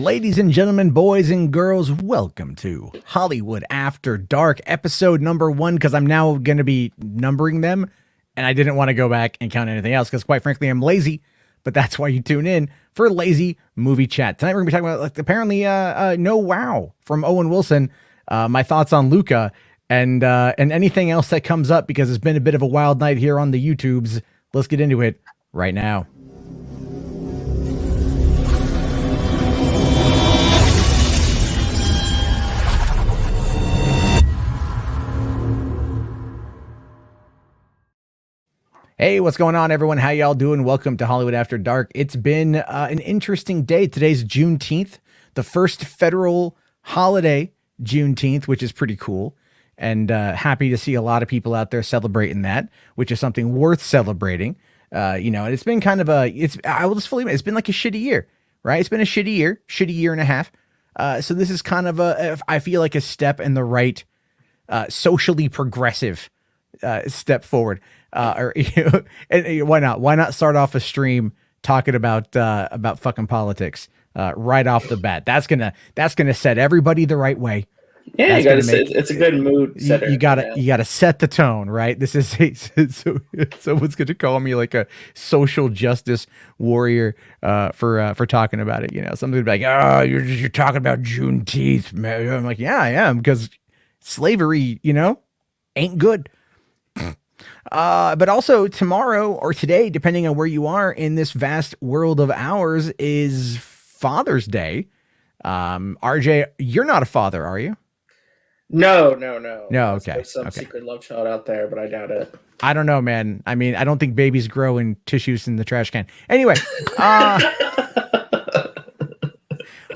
Ladies and gentlemen, boys and girls, welcome to Hollywood After Dark, episode number 1, because I'm now going to be numbering them, and I didn't want to go back and count anything else, because quite frankly, I'm lazy, but that's why you tune in for Lazy Movie Chat. Tonight, we're going to be talking about, apparently, No Wow from Owen Wilson, my thoughts on LUCA, and anything else that comes up, because it's been a bit of a wild night here on the YouTubes. Let's get into it right now. Hey, what's going on, everyone? How y'all doing? Welcome to Hollywood After Dark. It's been an interesting day. Today's Juneteenth, the first federal holiday, Juneteenth, which is pretty cool. And happy to see a lot of people out there celebrating that, which is something worth celebrating. And it's been kind of I will just fully admit, it's been like a shitty year, right? It's been a shitty year and a half. So this is kind of I feel like a step in the right, socially progressive step forward. And why not? Why not start off a stream talking about fucking politics right off the bat? That's gonna set everybody the right way. Yeah, it's a good mood setter. You gotta set the tone, right? This is someone's gonna call me like a social justice warrior for talking about it. Somebody's gonna be like, "Oh, you're talking about Juneteenth, man." I'm like, "Yeah, I am," because slavery, ain't good. But also tomorrow or today, depending on where you are in this vast world of ours, is Father's Day. RJ, you're not a father, are you? No. No, okay. There's some secret love child out there, but I doubt it. I don't know, man. I mean, I don't think babies grow in tissues in the trash can. Anyway,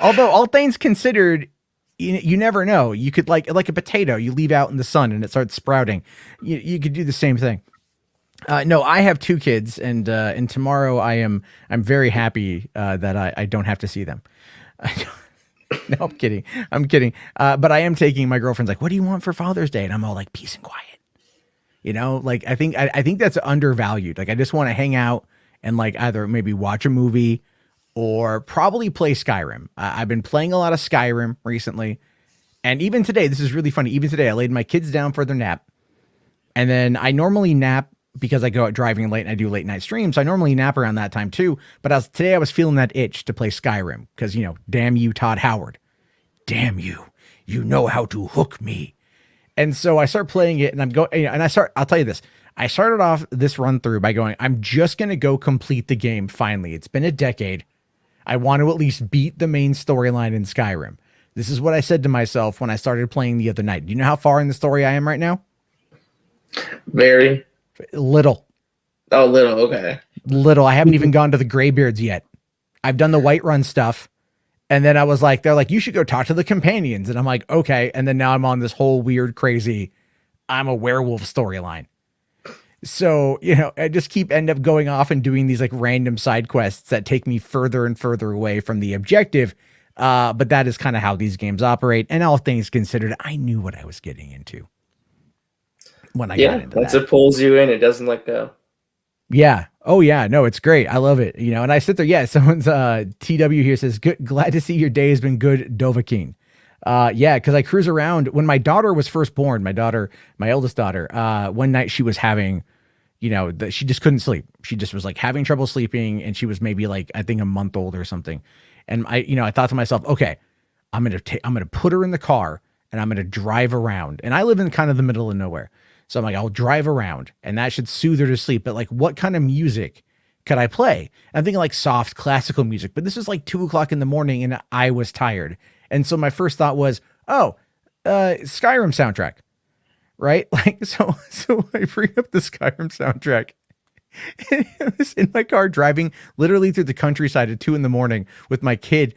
although all things considered, you never know. You could like a potato, you leave out in the sun and it starts sprouting. You could do the same thing. No, I have 2 kids, and tomorrow I'm very happy that I don't have to see them. No, I'm kidding. But I am taking my girlfriend's like, "What do you want for Father's Day?" And I'm all like, "Peace and quiet." I think that's undervalued. Like, I just want to hang out and like either maybe watch a movie or probably play Skyrim. I've been playing a lot of Skyrim recently. And even today, this is really funny. Even today, I laid my kids down for their nap. And then I normally nap because I go out driving late and I do late night streams. So I normally nap around that time too. But today I was feeling that itch to play Skyrim because, damn you, Todd Howard. Damn you. You know how to hook me. And so I start playing it and I'm going, and I'll tell you this. I started off this run through by going, I'm just going to go complete the game finally. It's been a decade. I want to at least beat the main storyline in Skyrim. This is what I said to myself when I started playing the other night. Do you know how far in the story I am right now? Very little. Oh, little. Okay. Little. I haven't even gone to the Greybeards yet. I've done the Whiterun stuff. And then I was like, they're like, "You should go talk to the companions." And I'm like, okay. And then now I'm on this whole weird, crazy, I'm a werewolf storyline. So, I just end up going off and doing these like random side quests that take me further and further away from the objective. But that is kind of how these games operate. And all things considered, I knew what I was getting into when I got into once it pulls you in, it doesn't let go. Yeah. Oh yeah. No, it's great. I love it. And I sit there. Yeah. Someone's TW here says, "Good. Glad to see your day has been good, Dovahkiin." Yeah, because I cruise around. When my daughter was first born, my eldest daughter, one night she was having, she just couldn't sleep. She just was like having trouble sleeping, and she was maybe like, I think, a month old or something. And I thought to myself, okay, I'm gonna put her in the car and I'm gonna drive around. And I live in kind of the middle of nowhere, so I'm like, I'll drive around, and that should soothe her to sleep. But like, what kind of music could I play? And I'm thinking like soft classical music, but this is like 2:00 in the morning, and I was tired. And so my first thought was, Skyrim soundtrack, right? Like, so I bring up the Skyrim soundtrack. I was in my car driving literally through the countryside at 2 a.m. with my kid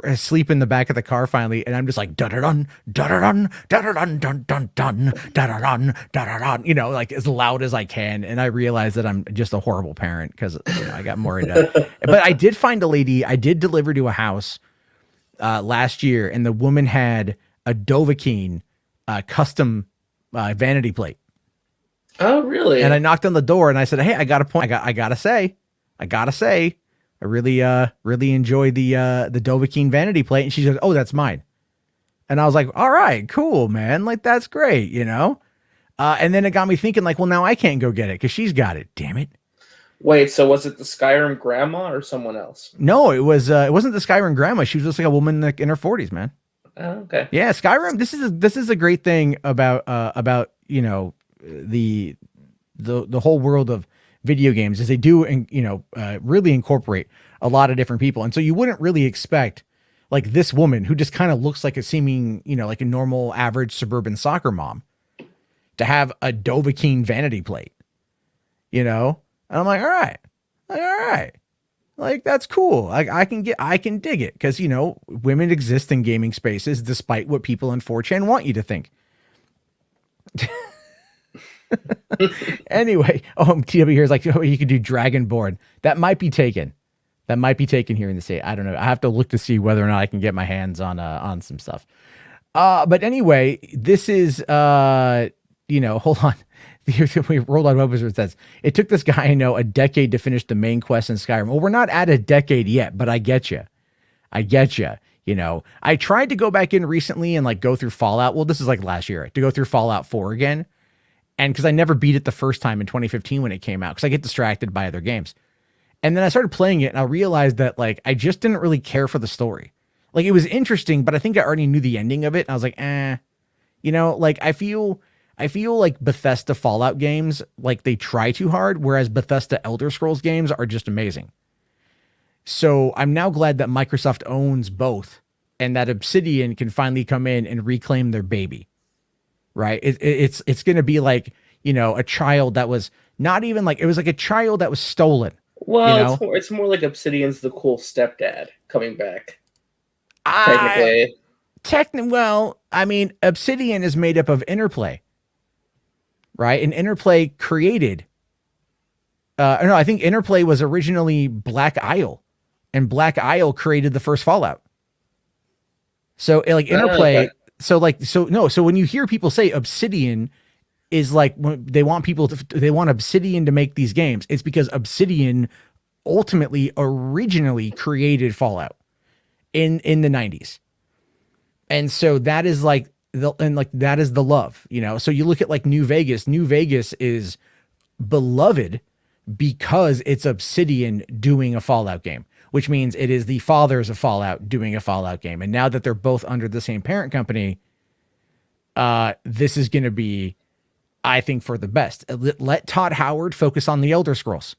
asleep in the back of the car finally. And I'm just like, da-da-dun, da-da-dun, da-da-dun, dun-dun-dun, da-da-dun, da-da-dun, like as loud as I can. And I realized that I'm just a horrible parent because I got more into it. But I did find a lady, I did deliver to a house last year, and the woman had a Dovahkiin custom vanity plate. Oh, really? And I knocked on the door and I said, "Hey, I got a point. I gotta say, really enjoy the Dovahkiin vanity plate. And she goes, oh, that's mine. And I was like, all right, cool, man. Like, that's great, you know? And then it got me thinking, like, well, now I can't go get it because she's got it. Damn it. Wait, so was it the Skyrim grandma or someone else? No, it wasn't the Skyrim grandma. She was just like a woman like in her 40s, man. Oh, okay. Yeah, Skyrim. This is a great thing about you know, the whole world of video games is they do, and you know, really incorporate a lot of different people. And so you wouldn't really expect like this woman who just kind of looks like a seeming, you know, like a normal average suburban soccer mom to have a Dovahkiin vanity plate, you know? And I'm like, all right. Like, that's cool. I can dig it. Cause you know, women exist in gaming spaces, despite what people in 4chan want you to think. Anyway, TW here is like, oh, you could do Dragonborn. That might be taken. Here in the state. I don't know. I have to look to see whether or not I can get my hands on some stuff. But anyway, this is, you know, hold on. We rolled on Webster. It says it took this guy I know a decade to finish the main quest in Skyrim. Well, we're not at a decade yet, but I get you. You know, I tried to go back in recently and like go through Fallout. Well, this is like last year to go through Fallout 4 again. And because I never beat it the first time in 2015 when it came out, because I get distracted by other games. And then I started playing it and I realized that like I just didn't really care for the story. Like it was interesting, but I think I already knew the ending of it. And I was like, you know, like I feel like Bethesda Fallout games, like they try too hard, whereas Bethesda Elder Scrolls games are just amazing. So I'm now glad that Microsoft owns both and that Obsidian can finally come in and reclaim their baby, right? It's going to be like, you know, a child that was not even like, it was like a child that was stolen. Well, you know? it's more like Obsidian's the cool stepdad coming back. Technically. Well, I mean, Obsidian is made up of Interplay. Right? And Interplay created, no, I think Interplay was originally Black Isle, and Black Isle created the first Fallout. So like Interplay, okay. So when you hear people say Obsidian is like, they want Obsidian to make these games, it's because Obsidian ultimately originally created Fallout in the 90s. And so that is like, that is the love, you know? So you look at like New Vegas is beloved because it's Obsidian doing a Fallout game, which means it is the fathers of Fallout doing a Fallout game. And now that they're both under the same parent company, this is going to be, I think, for the best. Let Todd Howard focus on the Elder Scrolls.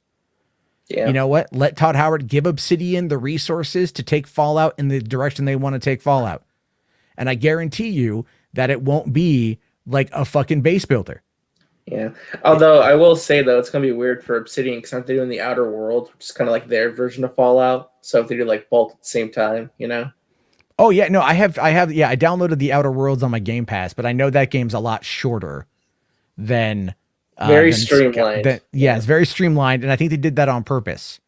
Yeah. You know what? Let Todd Howard give Obsidian the resources to take Fallout in the direction they want to take Fallout. And I guarantee you that it won't be like a fucking base builder. Yeah. Although I will say though, it's gonna be weird for Obsidian because aren't they doing the Outer Worlds, which is kind of like their version of Fallout? So if they do like both at the same time, you know? Oh yeah, no, I downloaded the Outer Worlds on my Game Pass, but I know that game's a lot shorter than very streamlined. It's very streamlined, and I think they did that on purpose.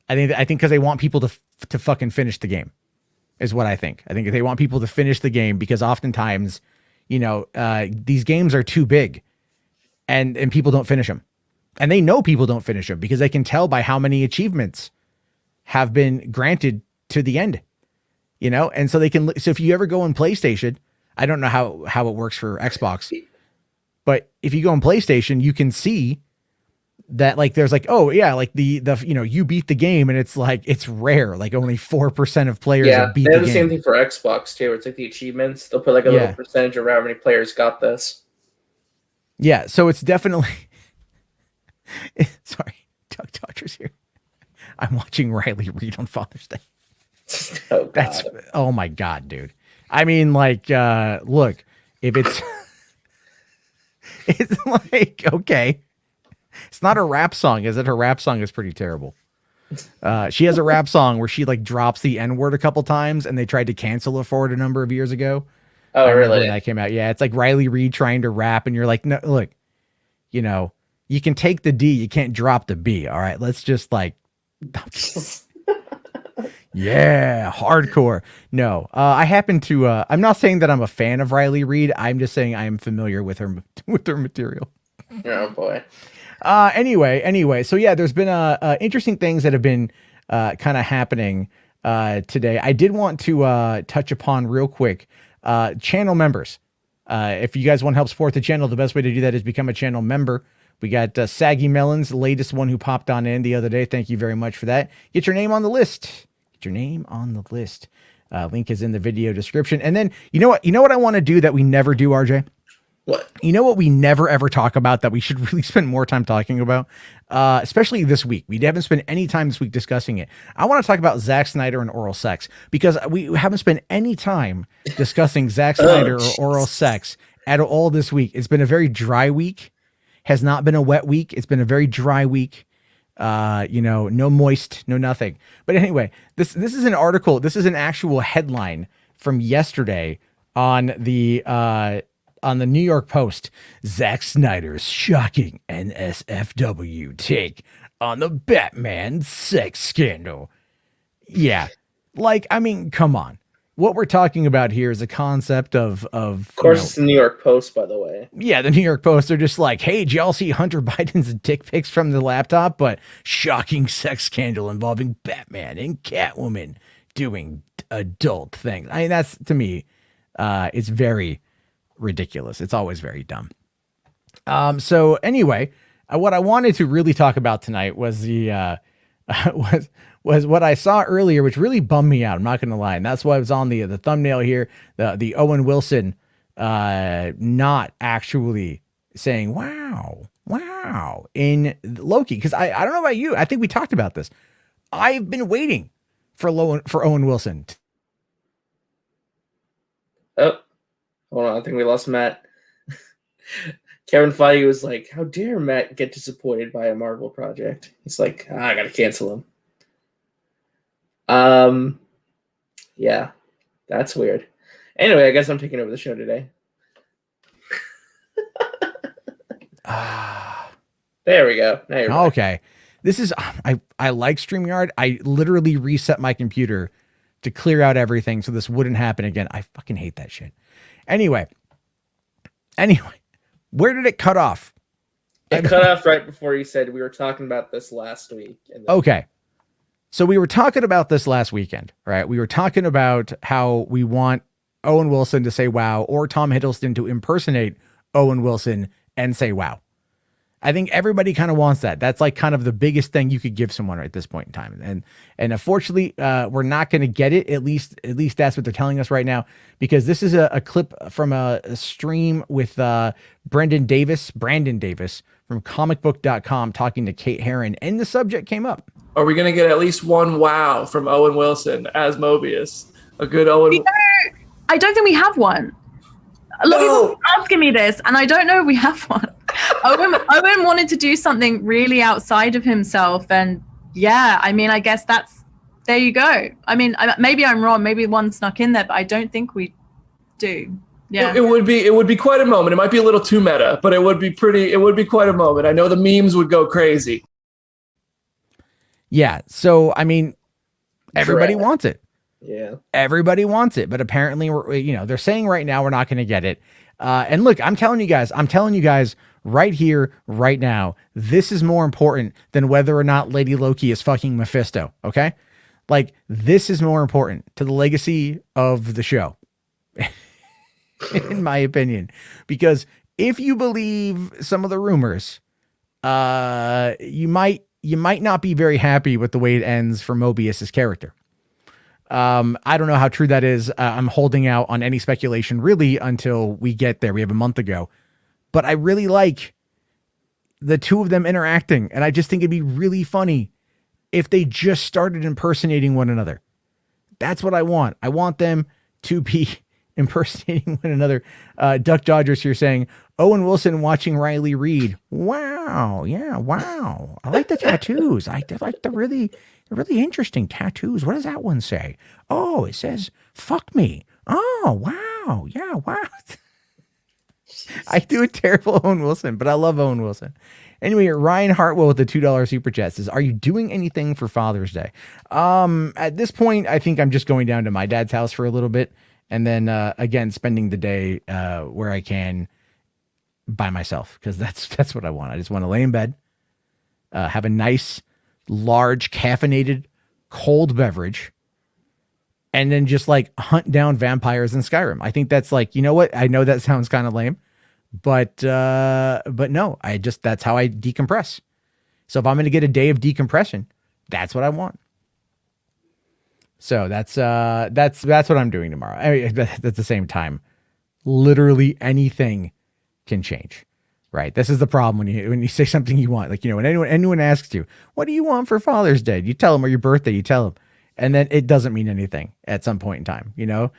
I think because they want people to fucking finish the game. Is what I think. I think they want people to finish the game because oftentimes, you know, these games are too big and people don't finish them. And they know people don't finish them because they can tell by how many achievements have been granted to the end, you know? And so so if you ever go on PlayStation, I don't know how it works for Xbox, but if you go on PlayStation, you can see that like there's like, oh yeah, like the you know, you beat the game and it's like it's rare, like only 4% of players have beat the game. They have the same thing for Xbox too, where it's like the achievements, they'll put like a little percentage of how many players got this. Yeah, so it's definitely sorry, Doug Dodger's here. I'm watching Riley Reid on Father's Day. Oh my god, dude. I mean, like look, if it's it's like, okay. It's not a rap song, is it? Her rap song is pretty terrible. She has a rap song where she like drops the N-word a couple times and they tried to cancel her for it a number of years ago. Oh, really? When that came out. Yeah, it's like Riley Reid trying to rap and you're like, no, look, you know, you can take the D, you can't drop the B. All right, let's just like, yeah, hardcore. No, I happen to, I'm not saying that I'm a fan of Riley Reid. I'm just saying I am familiar with her material. Oh boy. Anyway, so yeah, there's been interesting things that have been kind of happening today. I did want to touch upon real quick channel members. If you guys want to help support the channel, the best way to do that is become a channel member. We got Saggy Melons, the latest one who popped on in the other day. Thank you very much for that. Get your name on the list. Get your name on the list. Link is in the video description. And then, you know what? You know what I want to do that we never do, RJ? What? You know what we never ever talk about that we should really spend more time talking about? Especially this week. We haven't spent any time this week discussing it. I want to talk about Zack Snyder and oral sex because we haven't spent any time discussing Zack Snyder or oral sex at all this week. It's been a very dry week. Has not been a wet week. It's been a very dry week. No moist, no nothing. But anyway, this is an article. This is an actual headline from yesterday on the New York Post. Zack Snyder's shocking NSFW take on the Batman sex scandal. Yeah, like, I mean, come on. What we're talking about here is a concept of course, it's the New York Post, by the way. Yeah, the New York Post. They're just like, hey, did y'all see Hunter Biden's dick pics from the laptop? But shocking sex scandal involving Batman and Catwoman doing adult things. I mean, that's, to me, it's very ridiculous. It's always very dumb. So anyway, what I wanted to really talk about tonight was the was what I saw earlier, which really bummed me out. I'm not going to lie. And that's why I was on the thumbnail here, the Owen Wilson, not actually saying, wow, in Loki. Cause I don't know about you. I think we talked about this. I've been waiting for Owen Wilson. Oh, hold on. I think we lost Matt. Kevin Feige was like, how dare Matt get disappointed by a Marvel project? He's like, I got to cancel him. Yeah, that's weird. Anyway, I guess I'm taking over the show today. There we go. Now you're okay. This is, I like StreamYard. I literally reset my computer to clear out everything so this wouldn't happen again. I fucking hate that shit. Anyway, where did it cut off? It cut off right before you said we were talking about this last week. Okay. So we were talking about this last weekend, right? We were talking about how we want Owen Wilson to say wow, or Tom Hiddleston to impersonate Owen Wilson and say wow. I think everybody kind of wants that. That's like kind of the biggest thing you could give someone at this point in time. And unfortunately, we're not going to get it. At least that's what they're telling us right now, because this is a clip from a stream with Brandon Davis from comicbook.com talking to Kate Herron, and the subject came up. Are we going to get at least one wow from Owen Wilson as Mobius? A good Owen. I don't think we have one. A lot of people are asking me this, and I don't know if we have one. Owen wanted to do something really outside of himself, and yeah, I mean, I guess there you go. I mean, maybe I'm wrong. Maybe one snuck in there, but I don't think we do. Yeah, it would be quite a moment. It might be a little too meta, but it would be quite a moment. I know the memes would go crazy. Yeah, so I mean, everybody wants it. Yeah, everybody wants it, but apparently, they're saying right now we're not going to get it. And look, I'm telling you guys right here, right now, this is more important than whether or not Lady Loki is fucking Mephisto. Okay, like this is more important to the legacy of the show, in my opinion, because if you believe some of the rumors, you might not be very happy with the way it ends for Mobius's character. I don't know how true that is. I'm holding out on any speculation really until we get there. We have a month ago, but I really like the two of them interacting. And I just think it'd be really funny if they just started impersonating one another. That's what I want. I want them to be impersonating one another. Duck Dodgers here saying, Owen Wilson watching Riley Reid. Wow. Yeah. Wow. I like the tattoos. I like the really interesting tattoos. What does that one say? Oh, it says, fuck me. Oh, wow. Yeah. Wow. I do a terrible Owen Wilson, but I love Owen Wilson. Anyway, Ryan Hartwell with the $2 super chat says, are you doing anything for Father's Day? At this point, I think I'm just going down to my dad's house for a little bit. And then, again, spending the day where I can by myself, because that's what I want. I just want to lay in bed, have a nice, large, caffeinated cold beverage, and then just like hunt down vampires in Skyrim. I think that's like, you know what? I know that sounds kind of lame, but no, that's how I decompress. So if I'm going to get a day of decompression, that's what I want. So that's what I'm doing tomorrow. I mean, at the same time, literally anything can change, right? This is the problem when you say something you want, like, you know, when anyone asks you, what do you want for Father's Day? You tell them, or your birthday, you tell them, and then it doesn't mean anything at some point in time. You know,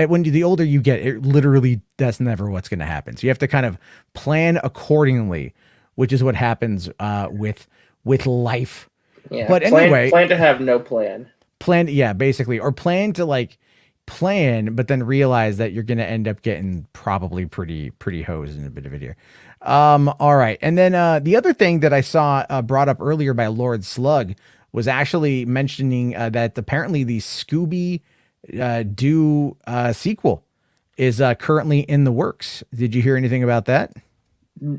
when the older you get, it literally, that's never what's going to happen. So you have to kind of plan accordingly, which is what happens with life. Yeah, but anyway, plan to have no plan. Basically, or plan to plan, but then realize that you're going to end up getting probably pretty hosed in a bit of it here. All right. And then the other thing that I saw brought up earlier by Lord Slug was actually mentioning that apparently the Scooby Doo sequel is currently in the works. Did you hear anything about that?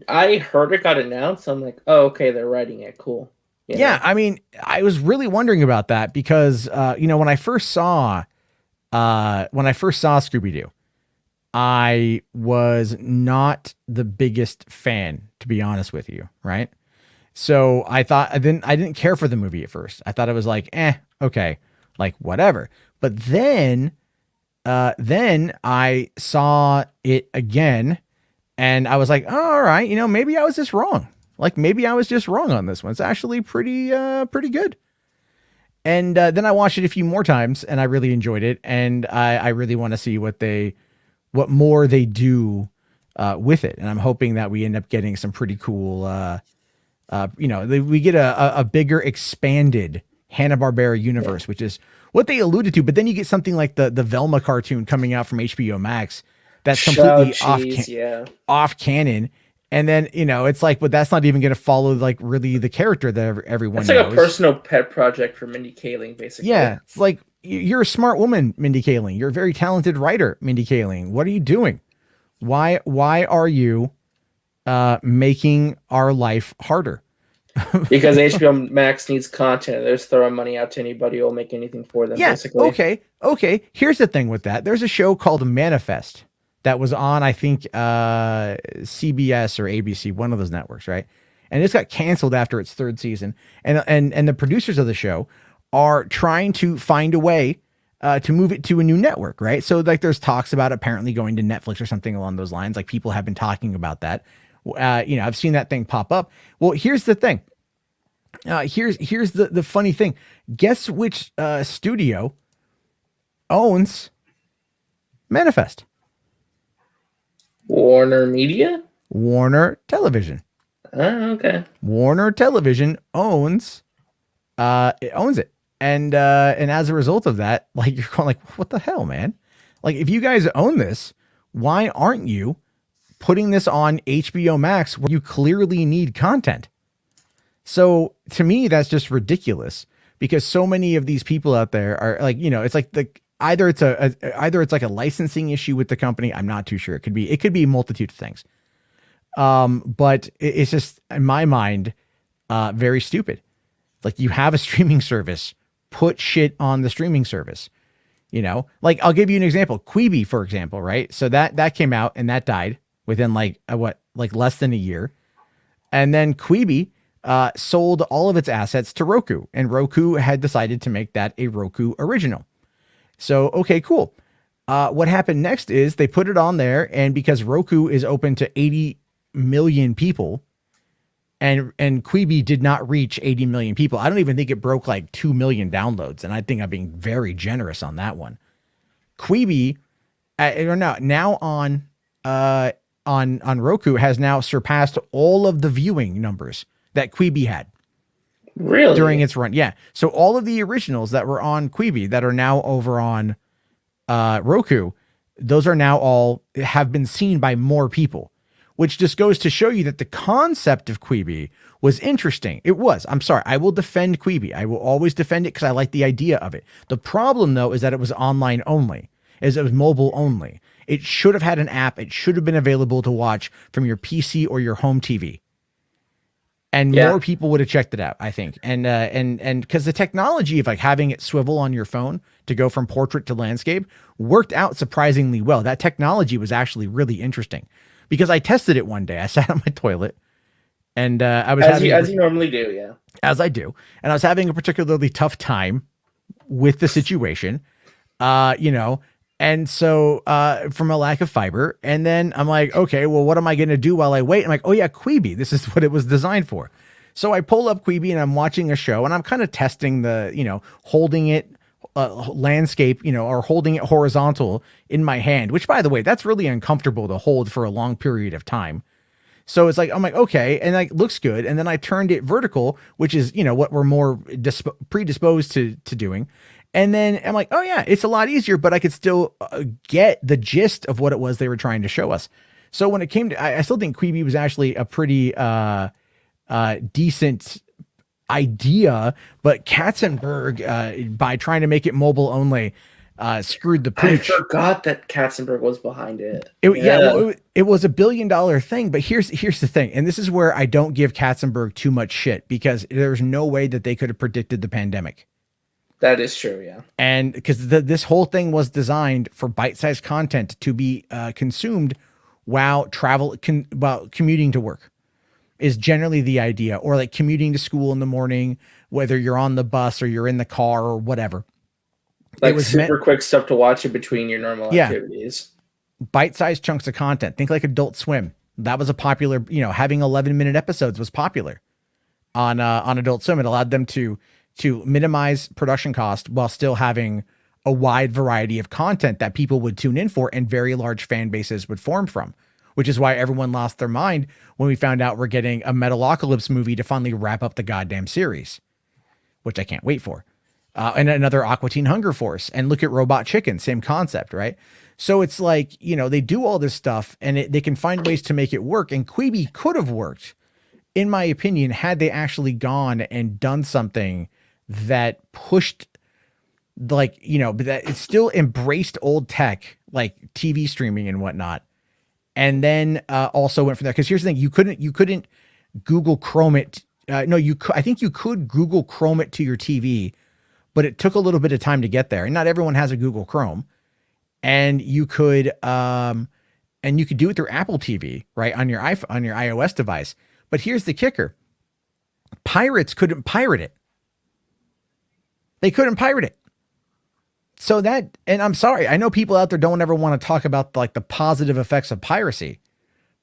I heard it got announced. I'm like, oh, okay, they're writing it. Cool. Yeah, I mean, I was really wondering about that because, when I first saw Scooby-Doo, I was not the biggest fan, to be honest with you, right? So I thought I didn't care for the movie at first. I thought it was like, okay, like whatever. But then I saw it again, and I was like, oh, all right, maybe I was just wrong. Like maybe I was just wrong on this one. It's actually pretty good. And then I watched it a few more times, and I really enjoyed it. And I really want to see what more they do with it. And I'm hoping that we end up getting some pretty cool, we get a bigger expanded Hanna-Barbera universe, which is what they alluded to. But then you get something like the Velma cartoon coming out from HBO Max that's completely off canon. And then, it's like, but that's not even going to follow like really the character that everyone knows. It's like a personal pet project for Mindy Kaling, basically. Yeah. It's like, you're a smart woman, Mindy Kaling. You're a very talented writer, Mindy Kaling. What are you doing? Why are you making our life harder? Because HBO Max needs content. They're just throwing money out to anybody who will make anything for them, basically. Okay. Here's the thing with that. There's a show called Manifest that was on, I think, CBS or ABC, one of those networks, right? And it's got canceled after its third season. And the producers of the show are trying to find a way to move it to a new network, right? So like there's talks about apparently going to Netflix or something along those lines. Like people have been talking about that. I've seen that thing pop up. Well, here's the thing. Here's the funny thing. Guess which studio owns Manifest? Warner Media? Warner Television. Oh, okay. Warner Television owns it. And as a result of that, like you're going like, what the hell, man? Like if you guys own this, why aren't you putting this on HBO Max where you clearly need content? So to me, that's just ridiculous because so many of these people out there are like, it's like either it's like a licensing issue with the company. I'm not too sure. It could be a multitude of things. But it's just in my mind, very stupid. Like you have a streaming service, put shit on the streaming service, like I'll give you an example. Quibi, for example, right? So that came out and that died within like less than a year. And then Quibi, sold all of its assets to Roku, and Roku had decided to make that a Roku original. So, okay, cool. What happened next is they put it on there, and because Roku is open to 80 million people, and Quibi did not reach 80 million people. I don't even think it broke like 2 million downloads, and I think I'm being very generous on that one. Quibi, now on Roku has now surpassed all of the viewing numbers that Quibi had. Really? During its run. Yeah. So all of the originals that were on Quibi that are now over on Roku, those are now all have been seen by more people, which just goes to show you that the concept of Quibi was interesting. It was. I'm sorry. I will defend Quibi. I will always defend it because I like the idea of it. The problem, though, is that it was online only, it was mobile only. It should have had an app. It should have been available to watch from your PC or your home TV. and Yeah. more people would have checked it out, I think. And because the technology of like having it swivel on your phone to go from portrait to landscape worked out surprisingly well. That technology was actually really interesting because I tested it one day. I sat on my toilet and I was As you normally do, yeah. as I do, and I was having a particularly tough time with the situation, you know, and so from a lack of fiber. And then I'm like, okay, well, what am I going to do while I wait? I'm like, oh yeah, Quibi. This is what it was designed for. So I pull up Quibi and I'm watching a show and I'm kind of testing the, you know, holding it landscape, you know, or holding it horizontal in my hand, which by the way, that's really uncomfortable to hold for a long period of time. So it's like, I'm like, okay. And like, looks good. And then I turned it vertical, which is, you know, what we're more predisposed to doing. And then I'm like, oh yeah, it's a lot easier, but I could still get the gist of what it was they were trying to show us. So when it came to, I still think Quibi was actually a pretty decent idea, but Katzenberg, by trying to make it mobile only, screwed the pooch. I forgot that Katzenberg was behind it. It was $1 billion thing, but here's the thing. And this is where I don't give Katzenberg too much shit because there's no way that they could have predicted the pandemic. That is true. Yeah. And because this whole thing was designed for bite-sized content to be consumed while commuting to work is generally the idea, or like commuting to school in the morning, whether you're on the bus or you're in the car or whatever. Like super quick stuff to watch in between your normal activities. Bite-sized chunks of content. Think like Adult Swim. That was a popular, you know, having 11-minute episodes was popular on Adult Swim. It allowed them to minimize production cost while still having a wide variety of content that people would tune in for and very large fan bases would form from, which is why everyone lost their mind when we found out we're getting a Metalocalypse movie to finally wrap up the goddamn series, which I can't wait for. And another Aqua Teen Hunger Force, and look at Robot Chicken, same concept, right? So it's like, you know, they do all this stuff and they can find ways to make it work. And Quibi could have worked, in my opinion, had they actually gone and done something that pushed, like, you know, but that it still embraced old tech, like TV streaming and whatnot. And then also went from there. Because here's the thing, you couldn't Google Chrome it. I think you could Google Chrome it to your TV, but it took a little bit of time to get there. And not everyone has a Google Chrome. And you could do it through Apple TV, right? On your iPhone, on your iOS device. But here's the kicker. Pirates couldn't pirate it. They couldn't pirate it. So that, and I'm sorry, I know people out there don't ever want to talk about like the positive effects of piracy,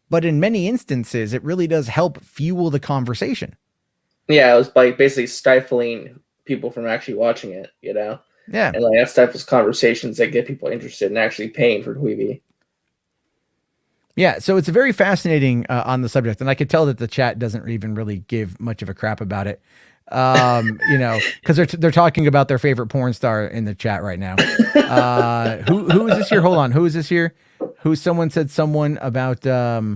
but in many instances, it really does help fuel the conversation. Yeah, it was like basically stifling people from actually watching it, you know? Yeah. And like that stifles conversations that get people interested in actually paying for Quibi. Yeah, so it's very fascinating on the subject, and I could tell that the chat doesn't even really give much of a crap about it. You know, because they're talking about their favorite porn star in the chat right now. Who is this here? Hold on, who is this here? Someone said someone about Duck.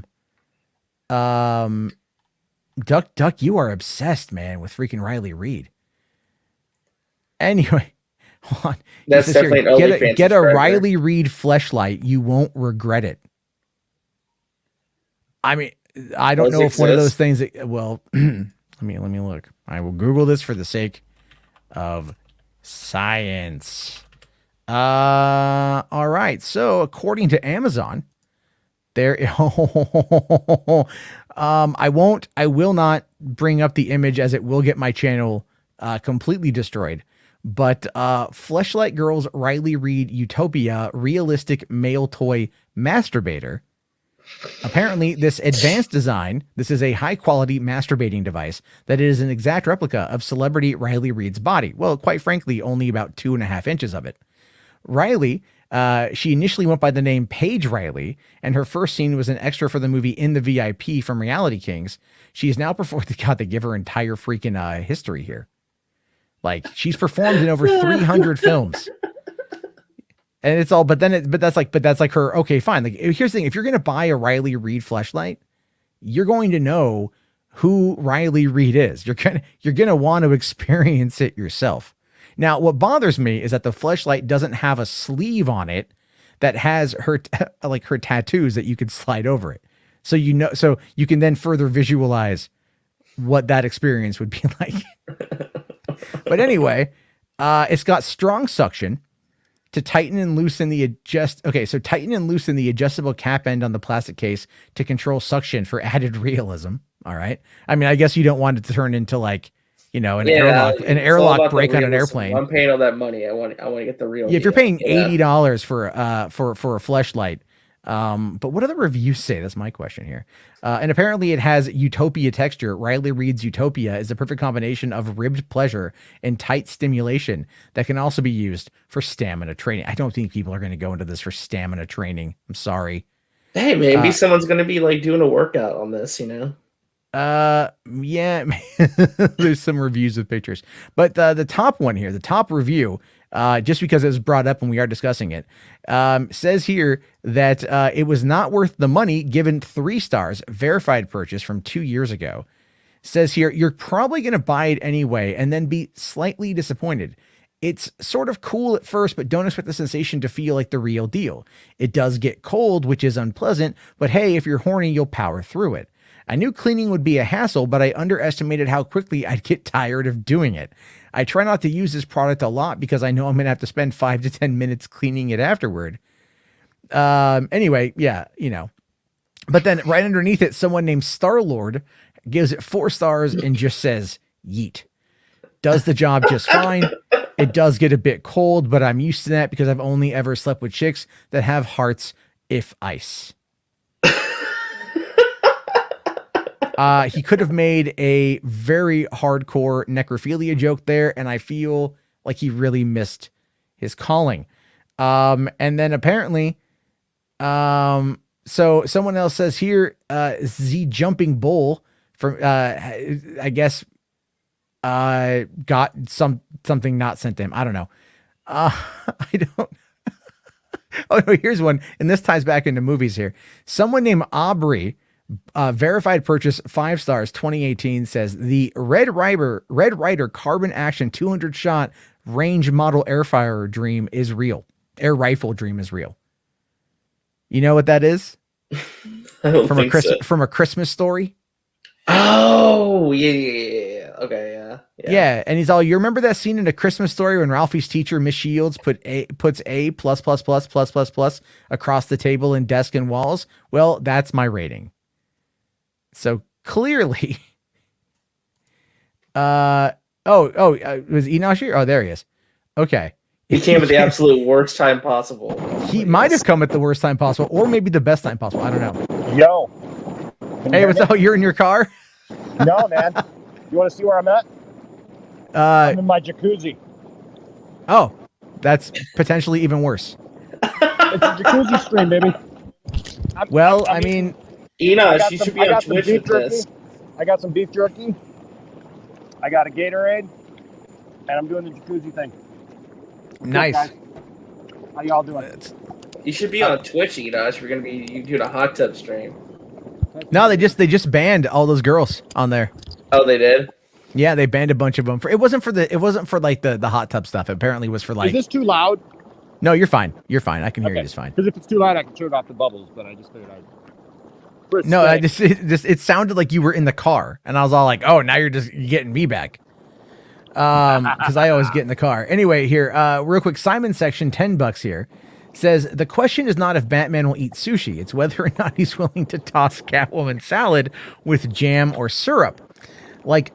You are obsessed, man, with freaking Riley Reid. Anyway, hold on. That's definitely here, get a Riley Reid fleshlight. You won't regret it. I mean, I don't know if one of those things that, well, let me look. I will Google this for the sake of science. All right. So according to Amazon, I will not bring up the image as it will get my channel completely destroyed. But Fleshlight Girls Riley Reid Utopia realistic male toy masturbator. Apparently, this advanced design, this is a high-quality masturbating device that is an exact replica of celebrity Riley Reid's body. Well, quite frankly, only about 2.5 inches of it. Riley, she initially went by the name Paige Riley, and her first scene was an extra for the movie In the VIP from Reality Kings. She is now performed. God, they give her entire freaking history here. Like, she's performed in over 300 films. And it's all, but that's like her. Okay, fine. Like, here's the thing: if you're gonna buy a Riley Reid fleshlight, you're going to know who Riley Reid is. You're gonna want to experience it yourself. Now, what bothers me is that the fleshlight doesn't have a sleeve on it that has her tattoos that you could slide over it. So you can then further visualize what that experience would be like. But anyway, it's got strong suction to tighten and loosen the tighten and loosen the adjustable cap end on the plastic case to control suction for added realism. All right. I mean, I guess you don't want it to turn into like, an airlock break on an airplane. I'm paying all that money. I want to get the real. Yeah, if you're paying $80 for a fleshlight. But what do the reviews say? That's my question here. And apparently it has Utopia texture. Riley Reed's Utopia is a perfect combination of ribbed pleasure and tight stimulation that can also be used for stamina training. I don't think people are going to go into this for stamina training. I'm sorry. Hey, maybe someone's going to be like doing a workout on this, Yeah, there's some reviews with pictures, but the top one here, the top review, just because it was brought up when we are discussing it, says here that it was not worth the money, given 3 stars, verified purchase from 2 years ago. Says here, you're probably going to buy it anyway and then be slightly disappointed. It's sort of cool at first, but don't expect the sensation to feel like the real deal. It does get cold, which is unpleasant, but hey, if you're horny, you'll power through it. I knew cleaning would be a hassle, but I underestimated how quickly I'd get tired of doing it. I try not to use this product a lot because I know I'm going to have to spend 5 to 10 minutes cleaning it afterward. Anyway, yeah, But then right underneath it, someone named Star-Lord gives it 4 stars and just says, yeet. Does the job just fine. It does get a bit cold, but I'm used to that because I've only ever slept with chicks that have hearts, if ice. He could have made a very hardcore necrophilia joke there, and I feel like he really missed his calling. And then apparently, so someone else says here, the jumping bull from, I guess, got something not sent to him. I don't know. I don't. Oh no, here's one, and this ties back into movies here. Someone named Aubrey. Verified purchase 5 stars 2018 says the Red Ryder carbon action 200 shot range model air rifle dream is real. You know what that is? From a Christmas Story. Oh yeah. Okay, yeah. And he's all, you remember that scene in A Christmas Story when Ralphie's teacher Miss Shields puts A plus across the table and desk and walls? Well, that's my rating. So clearly, was Enosh here? Oh, there he is. Okay. He came at the absolute worst time possible. He might have come at the worst time possible, or maybe the best time possible. I don't know. Yo. Hey, what's up? You're in your car? No, man. You want to see where I'm at? I'm in my jacuzzi. Oh, that's potentially even worse. It's a jacuzzi stream, baby. I mean... Enosh, you should be on Twitch with this. I got some beef jerky. I got a Gatorade. And I'm doing the jacuzzi thing. Nice. How y'all doing? You should be on Twitch, Enosh. We're going to be doing a hot tub stream. No, they just banned all those girls on there. Oh, they did? Yeah, they banned a bunch of them. It wasn't for like the hot tub stuff. It apparently was for like... Is this too loud? No, you're fine. You're fine. I can hear you just fine. Because if it's too loud, I can turn off the bubbles, but I just figured I'd... No, it sounded like you were in the car, and I was all like, "Oh, now you're getting me back," because I always get in the car. Anyway, here, real quick, Simon section $10 here says the question is not if Batman will eat sushi; it's whether or not he's willing to toss Catwoman salad with jam or syrup. Like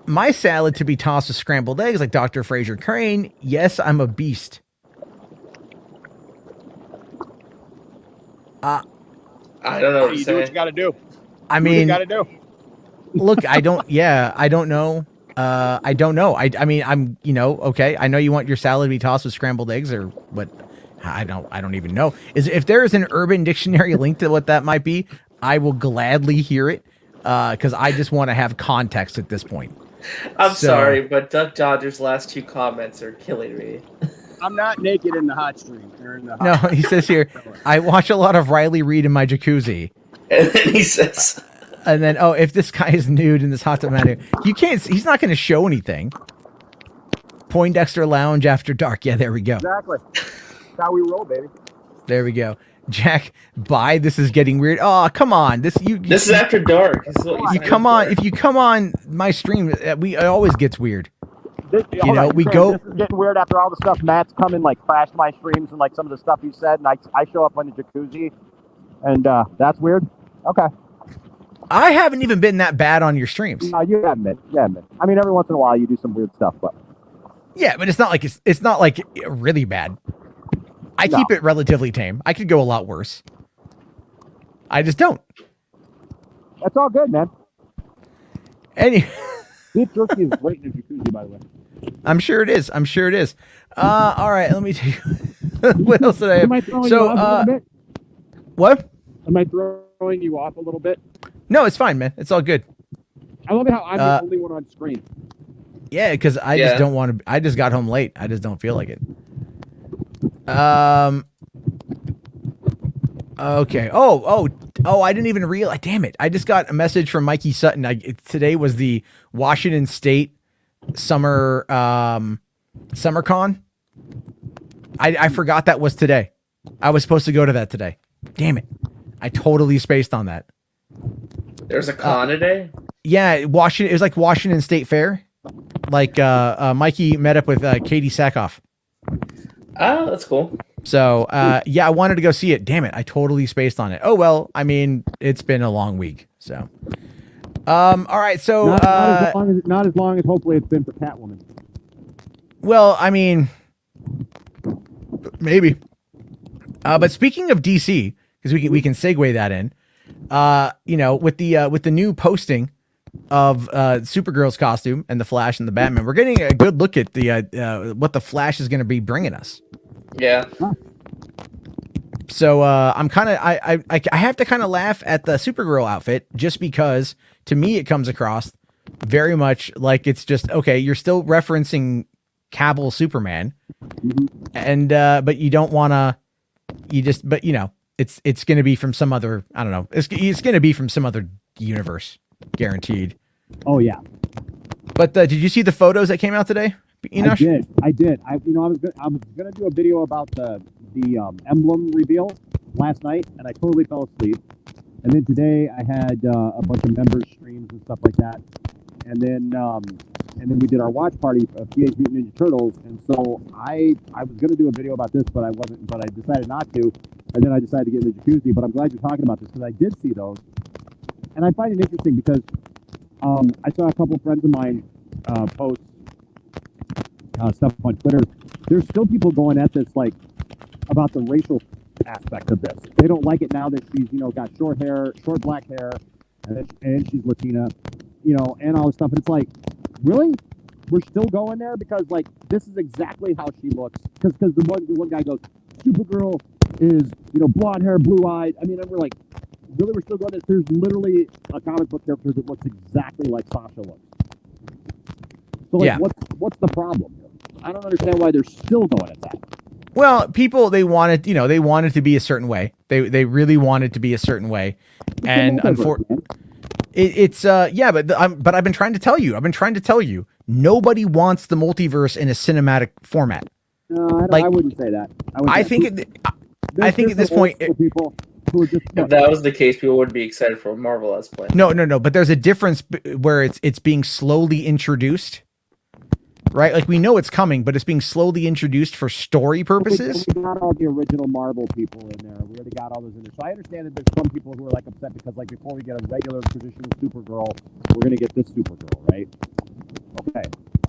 my salad to be tossed with scrambled eggs, like Dr. Fraser Crane. Yes, I'm a beast. I don't know. You do what you got to do. I mean, got to do. Look, I don't know. I don't know. I mean, I'm, okay. I know you want your salad to be tossed with scrambled eggs or what. I don't even know. If there is an Urban Dictionary link to what that might be, I will gladly hear it. Cause I just want to have context at this point. I'm sorry, but Duck Dodger's last 2 comments are killing me. I'm not naked in the hot stream. No, he says here, I watch a lot of Riley Reed in my jacuzzi. And then he says... And then, if this guy is nude in this hot tub matter, he's not going to show anything. Poindexter Lounge after dark. Yeah, there we go. Exactly. That's how we roll, baby. There we go. Jack, bye. This is getting weird. Oh, come on. This is after dark. This is what You signed come on. for. If you come on my stream, it always gets weird. You know, we go. This is getting weird after all the stuff Matt's come and like crashed my streams and like some of the stuff you said, and I show up on the jacuzzi, and that's weird. Okay. I haven't even been that bad on your streams. No, you haven't been. You haven't been. I mean, every once in a while you do some weird stuff, but yeah, but it's not like really bad. I keep it relatively tame. I could go a lot worse. I just don't. That's all good, man. Beef jerky is great in a jacuzzi, by the way. I'm sure it is. All right, let me tell you. What else did I have? Am I throwing you off a little bit? What? Am I throwing you off a little bit? No, it's fine, man. It's all good. I love it how I'm the only one on screen. Yeah, because I just don't want to. I just got home late. I just don't feel like it. Okay. Oh! I didn't even realize. Damn it! I just got a message from Mikey Sutton. Today was the Washington State summer SummerCon. I forgot that was today. I was supposed to go to that today. Damn it! I totally spaced on that. There's a con today? Yeah, Washington. It was like Washington State Fair. Like Mikey met up with Katie Sackhoff. Oh, that's cool. So yeah, I wanted to go see it. Damn it, I totally spaced on it. Oh well, I mean, it's been a long week. So, all right. So not as long as hopefully it's been for Catwoman. Well, I mean, maybe. But speaking of DC, because we can segue that in. You know, with the new posting of Supergirl's costume and the Flash and the Batman, we're getting a good look at the what the Flash is going to be bringing us. Yeah. So I'm kind of I have to kind of laugh at the Supergirl outfit just because to me it comes across very much like it's just okay. You're still referencing Cavill Superman, and but you don't want to. But you know. It's going to be from some other, I don't know. It's going to be from some other universe, guaranteed. Oh yeah. But did you see the photos that came out today, Enosh? I did. I was gonna do a video about the emblem reveal last night, and I totally fell asleep. And then today I had a bunch of members streams and stuff like that, and then we did our watch party of Teenage Mutant Ninja Turtles. And so I was gonna do a video about this, but I decided not to. And then I decided to get in the jacuzzi, but I'm glad you're talking about this because I did see those. And I find it interesting because I saw a couple friends of mine post stuff on Twitter. There's still people going at this like about the racial aspect of this. They don't like it now that she's, got short hair, short black hair, and she's Latina, and all this stuff. And it's like, really? We're still going there? Because like this is exactly how she looks. Because the one guy goes, Supergirl is, blonde hair, blue eyed. I mean, and we're like, really, we're still going there? There's literally a comic book character that looks exactly like Sasha looks. So like, what's the problem? I don't understand why they're still going at that. Well, people, they wanted to be a certain way. They really wanted to be a certain way. And unfortunately, but I've been trying to tell you, nobody wants the multiverse in a cinematic format. No, I wouldn't say that. I think at this point, people who are just, if that was the case, people would be excited for Marvel as play. No. But there's a difference where it's being slowly introduced, right? Like we know it's coming, but it's being slowly introduced for story purposes. We got all the original Marvel people in there. We already got all those in there. So I understand that there's some people who are like upset because like before we get a regular traditional Supergirl, we're gonna get this Supergirl, right? Okay.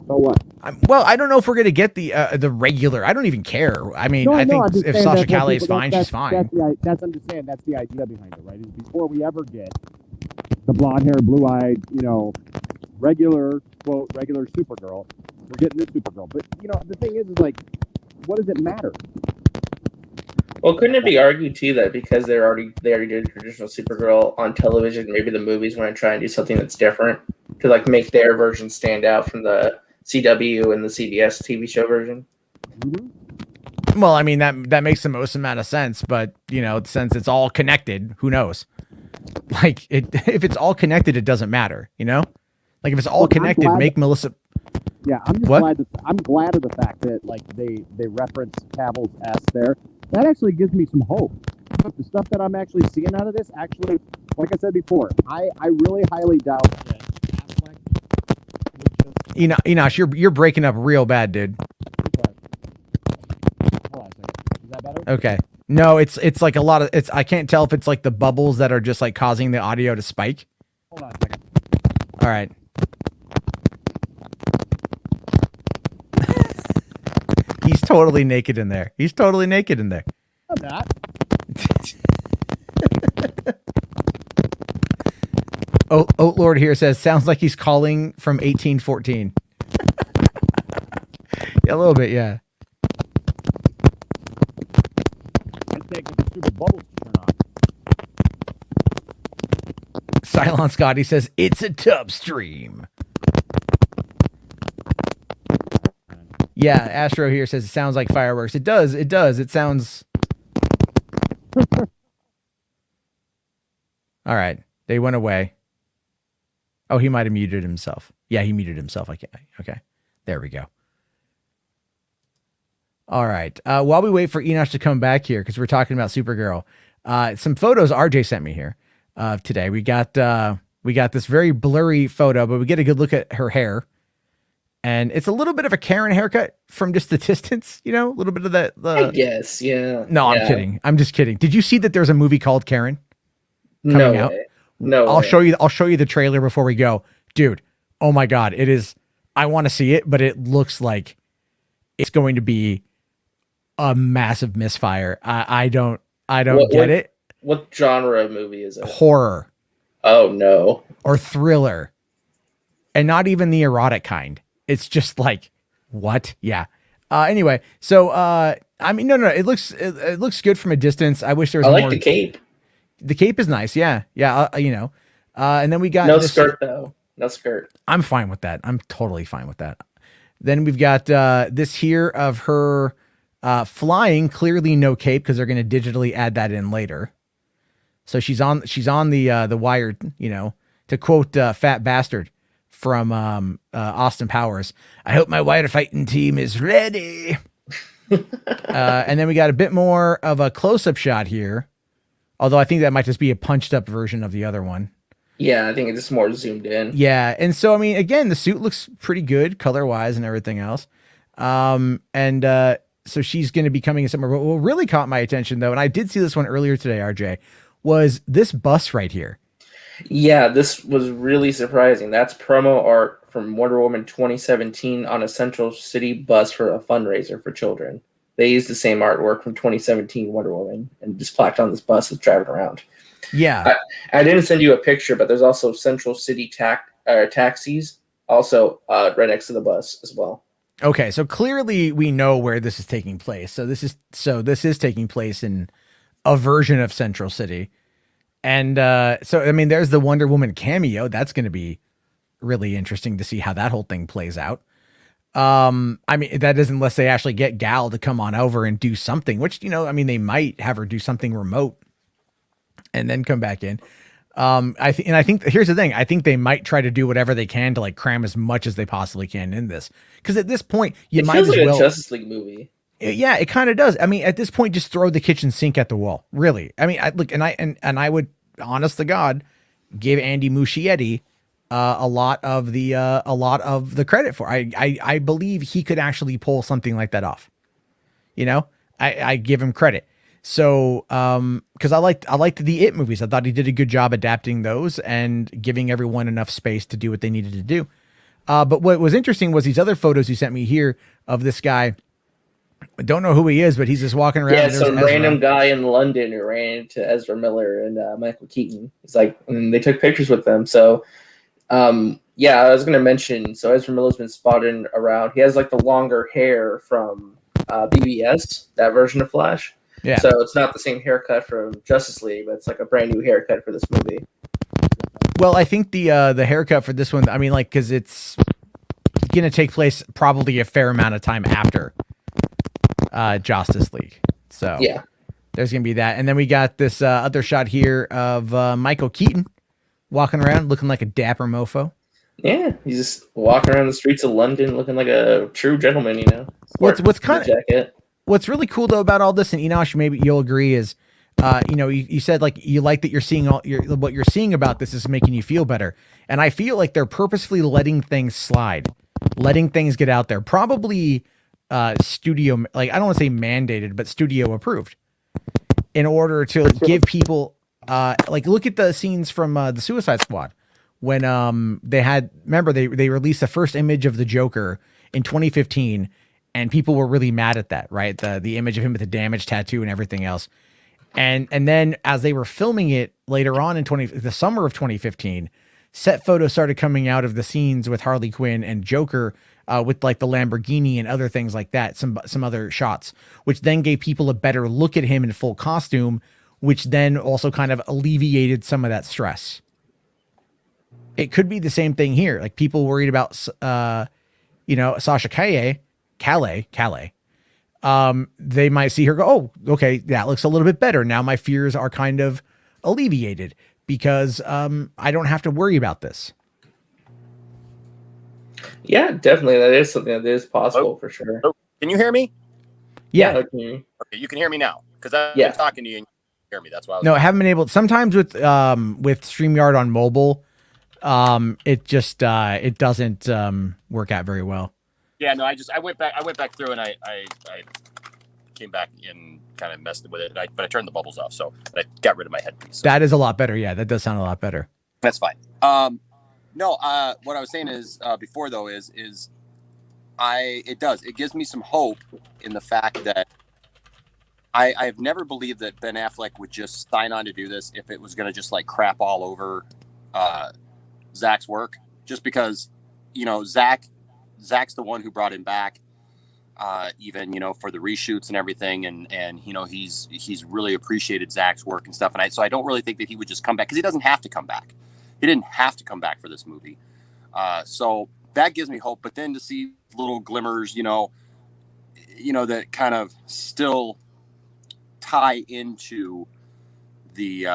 So what? Well, I don't know if we're gonna get the regular. I don't even care. I mean, I think if Sasha Calle is fine, she's fine. That's I'm just saying that's the idea behind it, right? Is before we ever get the blonde hair, blue eyed, regular Supergirl, we're getting this Supergirl. But the thing is like, what does it matter? Well, couldn't it be argued too that because they already did traditional Supergirl on television, maybe the movies want to try and do something that's different to like make their version stand out from the CW and the CBS TV show version? Mm-hmm. Well, I mean that makes the most amount of sense, but since it's all connected, who knows? Like if it's all connected, it doesn't matter, Like if it's all connected, make Melissa. Yeah, I'm just glad of the fact that like they reference Cavill's S there. That actually gives me some hope the stuff that I'm actually seeing out of this, actually, like I said before, I really highly doubt that Affleck would just. Enosh, you're breaking up real bad, dude. Hold on a second. Is that better? Okay. No, it's like a lot of it's. I can't tell if it's like the bubbles that are just like causing the audio to spike. Hold on a second. All right. He's totally naked in there. He's totally naked in there. I'm not. Oat Lord here says, sounds like he's calling from 1814. Yeah, a little bit, yeah. Let's take the stupid bubbles to turn on. Cylon Scotty says, it's a tub stream. Yeah, Astro here says, it sounds like fireworks. It does. It does. It sounds... All right. They went away. Oh, he might have muted himself. Yeah, he muted himself. Okay. There we go. All right. While we wait for Enosh to come back here, because we're talking about Supergirl, some photos RJ sent me here today. We got this very blurry photo, but we get a good look at her hair. And it's a little bit of a Karen haircut from just the distance, a little bit of that. I guess, yeah. No, I'm kidding. I'm just kidding. Did you see that there's a movie called Karen coming out? No, I'll show you the trailer before we go, dude. Oh my God, it is. I want to see it, but it looks like it's going to be a massive misfire. I don't get it. What genre of movie is it? Horror. Oh no. Or thriller, and not even the erotic kind. It's just like, what? Yeah. Anyway, so I mean, no. It looks good from a distance. I wish there was. I like more. the cape. The cape is nice. Yeah. And then we got no skirt though. No skirt. I'm fine with that. I'm totally fine with that. Then we've got this here of her flying. Clearly no cape because they're going to digitally add that in later. So she's on the Wired. To quote Fat Bastard from Austin Powers, I hope my wire fighting team is ready. And then we got a bit more of a close-up shot here. Although I think that might just be a punched up version of the other one. Yeah, I think it's just more zoomed in. Yeah. And so, I mean, again, the suit looks pretty good color wise and everything else. So she's going to be coming in somewhere. But what really caught my attention though, and I did see this one earlier today, RJ, was this bus right here. Yeah, this was really surprising. That's promo art from Wonder Woman 2017 on a Central City bus for a fundraiser for children. They used the same artwork from 2017 Wonder Woman and just plaqued on this bus that's driving around. Yeah. I didn't send you a picture, but there's also Central City taxis also right next to the bus as well. Okay, so clearly we know where this is taking place. So this is taking place in a version of Central City. And so, I mean, there's the Wonder Woman cameo. That's going to be really interesting to see how that whole thing plays out. I mean, that is unless they actually get Gal to come on over and do something, which, I mean, they might have her do something remote and then come back in. I think here's the thing. I think they might try to do whatever they can to like cram as much as they possibly can in this. Cause at this point it might feels as like well. a Justice League movie. Yeah, it kind of does. I mean, at this point, just throw the kitchen sink at the wall. Really. I mean, I would, honest to God, give Andy Muschietti a lot of the credit for. I believe he could actually pull something like that off. I give him credit. So, because I liked the It movies. I thought he did a good job adapting those and giving everyone enough space to do what they needed to do. But what was interesting was these other photos he sent me here of this guy. I don't know who he is, but he's just walking around. Yeah, some random guy in London who ran into Ezra Miller and Michael Keaton. It's like, and they took pictures with them. So, yeah, I was going to mention, so Ezra Miller's been spotted around. He has like the longer hair from BBS, that version of Flash. Yeah. So it's not the same haircut from Justice League, but it's like a brand new haircut for this movie. Well, I think the haircut for this one, I mean, like, because it's going to take place probably a fair amount of time after Justice League. So yeah, there's going to be that. And then we got this other shot here of Michael Keaton walking around looking like a dapper mofo. Yeah, he's just walking around the streets of London looking like a true gentleman, What's kind of jacket. What's really cool though about all this, and Enosh, maybe you'll agree, is You said like you like that you're seeing what you're seeing about this is making you feel better. And I feel like they're purposefully letting things slide, letting things get out there. Probably studio, like I don't want to say mandated, but studio approved, in order to give people like look at the scenes from the Suicide Squad when remember they released the first image of the Joker in 2015, and people were really mad at that, right? The image of him with the damage tattoo and everything else. And then as they were filming it later on in the summer of 2015, set photos started coming out of the scenes with Harley Quinn and Joker with like the Lamborghini and other things like that, some other shots, which then gave people a better look at him in full costume, which then also kind of alleviated some of that stress. It could be the same thing here. Like people worried about, Sasha Calais. They might see her go, oh, okay, that looks a little bit better. Now my fears are kind of alleviated because I don't have to worry about this. Yeah, definitely. That is something that is possible for sure. Oh, can you hear me? Yeah. Okay. Okay, you can hear me now because I've Yeah. been talking to you and you can hear me. That's why I was. No, I haven't been able. Sometimes with StreamYard on mobile, it just it doesn't work out very well. Yeah, no, I went back through and I came back and kind of messed with it. But I turned the bubbles off, so I got rid of my headpiece. So. That is a lot better. Yeah, that does sound a lot better. That's fine. No, what I was saying is before though is it gives me some hope in the fact that I have never believed that Ben Affleck would just sign on to do this if it was going to just like crap all over Zack's work, just because Zack's the one who brought him back, even for the reshoots and everything, and he's really appreciated Zack's work and stuff, and so I don't really think that he would just come back because he doesn't have to come back. He didn't have to come back for this movie, so that gives me hope. But then to see little glimmers, that kind of still tie into the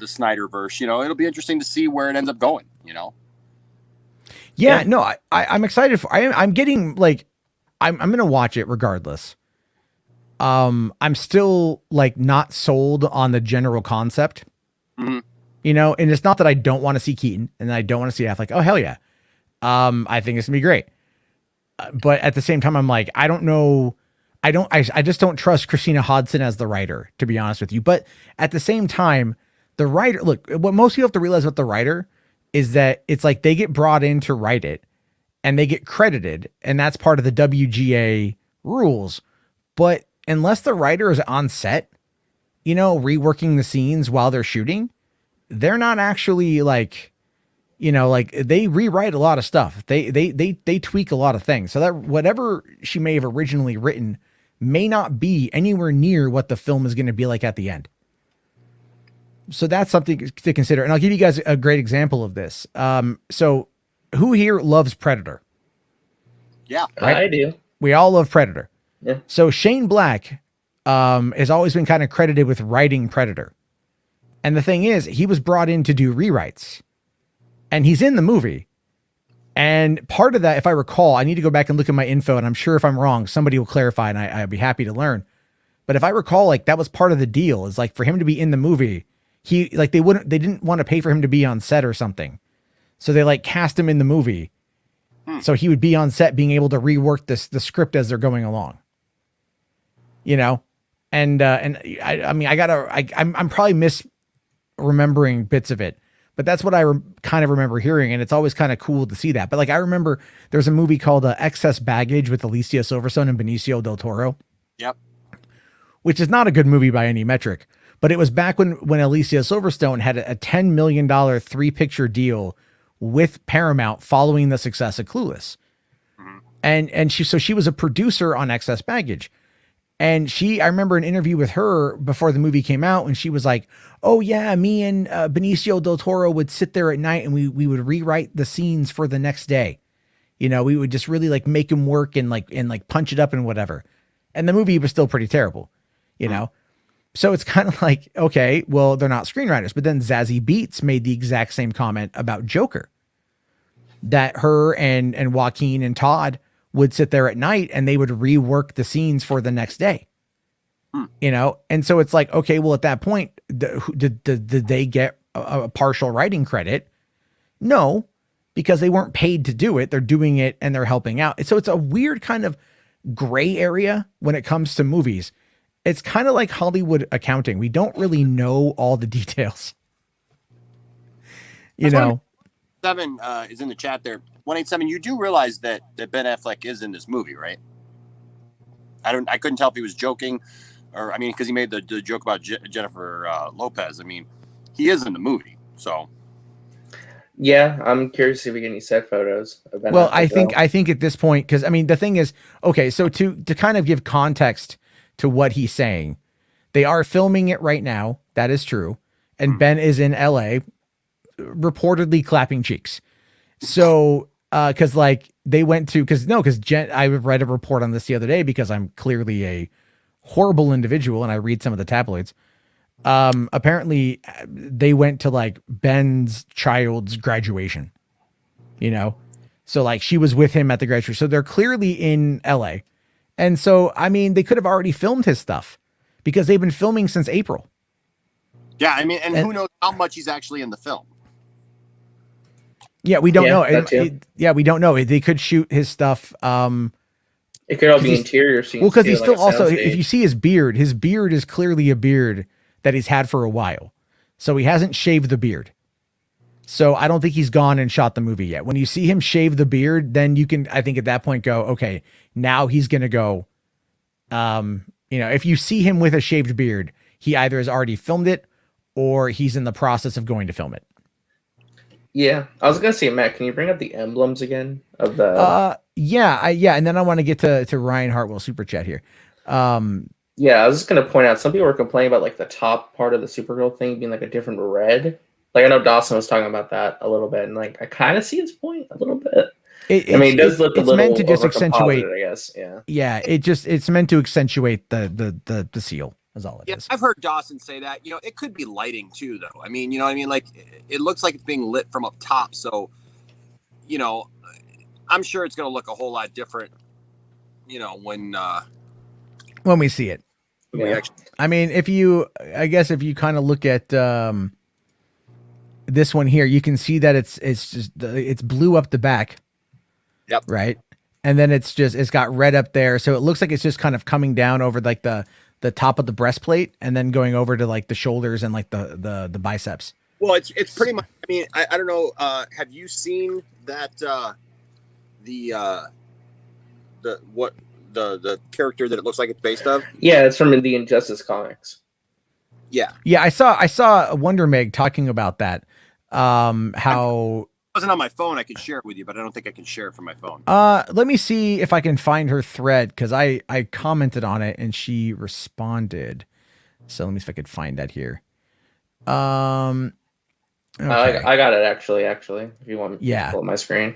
Snyderverse, it'll be interesting to see where it ends up going. Yeah, no, I'm excited for. I'm getting like, I'm gonna watch it regardless. I'm still like not sold on the general concept. Mm-hmm. And it's not that I don't want to see Keaton and I don't want to see Affleck. Oh hell yeah, I think it's gonna be great. But at the same time, I'm like, I don't know. I just don't trust Christina Hodson as the writer, to be honest with you. But at the same time, the writer, look, what most people have to realize about the writer is that it's like they get brought in to write it and they get credited, and that's part of the WGA rules. But unless the writer is on set, reworking the scenes while they're shooting, they're not actually like they rewrite a lot of stuff. They tweak a lot of things. So that whatever she may have originally written may not be anywhere near what the film is going to be like at the end. So that's something to consider. And I'll give you guys a great example of this. So who here loves Predator? Yeah, right? I do. We all love Predator. Yeah. So Shane Black has always been kind of credited with writing Predator. And the thing is, he was brought in to do rewrites. And he's in the movie. And part of that, if I recall, I need to go back and look at my info, and I'm sure if I'm wrong, somebody will clarify, and I'd be happy to learn. But if I recall, like that was part of the deal, is like for him to be in the movie, they didn't want to pay for him to be on set or something. So they like cast him in the movie. So he would be on set being able to rework the script as they're going along. And I'm probably misremembering bits of it, but that's what I kind of remember hearing. And it's always kind of cool to see that. But like, I remember there's a movie called Excess Baggage with Alicia Silverstone and Benicio del Toro. Yep. Which is not a good movie by any metric, but it was back when Alicia Silverstone had a $10 million 3-picture deal with Paramount following the success of Clueless. Mm-hmm. And she was a producer on Excess Baggage. And I remember an interview with her before the movie came out, and she was like, oh yeah, me and Benicio del Toro would sit there at night and we would rewrite the scenes for the next day. We would just really like make them work and punch it up and whatever. And the movie was still pretty terrible, So it's kind of like, okay, well, they're not screenwriters. But then Zazie Beetz made the exact same comment about Joker, that her and Joaquin and Todd would sit there at night and they would rework the scenes for the next day. You know, and so it's like, okay, well, at that point, did they get a partial writing credit? No, because they weren't paid to do it. They're doing it and they're helping out. So it's a weird kind of gray area when it comes to movies. It's kind of like Hollywood accounting. We don't really know all the details. You know, 7 is in the chat there. 187. You do realize that Ben Affleck is in this movie, right? I couldn't tell if he was joking, or I mean, because he made the joke about Jennifer Lopez. I mean, he is in the movie, so. Yeah, I'm curious to see if we get any set photos of Ben well, Affleck, I think at this point, because I mean, the thing is, okay, so to kind of give context to what he's saying, they are filming it right now. That is true, and Ben is in LA, reportedly clapping cheeks. So, because like they went to, because I read a report on this the other day because I'm clearly a horrible individual and I read some of the tabloids. Apparently they went to like Ben's child's graduation, you know? So like she was with him at the graduation. So they're clearly in LA. And so, I mean, they could have already filmed his stuff because they've been filming since April. Yeah. I mean, and who knows how much he's actually in the film. Yeah, we don't know. We don't know. They could shoot his stuff. It could all be interior scenes. Well, because he's still like also, if you see his beard is clearly a beard that he's had for a while. So he hasn't shaved the beard. So I don't think he's gone and shot the movie yet. When you see him shave the beard, then you can, I think at that point go, okay, now he's going to go, you know, if you see him with a shaved beard, he either has already filmed it or he's in the process of going to film it. Yeah, I was gonna say, Matt, can you bring up the emblems again of the? Yeah, and then I want to get to Ryan Hartwell super chat here. Yeah, I was just gonna point out some people were complaining about like the top part of the Supergirl thing being like a different red. Like I know Dawson was talking about that a little bit, and like I kind of see his point a little bit. It does look a little meant to just accentuate, I guess. Yeah. Yeah, it's meant to accentuate the seal. Is all it is. I've heard Dawson say that. You know, it could be lighting too, though. I mean, you know what I mean? Like, it looks like it's being lit from up top. So, you know, I'm sure it's going to look a whole lot different, you know, when we see it. Yeah. I mean, if you kind of look at this one here, you can see that it's blue up the back. Yep. Right. And then it's got red up there. So it looks like it's just kind of coming down over like the top of the breastplate and then going over to like the shoulders and like the biceps. Well, it's pretty much, I mean, I don't know. Have you seen that, the character that it looks like it's based of? Yeah, it's from the Injustice comics. Yeah. Yeah. I saw Wonder Meg talking about that. How it wasn't on my phone. I could share it with you, but I don't think I can share it from my phone. Let me see if I can find her thread because I commented on it and she responded. So let me see if I could find that here. Okay. I got it actually. If you want me to pull up my screen.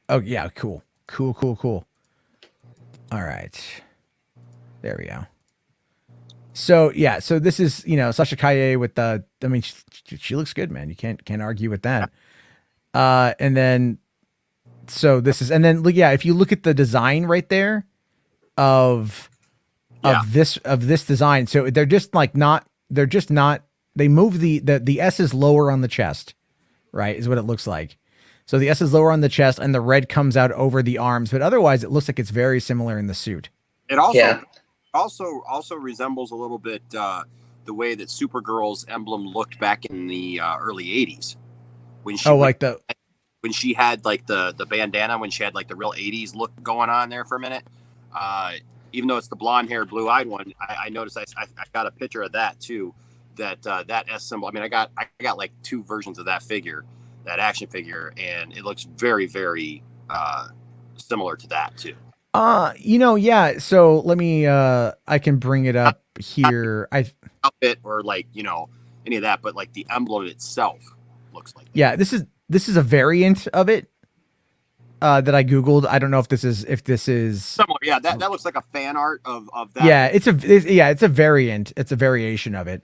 Oh yeah, cool. All right, there we go. So yeah, so this is Sasha Kaye with the. I mean, she looks good, man. You can't argue with that. And then, so this is, and then yeah, if you look at the design right there of this design, so they're just not, they move the S is lower on the chest, right? Is what it looks like. So the S is lower on the chest and the red comes out over the arms, but otherwise it looks like it's very similar in the suit. It also resembles a little bit, the way that Supergirl's emblem looked back in the early 80s. When she had like the bandana, when she had like the real 80s look going on there for a minute, even though it's the blonde hair, blue eyed one, I noticed I got a picture of that too. That S symbol. I mean, I got like 2 versions of that figure, that action figure, and it looks very, very similar to that too. Yeah. So let me. I can bring it up here. Outfit or like any of that, but like the emblem itself looks like that. Yeah, this is a variant of it that I googled. I don't know if this is similar. Yeah, that looks like a fan art of that. Yeah, it's a variant. It's a variation of it.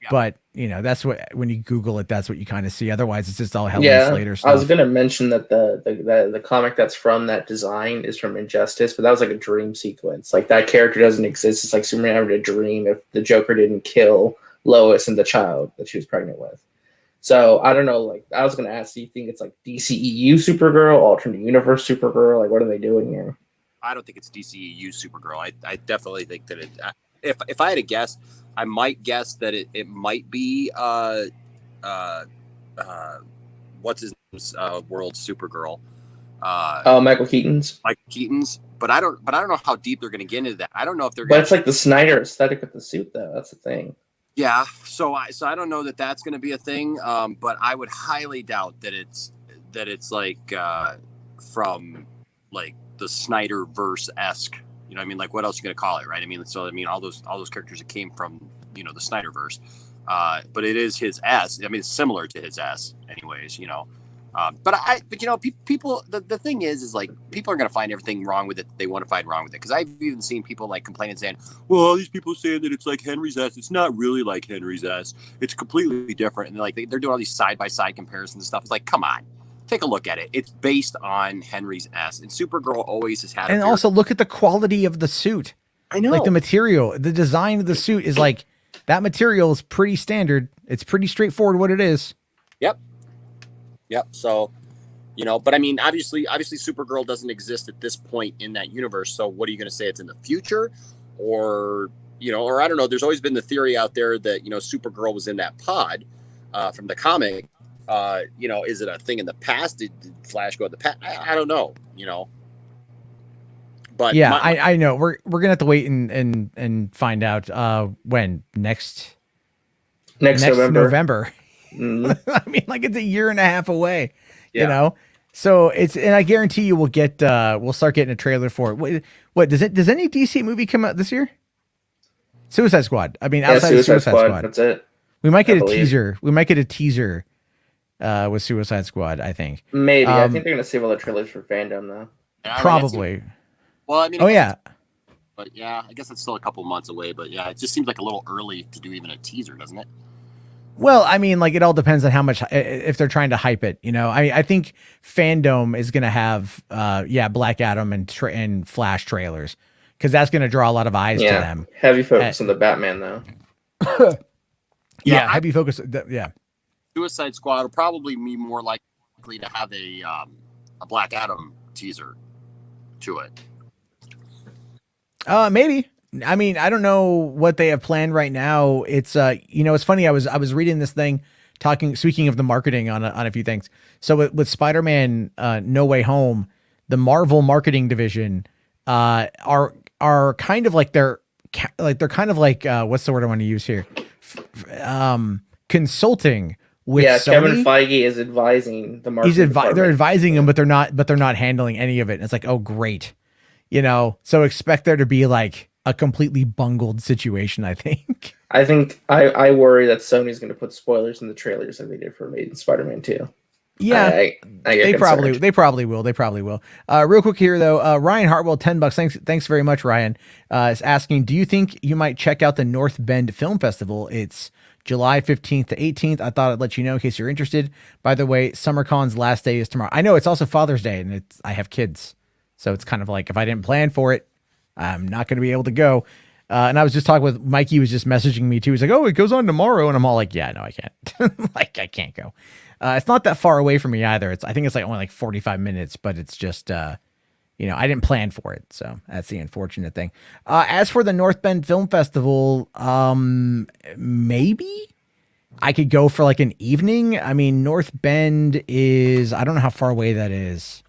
But that's what, when you Google it, that's what you kind of see. Otherwise, it's just all Helen Slater stuff. I was gonna mention that the comic that's from that design is from Injustice, but that was like a dream sequence. Like that character doesn't exist. It's like Superman having a dream if the Joker didn't kill Lois and the child that she was pregnant with. So I don't know. Like I was gonna ask, do you think it's like DCEU Supergirl, alternate universe Supergirl? Like what are they doing here? I don't think it's DCEU Supergirl. I definitely think that if I had to guess, I might guess that it might be what's his name's World Supergirl. Michael Keaton's. But I don't know how deep they're going to get into that. I don't know if they're. But it's like the Snyder aesthetic with the suit, though. That's the thing. Yeah, so I don't know that that's going to be a thing. But I would highly doubt that it's like from like the Snyder verse-esque. You know what I mean? Like, what else are you going to call it, right? I mean, all those characters that came from, the Snyderverse. But it is his S. I mean, it's similar to his S anyways, But people, the thing is like, people are going to find everything wrong with it. They want to find wrong with it. Because I've even seen people like complaining saying, well, all these people saying that it's like Henry's S. It's not really like Henry's S. It's completely different. And they're doing all these side-by-side comparisons and stuff. It's like, come on. Take a look at it. It's based on Henry's S, and Supergirl always has had. And also look at the quality of the suit. I know, like the material, the design of the suit is like that material is pretty standard. It's pretty straightforward what it is. Yep. So, but I mean, obviously, Supergirl doesn't exist at this point in that universe. So, what are you going to say? It's in the future, or or I don't know. There's always been the theory out there that Supergirl was in that pod from the comic. Is it a thing in the past? Did Flash go in the past? I don't know, But yeah, I know. We're gonna have to wait and find out when next November. Mm-hmm. I mean, like it's a year and a half away, So and I guarantee you we'll start getting a trailer for it. What does any DC movie come out this year? Suicide Squad. I mean, outside of Suicide Squad. That's it. We might get a teaser. With Suicide Squad, I think. Maybe. I think they're going to save all the trailers for fandom, though. Probably. Well, I mean... But yeah, I guess it's still a couple months away. But yeah, it just seems like a little early to do even a teaser, doesn't it? Well, I mean, like it all depends on how much... If they're trying to hype it, I think fandom is going to have, Black Adam and Flash trailers. Because that's going to draw a lot of eyes to them. Heavy focus on the Batman, though. Heavy focus... Yeah. Suicide Squad will probably be more likely to have a Black Adam teaser to it. Maybe. I mean, I don't know what they have planned right now. It's it's funny. I was reading this thing, speaking of the marketing on a few things. So with Spider-Man No Way Home, the Marvel marketing division are kind of like they're kind of like what's the word I want to use here? Consulting. Sony. Kevin Feige is advising the marketing. They're advising them, but they're not handling any of it. And it's like, oh, great, So expect there to be like a completely bungled situation. I think. I worry that Sony's going to put spoilers in the trailers like they did for Amazing Spider-Man 2. Yeah, they probably will. Real quick here though, Ryan Hartwell, $10. Thanks very much, Ryan. Is asking, do you think you might check out the North Bend Film Festival? It's July 15th to 18th. I thought I'd let you know in case you're interested. By the way, SummerCon's last day is tomorrow. I know it's also Father's Day, and I have kids, so it's kind of like if I didn't plan for it, I'm not going to be able to go. And I was just talking with Mikey, was just messaging me too. He's like, "Oh, it goes on tomorrow," and I'm all like, "Yeah, no, I can't. Like, I can't go." It's not that far away from me either. I think it's like only like 45 minutes, but it's just I didn't plan for it, so that's the unfortunate thing. As for the North Bend Film Festival, maybe I could go for like an evening. I mean, North Bend is, I don't know how far away that is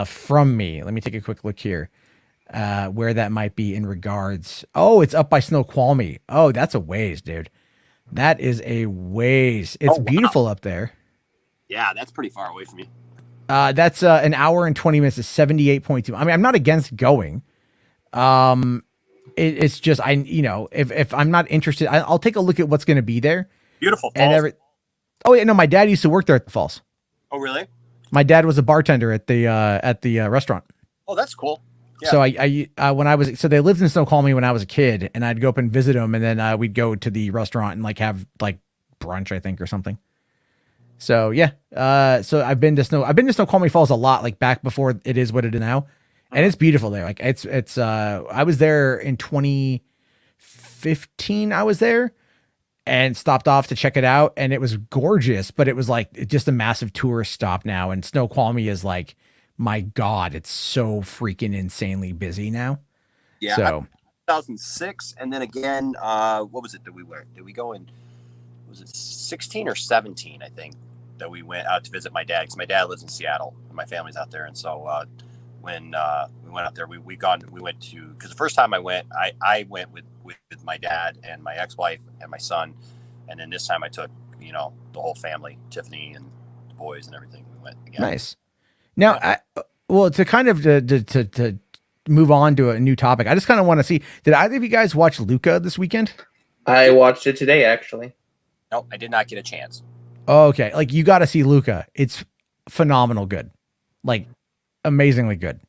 from me. Let me take a quick look here. Where that might be in regards. Oh, it's up by Snoqualmie. Oh, that's a ways, dude. That is a ways. It's beautiful up there. Yeah, that's pretty far away from you. That's an hour and 20 minutes is 78.2. I mean, I'm not against going. It's just, if I'm not interested, I'll take a look at what's going to be there. Beautiful falls. Oh yeah, no, my dad used to work there at the falls. Oh, really? My dad was a bartender at the restaurant. Oh, that's cool. Yeah. So when I was, so they lived in Snoqualmie when I was a kid, and I'd go up and visit them, and then we'd go to the restaurant and like have like brunch, I think, or something. So yeah, so I've been to Snoqualmie Falls a lot, like back before it is what it is now, and it's beautiful there. Like it's I was there in 2015. I was there and stopped off to check it out, and it was gorgeous, but it was like just a massive tourist stop now, and Snoqualmie is like, my God, it's so freaking insanely busy now. Yeah. So 2006, and then again, what was it that we were? Did we go in? Was it 16 or 17? I think that we went out to visit my dad, because my dad lives in Seattle and my family's out there. And so when we went out there, we went to, because the first time I went with my dad and my ex-wife and my son, and then this time I took the whole family, Tiffany and the boys and everything. We went again. Nice. Now, to kind of to move on to a new topic, I just kind of want to see, did either of you guys watch LUCA this weekend? I watched it today, actually. No, I did not get a chance. Oh, okay. Like, you got to see LUCA. It's phenomenal good. Like, amazingly good.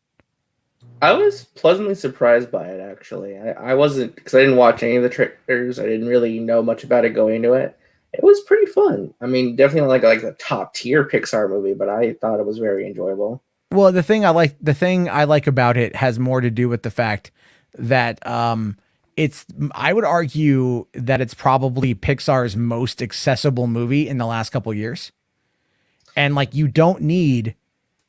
I was pleasantly surprised by it, actually. I wasn't, because I didn't watch any of the trailers. I didn't really know much about it going into it. It was pretty fun. I mean, definitely like a top tier Pixar movie, but I thought it was very enjoyable. Well, the thing I like about it has more to do with the fact that I would argue that it's probably Pixar's most accessible movie in the last couple of years. And like, you don't need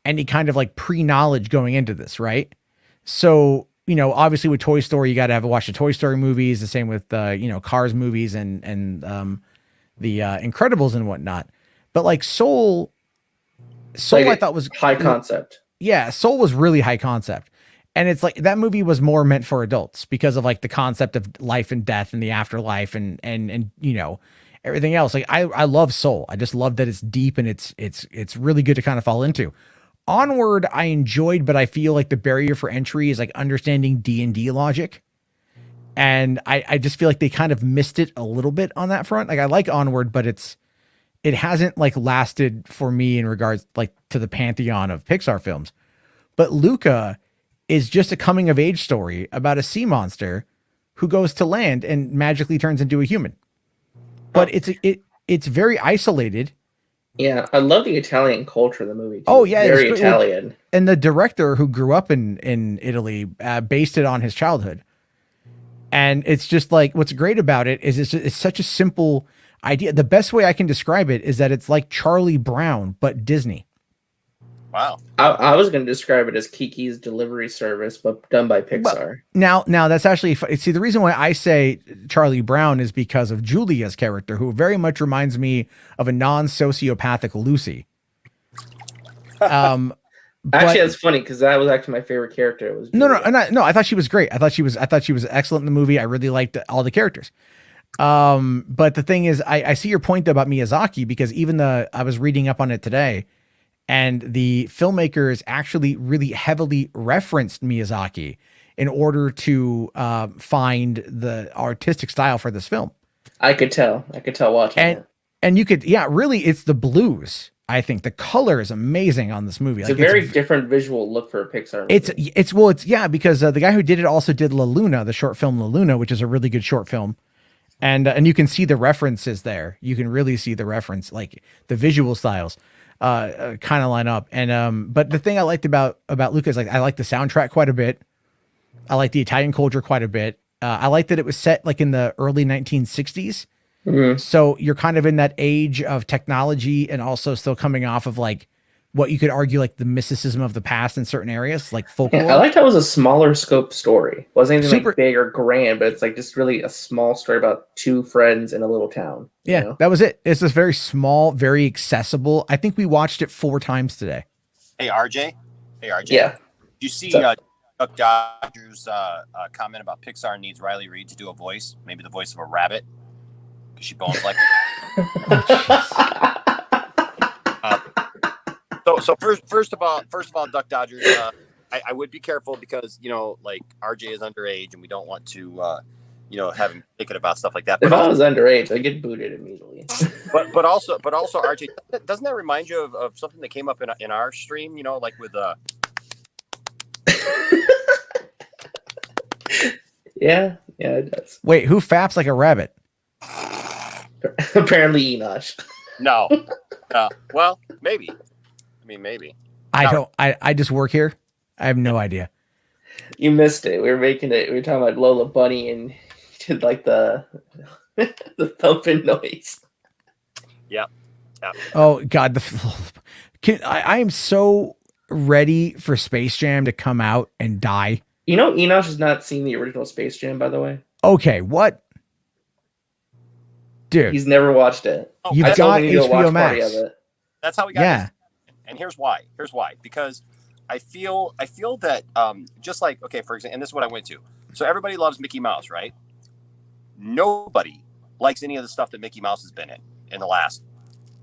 any kind of like pre-knowledge going into this, right? So, obviously with Toy Story, you got to watch the Toy Story movies, the same with Cars movies and the Incredibles and whatnot. But like Soul like, I thought was high concept. Yeah, Soul was really high concept. And it's like, that movie was more meant for adults because of like the concept of life and death and the afterlife and everything else. Like, I love Soul. I just love that it's deep and it's really good to kind of fall into. Onward, I enjoyed, but I feel like the barrier for entry is like understanding D&D logic. And I just feel like they kind of missed it a little bit on that front. Like, I like Onward, but it hasn't like lasted for me in regards like to the pantheon of Pixar films. But Luca is just a coming of age story about a sea monster who goes to land and magically turns into a human. But it's very isolated. Yeah, I love the Italian culture of the movie, too. Oh, yeah. Very Italian. And the director who grew up in Italy based it on his childhood. And it's just like, what's great about it is it's such a simple idea. The best way I can describe it is that it's like Charlie Brown, but Disney. Wow. I was going to describe it as Kiki's Delivery Service, but done by Pixar. Now that's actually, see, the reason why I say Charlie Brown is because of Julia's character, who very much reminds me of a non-sociopathic Lucy. Actually, that's funny because that was actually my favorite character. It was no. I thought she was great. I thought she was excellent in the movie. I really liked all the characters. But the thing is, I see your point though about Miyazaki, because even I was reading up on it today, and the filmmakers actually really heavily referenced Miyazaki in order to find the artistic style for this film. I could tell watching it. And you could, really, it's the blues. I think the color is amazing on this movie. It's a very different visual look for a Pixar movie. It's because the guy who did it also did La Luna, the short film La Luna, which is a really good short film. And you can see the references there. You can really see the reference, like the visual styles kind of line up. And but the thing I liked about Luca is like, I like the soundtrack quite a bit. I like the Italian culture quite a bit. I like that it was set like in the early 1960s. Mm-hmm. So you're kind of in that age of technology and also still coming off of like what you could argue like the mysticism of the past in certain areas, like folklore. Yeah, I liked how it was a smaller scope story. It wasn't anything like big or grand, but it's like just really a small story about two friends in a little town. Yeah, that was it. It's just very small, very accessible. I think we watched it 4 times today. Hey, RJ. Yeah. Did you see Duck Dodger's comment about Pixar needs Riley Reid to do a voice, maybe the voice of a rabbit, because she bones like. So first of all, Duck Dodgers, I would be careful because like RJ is underage and we don't want to have him thinking about stuff like that. If I was underage, I'd get booted immediately. but also RJ, doesn't that remind you of something that came up in our stream? Like with Yeah, it does. Wait, who faps like a rabbit? Apparently Enosh. No. Well, maybe. I mean, maybe. I just work here. I have no idea. You missed it. We were making it. We were talking about Lola Bunny and he did like the the thumping noise. Yeah. Oh God, I am so ready for Space Jam to come out and die. You know, Enosh has not seen the original Space Jam, by the way. Okay, what? Dude, He's never watched it. Oh, you've that's got We need to HBO watch party Max. of it. That's how we got Yeah. this. And here's why. Because I feel that just like, okay, for example, and this is what I went to. So everybody loves Mickey Mouse, right? Nobody likes any of the stuff that Mickey Mouse has been in the last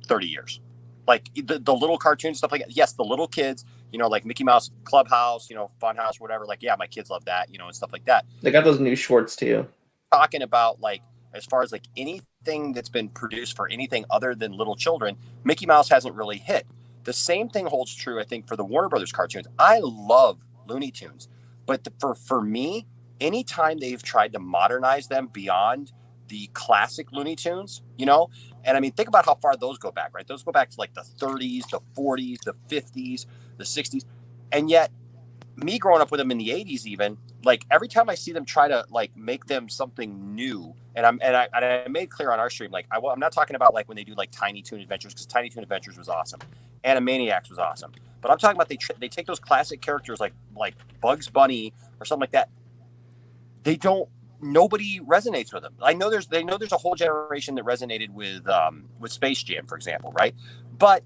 30 years. Like the little cartoons, stuff like that. Yes, the little kids, like Mickey Mouse Clubhouse, Funhouse, whatever. Like, yeah, my kids love that, and stuff like that. They got those new shorts too. Talking about like, as far as like anything that's been produced for anything other than little children, Mickey Mouse hasn't really hit. The same thing holds true, I think, for the Warner Brothers cartoons. I love Looney Tunes, but for me, anytime they've tried to modernize them beyond the classic Looney Tunes, and I mean, think about how far those go back, right? Those go back to like the 30s, the 40s, the 50s, the 60s. And yet, me growing up with them in the 80s, even, like every time I see them try to like make them something new, and I made clear on our stream, like I'm not talking about like when they do like Tiny Toon Adventures, because Tiny Toon Adventures was awesome. Animaniacs was awesome. But I'm talking about they take those classic characters like Bugs Bunny or something like that. Nobody resonates with them. I know there's a whole generation that resonated with Space Jam, for example, right? But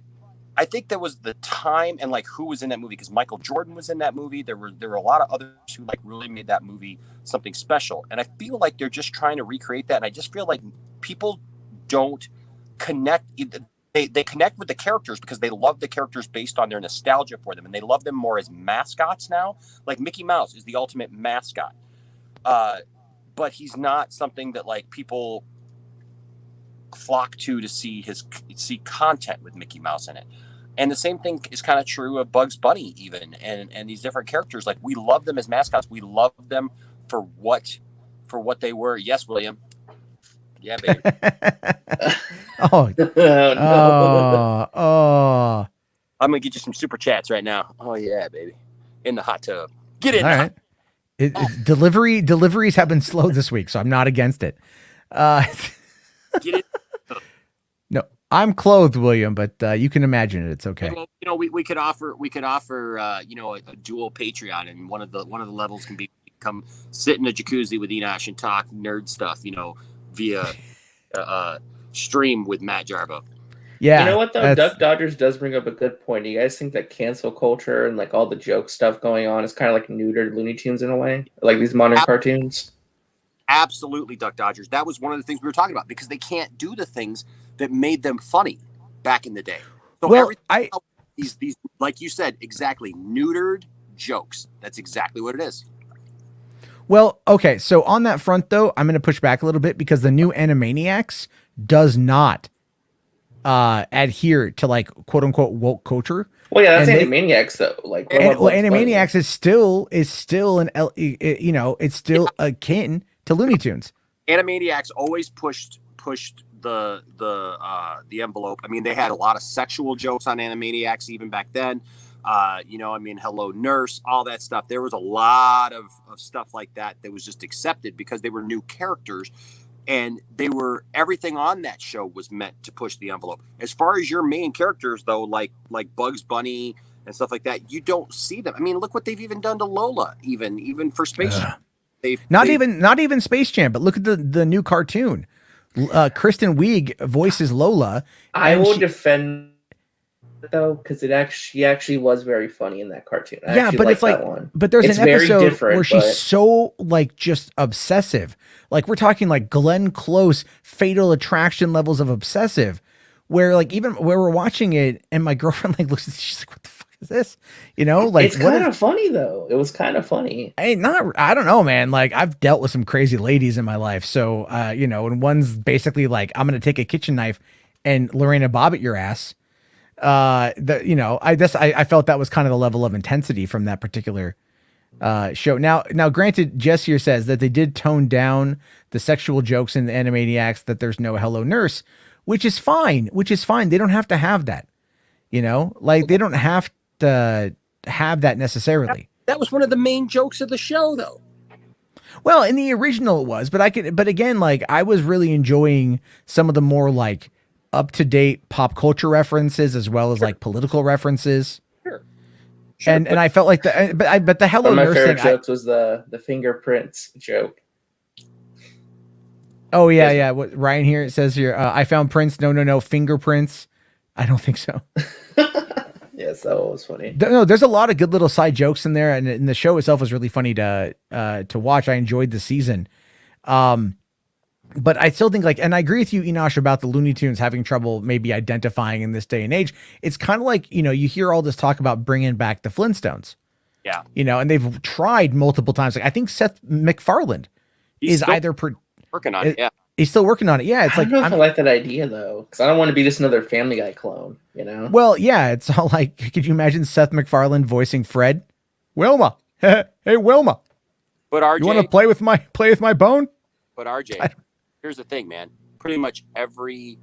I think there was the time and like who was in that movie, because Michael Jordan was in that movie. There were a lot of others who like really made that movie something special. And I feel like they're just trying to recreate that. And I just feel like people don't connect. They connect with the characters because they love the characters based on their nostalgia for them, and they love them more as mascots now. Like Mickey Mouse is the ultimate mascot. But he's not something that like people flock to see content with Mickey Mouse in it. And the same thing is kind of true of Bugs Bunny even, and these different characters. Like we love them as mascots. We love them for what they were. Yes, William. Yeah, baby. Oh, No. I'm gonna get you some super chats right now. Oh yeah, baby. In the hot tub. Get in. All right. Deliveries have been slow this week, so I'm not against it. Get it. No, I'm clothed, William, but you can imagine it. It's okay. Well, we could offer a dual Patreon, and one of the levels can be come sit in a jacuzzi with Enosh and talk nerd stuff, via stream with Matt Jarbo. Yeah. You know what though? Duck Dodgers does bring up a good point. Do you guys think that cancel culture and like all the joke stuff going on is kind of like neutered Looney Tunes in a way? Like these modern cartoons? Absolutely, Duck Dodgers. That was one of the things we were talking about, because they can't do the things that made them funny back in the day. So well, these like you said, exactly neutered jokes. That's exactly what it is. Well, okay. So on that front, though, I'm going to push back a little bit, because the new Animaniacs does not adhere to like quote unquote woke culture. Well, yeah, that's Animaniacs though. Like, Animaniacs is still it's still akin to Looney Tunes. Animaniacs always pushed the envelope. I mean, they had a lot of sexual jokes on Animaniacs even back then. Hello Nurse, all that stuff. There was a lot of stuff like that was just accepted because they were new characters, and everything on that show was meant to push the envelope. As far as your main characters though, like Bugs Bunny and stuff like that, you don't see them. I mean, look what they've even done to Lola, even for Space Jam. Not even Space Jam, but look at the new cartoon. Kristen Wiig voices Lola. I will defend though, because she actually was very funny in that cartoon. But it's like, but there's an episode where she's so like just obsessive. Like we're talking like Glenn Close, Fatal Attraction levels of obsessive, where like even where we're watching it and my girlfriend like looks at it, she's like, what the fuck is this? Like it's kind of funny though. It was kind of funny. I don't know, man. Like I've dealt with some crazy ladies in my life. So, and one's basically like, I'm going to take a kitchen knife and Lorena Bob at your ass. I felt that was kind of the level of intensity from that particular show. Now, granted, Jess here says that they did tone down the sexual jokes in the Animaniacs, that there's no Hello Nurse, which is fine. They don't have to have that. You know, like they don't have to have that necessarily. That was one of the main jokes of the show, though. Well, in the original it was, but again, like I was really enjoying some of the more like up to date pop culture references as well as like political references. Sure, and I felt like but the Hello One of Nurse my favorite thing, jokes was the fingerprints joke. Oh yeah. What Ryan here it says here, I found prints. No, fingerprints. I don't think so. Yes, that was funny. No, there's a lot of good little side jokes in there, and the show itself was really funny to watch. I enjoyed the season, but I still think and I agree with you, Enosh, about the Looney Tunes having trouble maybe identifying in this day and age. It's kind of like, you hear all this talk about bringing back the Flintstones. Yeah, and they've tried multiple times. Like I think Seth MacFarlane is either working on it. Yeah. He's still working on it. Yeah, it's I don't know if I like that idea though, because I don't want to be just another Family Guy clone. Well, yeah, it's all like, could you imagine Seth MacFarlane voicing Fred? Wilma, hey Wilma, But RJ, you want to play with my bone? But RJ, here's the thing, man. Pretty much every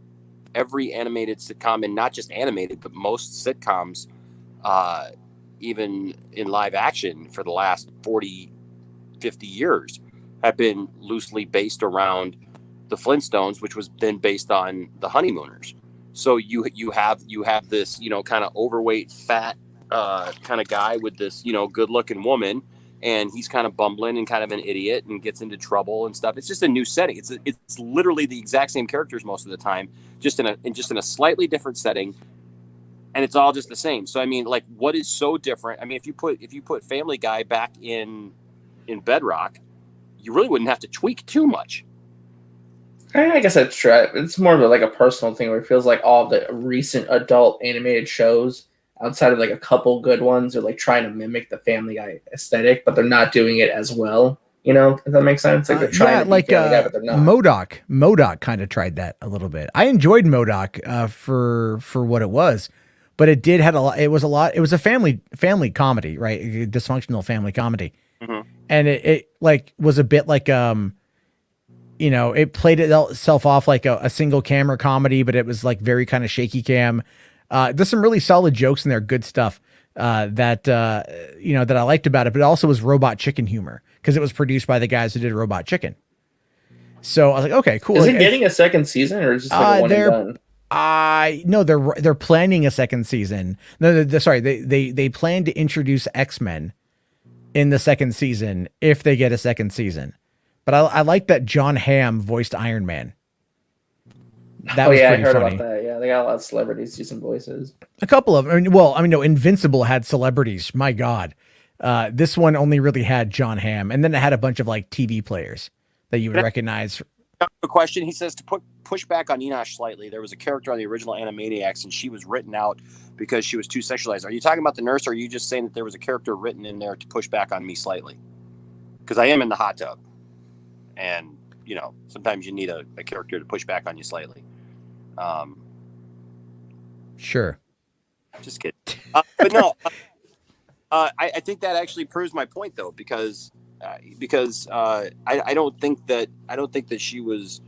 animated sitcom, and not just animated, but most sitcoms, even in live action for the last 40, 50 years, have been loosely based around the Flintstones, which was then based on the Honeymooners. So you have this, kind of overweight, fat kind of guy with this, good looking woman, and he's kind of bumbling and kind of an idiot and gets into trouble and stuff. It's just a new setting. It's literally the exact same characters most of the time, just in a slightly different setting, and it's all just the same. So I mean, like, what is so different? I mean, if you put Family Guy back in Bedrock, you really wouldn't have to tweak too much. I guess that's true. It's more of a personal thing where it feels like all of the recent adult animated shows, outside of a couple good ones, are trying to mimic the Family Guy aesthetic, but they're not doing it as well. If that makes sense. They're trying to be Family Guy, but they're not. MODOK kind of tried that a little bit. I enjoyed MODOK for what it was, but it did had a lot. It was a family comedy, right? A dysfunctional family comedy, and it was a bit like it played itself off like a single camera comedy, but it was very kind of shaky cam. There's some really solid jokes in there, good stuff that I liked about it, but it also was robot chicken humor because it was produced by the guys who did Robot Chicken. So I was like, okay, cool. Is it getting a second season or is it just a one and done? No, they're planning a second season. No, sorry, they plan to introduce X-Men in the second season if they get a second season. But I like that John Hamm voiced Iron Man. That was I pretty heard funny. about that. Yeah, they got a lot of celebrities do some voices. A couple of, no, Invincible had celebrities. My God. This one only really had John Hamm, and then it had a bunch of TV players that you would recognize. A question. He says to push back on Enosh slightly. There was a character on the original Animaniacs, and she was written out because she was too sexualized. Are you talking about the nurse, or are you just saying that there was a character written in there to push back on me slightly? Because I am in the hot tub, and sometimes you need a character to push back on you slightly. Sure. Just kidding. But no, I think that actually proves my point though, because I don't think that she was.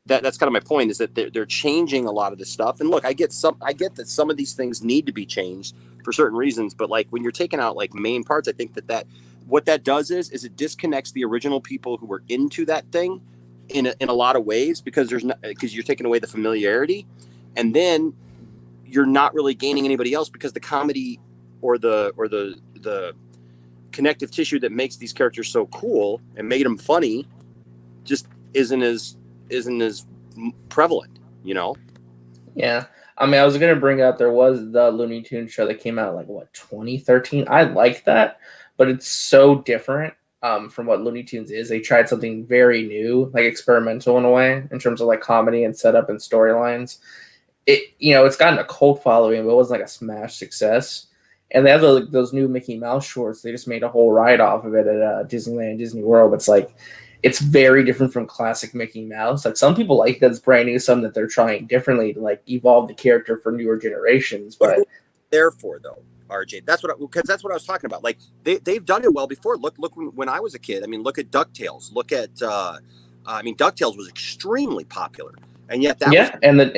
That's kind of my point, is that they're changing a lot of this stuff. And look, I get that some of these things need to be changed for certain reasons, but when you're taking out main parts, I think that what that does is it disconnects the original people who were into that thing in a lot of ways, because you're taking away the familiarity, and then you're not really gaining anybody else, because the comedy or the connective tissue that makes these characters so cool and made them funny just isn't as prevalent, Yeah. I mean, I was going to bring up, there was the Looney Tunes show that came out 2013. I like that, but it's so different from what Looney Tunes is. They tried something very new, experimental in a way, in terms of comedy and setup and storylines. It's gotten a cult following, but it wasn't a smash success. And they have those new Mickey Mouse shorts. They just made a whole ride off of it at Disneyland, Disney World. It's it's very different from classic Mickey Mouse. Some people like that it's brand new, some that they're trying differently to evolve the character for newer generations. But therefore, though, RJ. That's what I was talking about. Like they've done it well before. Look when I was a kid. I mean, look at DuckTales. Look at DuckTales was extremely popular, and yet that was and then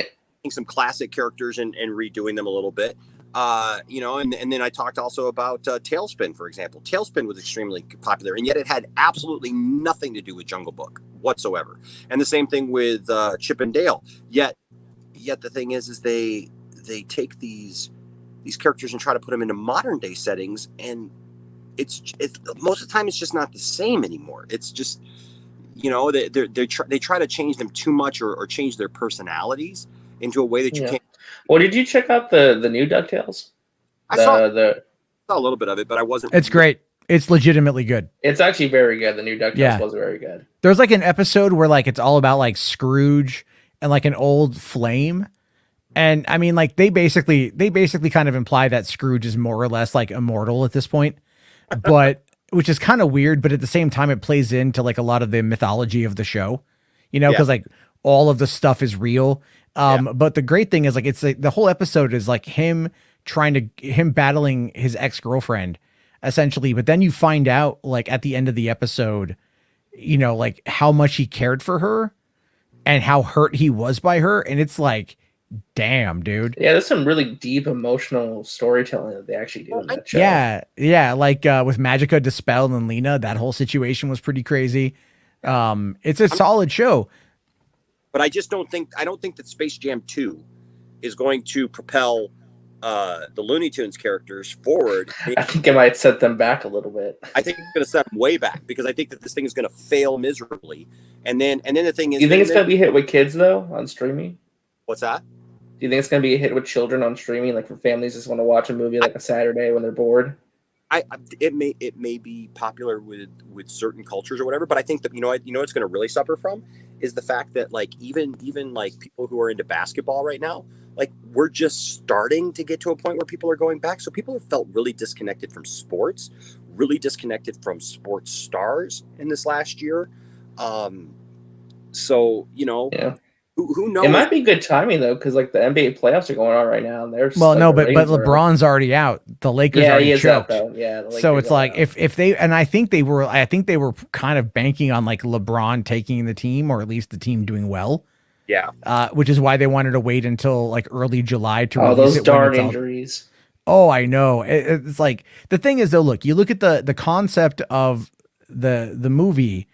some classic characters and redoing them a little bit. And then I talked also about Tailspin, for example. Tailspin was extremely popular, and yet it had absolutely nothing to do with Jungle Book whatsoever. And the same thing with Chip and Dale. Yet the thing is they take these characters and try to put them into modern day settings, and it's most of the time it's just not the same anymore. It's just they try to change them too much or change their personalities into a way that you can't. Well, did you check out the new DuckTales? I saw a little bit of it, but I wasn't. It's great. It's legitimately good. It's actually very good. The new DuckTales was very good. There's like an episode where like it's all about like Scrooge and like an old flame. And I mean, like they basically kind of imply that Scrooge is more or less like immortal at this point, but which is kind of weird. But at the same time, it plays into like a lot of the mythology of the show, because like all of the stuff is real. But the great thing is like, it's like the whole episode is like him battling his ex-girlfriend essentially. But then you find out like at the end of the episode, like how much he cared for her and how hurt he was by her. And it's like, damn, dude. Yeah, there's some really deep emotional storytelling that they actually do in that show. Yeah. Like with Magica, Dispel, and Lena, that whole situation was pretty crazy. It's a solid show. But I don't think that Space Jam 2 is going to propel the Looney Tunes characters forward. I think it might set them back a little bit. I think it's going to set them way back because I think that this thing is going to fail miserably. And then the thing is, do you think it's going to be a hit with kids though on streaming? What's that? Do you think it's going to be a hit with children on streaming, like for families just want to watch a movie like a Saturday when they're bored? It may be popular with certain cultures or whatever, but I think that it's going to really suffer from is the fact that like even like people who are into basketball right now, like we're just starting to get to a point where people are going back. So people have felt really disconnected from sports, really disconnected from sports stars in this last year. Who knows? It might be good timing though, because like the NBA playoffs are going on right now, and but LeBron's already out. The Lakers already choked. So it's like if they, and I think they were kind of banking on like LeBron taking the team, or at least the team doing well. Yeah. Which is why they wanted to wait until like early July to release those it darn injuries. Oh, I know. It's like the thing is though. Look, you look at the concept of the movie.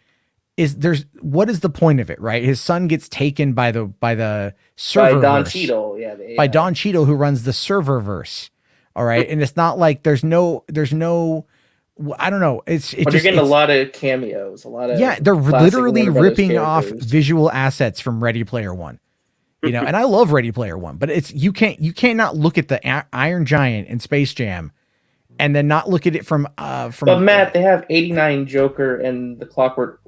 What is the point of it, right? His son gets taken by the server by Don Cheadle, by Don Cheadle, who runs the serververse. All right, and it's not like there's no I don't know. But you're getting a lot of cameos, they're literally ripping off visual assets from Ready Player One. And I love Ready Player One, but you cannot look at the Iron Giant in Space Jam and then not look at it from. But Matt, they have 89 Joker and the Clockwork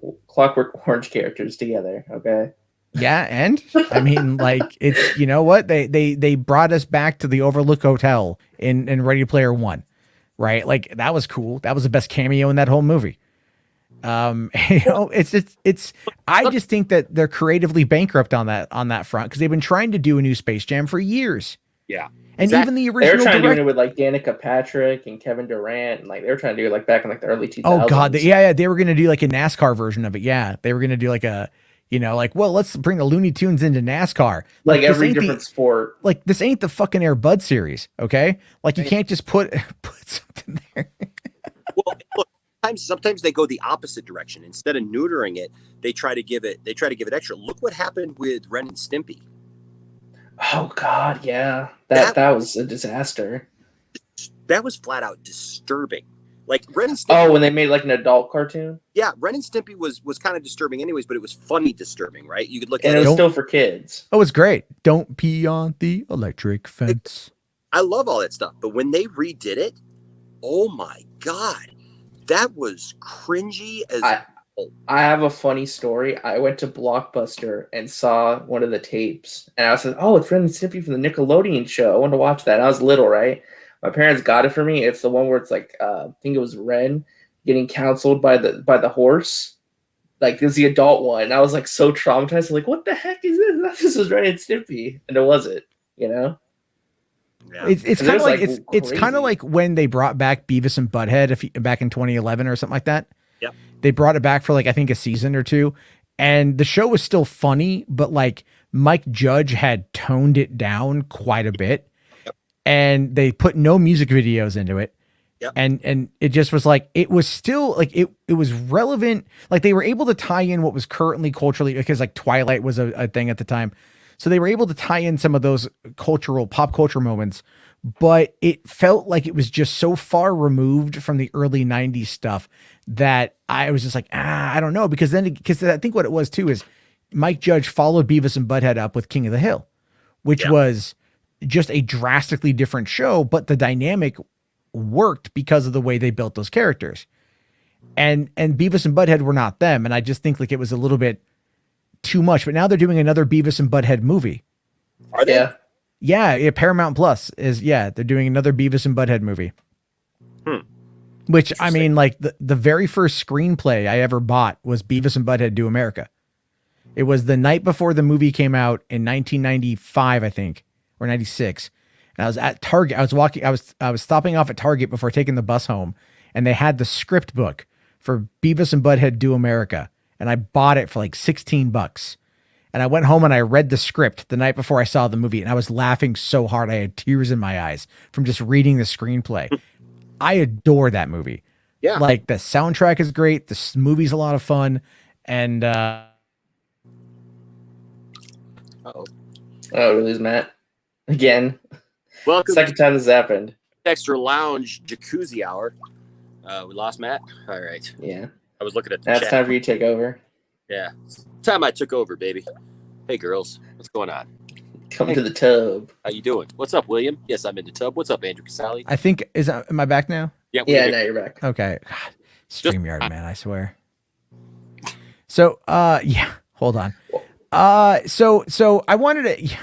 Orange characters together. Okay. Yeah, and I mean, like it's what they brought us back to the Overlook Hotel in Ready Player One, right? Like that was cool. That was the best cameo in that whole movie. It's. I just think that they're creatively bankrupt on that front because they've been trying to do a new Space Jam for years. Yeah. And even the original, they were trying to do it with like Danica Patrick and Kevin Durant, and like they were trying to do it like back in like the early 2000s. Oh God, they were going to do like a NASCAR version of it. Yeah, they were going to do like a, let's bring the Looney Tunes into NASCAR. Like every different sport. Like this ain't the fucking Air Bud series, okay? Like you can't just put something there. Well, look, sometimes they go the opposite direction. Instead of neutering it, they try to give it extra. Look what happened with Ren and Stimpy. Oh God, yeah. That was a disaster. That was flat out disturbing. Like Ren and Stimpy. Oh, when they made like an adult cartoon? Yeah, Ren and Stimpy was kind of disturbing anyways, but it was funny disturbing, right? You could look at it. And it was still for kids. Oh, it's great. Don't pee on the electric fence. I love all that stuff. But when they redid it, oh my God. That was cringy as I have a funny story. I went to Blockbuster and saw one of the tapes, and I was like, "Oh, it's Ren and Stimpy from the Nickelodeon show. I wanted to watch that." And I was little, right? My parents got it for me. It's the one where it's like, I think it was Ren getting counseled by the horse. Like, it was the adult one. And I was like so traumatized. I'm like, what the heck is this? This is Ren and Stimpy, and it wasn't. Yeah. It's 'Cause kind of there's, like like, it's kind of crazy- like when they brought back Beavis and Butthead back in 2011 or something like that. Yep. They brought it back for like I think a season or two, and the show was still funny, but like Mike Judge had toned it down quite a bit, Yep. and they put no music videos into it. Yep. And it just was like it was still like it was relevant. Like they were able to tie in what was currently culturally, because like Twilight was a thing at the time. So they were able to tie in some of those pop culture moments, but it felt like it was just so far removed from the early 90s stuff that I was just like, I don't know. Because I think what it was too is Mike Judge followed Beavis and Butthead up with King of the Hill, which was just a drastically different show, but the dynamic worked because of the way they built those characters. And Beavis and Butthead were not them. And I just think like it was a little bit too much, but now they're doing another Beavis and Butthead movie. Are they? Yeah. Paramount Plus they're doing another Beavis and Butthead movie. Which I mean, like the very first screenplay I ever bought was Beavis and Butthead Do America. It was the night before the movie came out in 1995, I think, or 96. And I was at Target. I was stopping off at Target before taking the bus home, and they had the script book for Beavis and Butthead Do America. And I bought it for like $16. And I went home and I read the script the night before I saw the movie, and I was laughing so hard I had tears in my eyes from just reading the screenplay. I adore that movie. Yeah. Like the soundtrack is great. The movie's a lot of fun. And Oh, we lose Matt again. Welcome Second time this happened. to Extra Lounge Jacuzzi Hour. We lost Matt. All right. Yeah. I was looking at the Now it's chat. time for you to take over. Yeah. It's time I took over, baby. Hey, girls. What's going on? Come to the tub. How you doing? What's up, William? Yes, I'm in the tub. What's up, Andrew Casale? I think am I back now? Yeah. Yeah, now you're back. Okay. God, StreamYard, man, I swear. So, hold on. So I wanted to,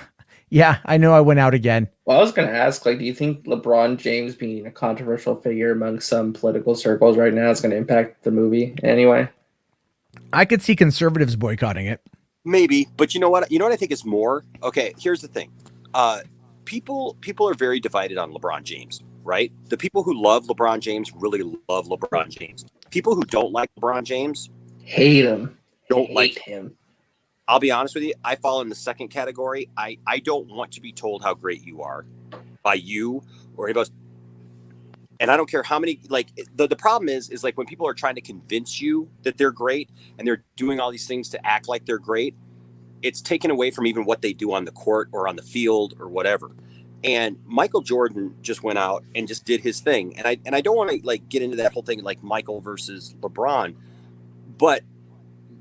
I know I went out again. Well, I was going to ask, like, do you think LeBron James being a controversial figure among some political circles right now is going to impact the movie anyway? I could see conservatives boycotting it. Maybe, but you know what? You know what I think is more? Okay, here's the thing. People are very divided on LeBron James, right? The people who love LeBron James really love LeBron James. People who don't like LeBron James Hate him. don't like Hate him. I'll be honest with you. I fall in the second category. I don't want to be told how great you are by you or anybody else. And I don't care how many, like, the problem is like when people are trying to convince you that they're great and they're doing all these things to act like they're great, it's taken away from even what they do on the court or on the field or whatever. And Michael Jordan just went out and just did his thing. And I don't want to like get into that whole thing like Michael versus LeBron, but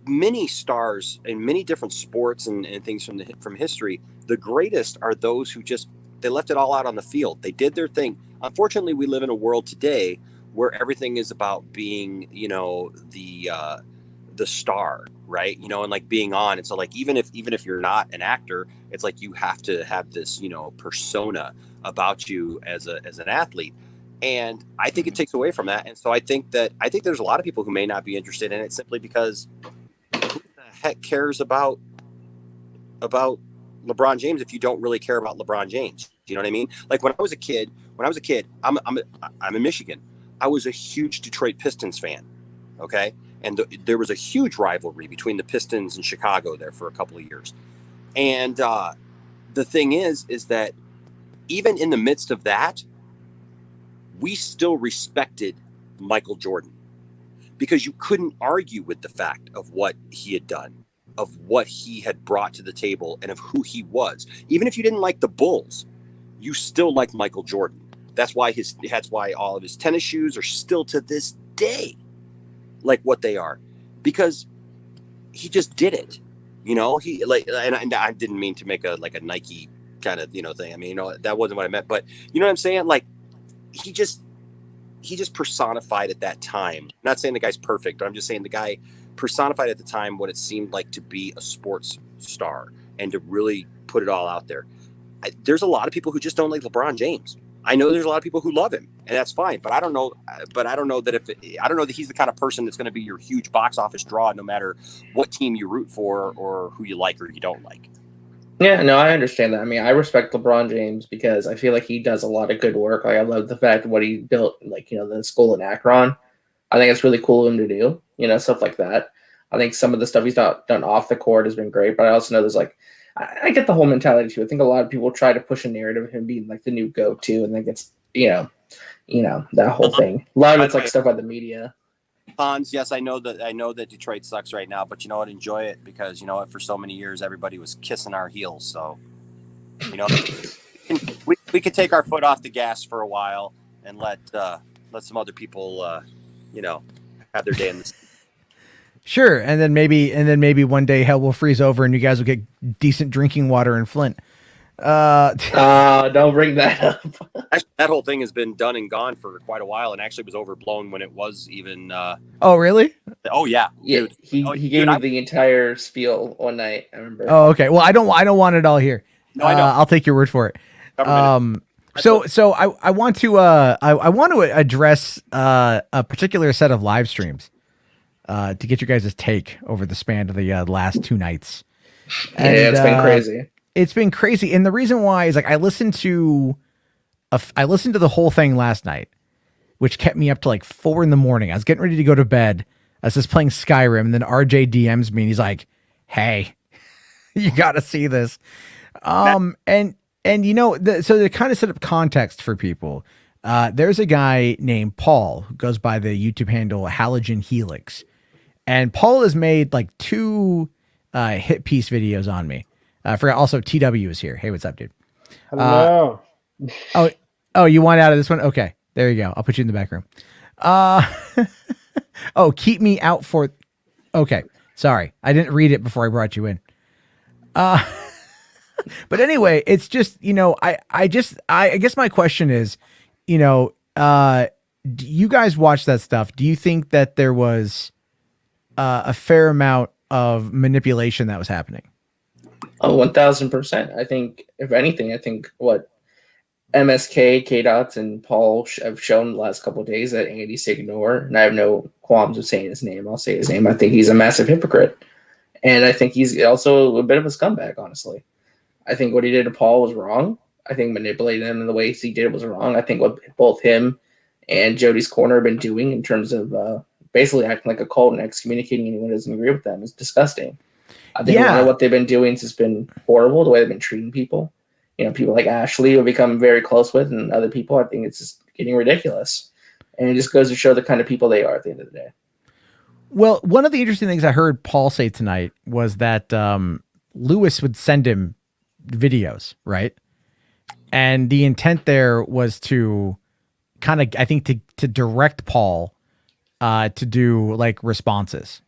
many stars in many different sports and things from history, the greatest are those who just, they left it all out on the field. They did their thing. Unfortunately, we live in a world today where everything is about being, you know, the star, right? You know, and like being on. And so like, even if you're not an actor, it's like you have to have this, you know, persona about you as an athlete. And I think it takes away from that. And so I think there's a lot of people who may not be interested in it simply because who the heck cares about LeBron James if you don't really care about LeBron James? Do you know what I mean? Like when I was a kid, I'm in Michigan. I was a huge Detroit Pistons fan. Okay. And there was a huge rivalry between the Pistons and Chicago there for a couple of years. And the thing is that even in the midst of that, we still respected Michael Jordan because you couldn't argue with the fact of what he had done, of what he had brought to the table, and of who he was. Even if you didn't like the Bulls, you still liked Michael Jordan. That's why all of his tennis shoes are still to this day like what they are, because he just did it. You know, he like, and I didn't mean to make a Nike kind of, you know, thing. I mean, you know, that wasn't what I meant, but you know what I'm saying? Like he just personified at that time. I'm not saying the guy's perfect, but I'm just saying the guy personified at the time what it seemed like to be a sports star and to really put it all out there. There's a lot of people who just don't like LeBron James. I know there's a lot of people who love him, and that's fine. But I don't know that he's the kind of person that's going to be your huge box office draw, no matter what team you root for or who you like or you don't like. Yeah, no, I understand that. I mean, I respect LeBron James because I feel like he does a lot of good work. Like, I love the fact what he built, like, the school in Akron. I think it's really cool of him to do, stuff like that. I think some of the stuff he's done off the court has been great, but I also know there's like, I get the whole mentality too. I think a lot of people try to push a narrative of him being like the new go-to, and then it's, that whole thing. A lot of it's like stuff by the media. Hans, yes, I know that Detroit sucks right now, but you know what? Enjoy it, because you know what? For so many years, everybody was kissing our heels. So, we could take our foot off the gas for a while and let some other people, have their day in the. Sure, and then maybe one day hell will freeze over and you guys will get decent drinking water in Flint. Don't bring that up. Actually, that whole thing has been done and gone for quite a while, and actually was overblown when it was even. Oh, really? Oh yeah, yeah. Dude. He gave me the entire spiel one night. I remember. Oh, okay. Well, I don't want it all here. No, I know. I'll take your word for it. So I want to address a particular set of live streams to get you guys' take over the span of the last 2 nights. And, it's been crazy. It's been crazy, and the reason why is like I listened to the whole thing last night, which kept me up to like 4 a.m. I was getting ready to go to bed. I was just playing Skyrim, and then RJ DMs me, and he's like, "Hey, you got to see this." So to kind of set up context for people, there's a guy named Paul who goes by the YouTube handle Halogen Helix, and Paul has made like 2 hit piece videos on me. I forgot also TW is here. Hey, what's up, dude? Hello. Oh, you want out of this one? Okay, there you go. I'll put you in the back room. Keep me out for. Okay, sorry, I didn't read it before I brought you in. But anyway, it's just I guess my question is, do you guys watch that stuff? Do you think that there was a fair amount of manipulation that was happening? Oh, 1,000%. I think, if anything, what MSK, K-Dots, and Paul have shown the last couple of days that Andy's to ignore, and I have no qualms of saying his name. I'll say his name. I think he's a massive hypocrite. And I think he's also a bit of a scumbag, honestly. I think what he did to Paul was wrong. I think manipulating him in the way he did was wrong. I think what both him and Jody's Corner have been doing in terms of basically acting like a cult and excommunicating anyone who doesn't agree with them is disgusting. I think a lot of what they've been doing has been horrible, the way they've been treating people. People like Ashley will become very close with, and other people. I think it's just getting ridiculous. And it just goes to show the kind of people they are at the end of the day. Well, one of the interesting things I heard Paul say tonight was that Lewis would send him videos, right? And the intent there was to kind of, I think, to direct Paul to do like responses.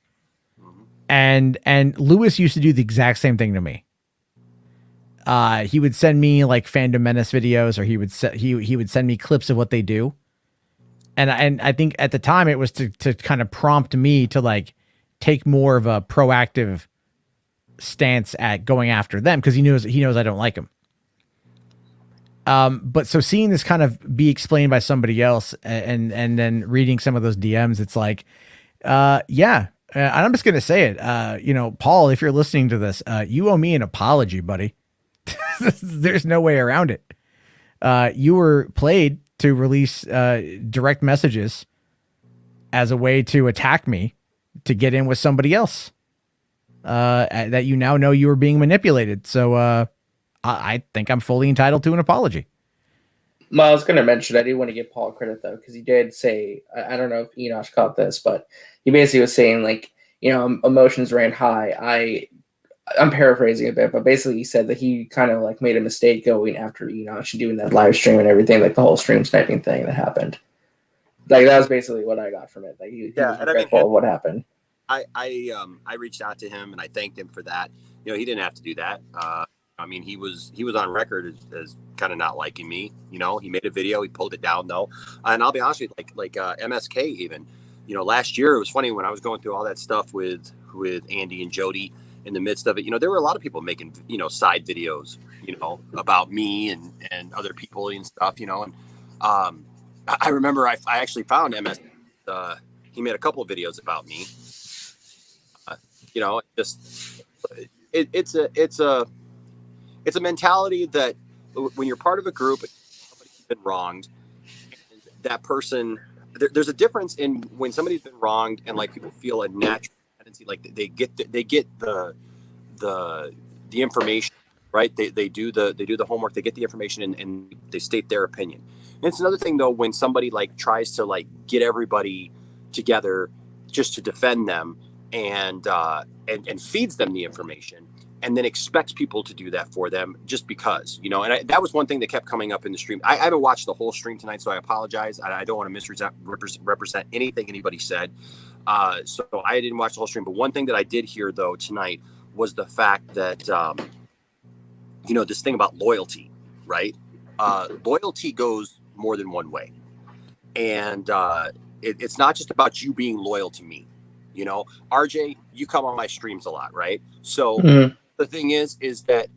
And Lewis used to do the exact same thing to me. He would send me like Fandom Menace videos, or he would send me clips of what they do. And I think at the time it was to kind of prompt me to like take more of a proactive stance at going after them, because he knows I don't like him. But so seeing this kind of be explained by somebody else, and then reading some of those DMs, it's like, and I'm just gonna say it. Paul, if you're listening to this, you owe me an apology, buddy. There's no way around it. You were played to release direct messages as a way to attack me, to get in with somebody else. That you now know you were being manipulated. So I think I'm fully entitled to an apology. Well, I was going to mention, I do want to give Paul credit, though, because he did say, I don't know if Enosh caught this, but he basically was saying, like, emotions ran high. I'm paraphrasing a bit, but basically he said that he kind of like made a mistake going after Enosh and doing that live stream and everything, like the whole stream sniping thing that happened. Like, that was basically what I got from it. Like, he was regretful of what happened. I reached out to him and I thanked him for that. He didn't have to do that. He was on record as kind of not liking me. He made a video, he pulled it down though. And I'll be honest with you, like MSK even, last year it was funny when I was going through all that stuff with Andy and Jody in the midst of it. There were a lot of people making, side videos, about me and other people and stuff, and I remember I actually found MS. He made a couple of videos about me. It's a mentality that when you're part of a group, somebody's been wronged, and that person, there's a difference in when somebody's been wronged and like people feel a natural tendency, like they get the information, right? They do the homework, they get the information, and they state their opinion. And it's another thing though when somebody like tries to like get everybody together just to defend them and feeds them the information and then expects people to do that for them just because, and that was one thing that kept coming up in the stream. I haven't watched the whole stream tonight, so I apologize. I don't want to misrepresent anything anybody said. So I didn't watch the whole stream. But one thing that I did hear, though, tonight was the fact that, this thing about loyalty, right? Loyalty goes more than one way. And it's not just about you being loyal to me. RJ, you come on my streams a lot, right? So the thing is that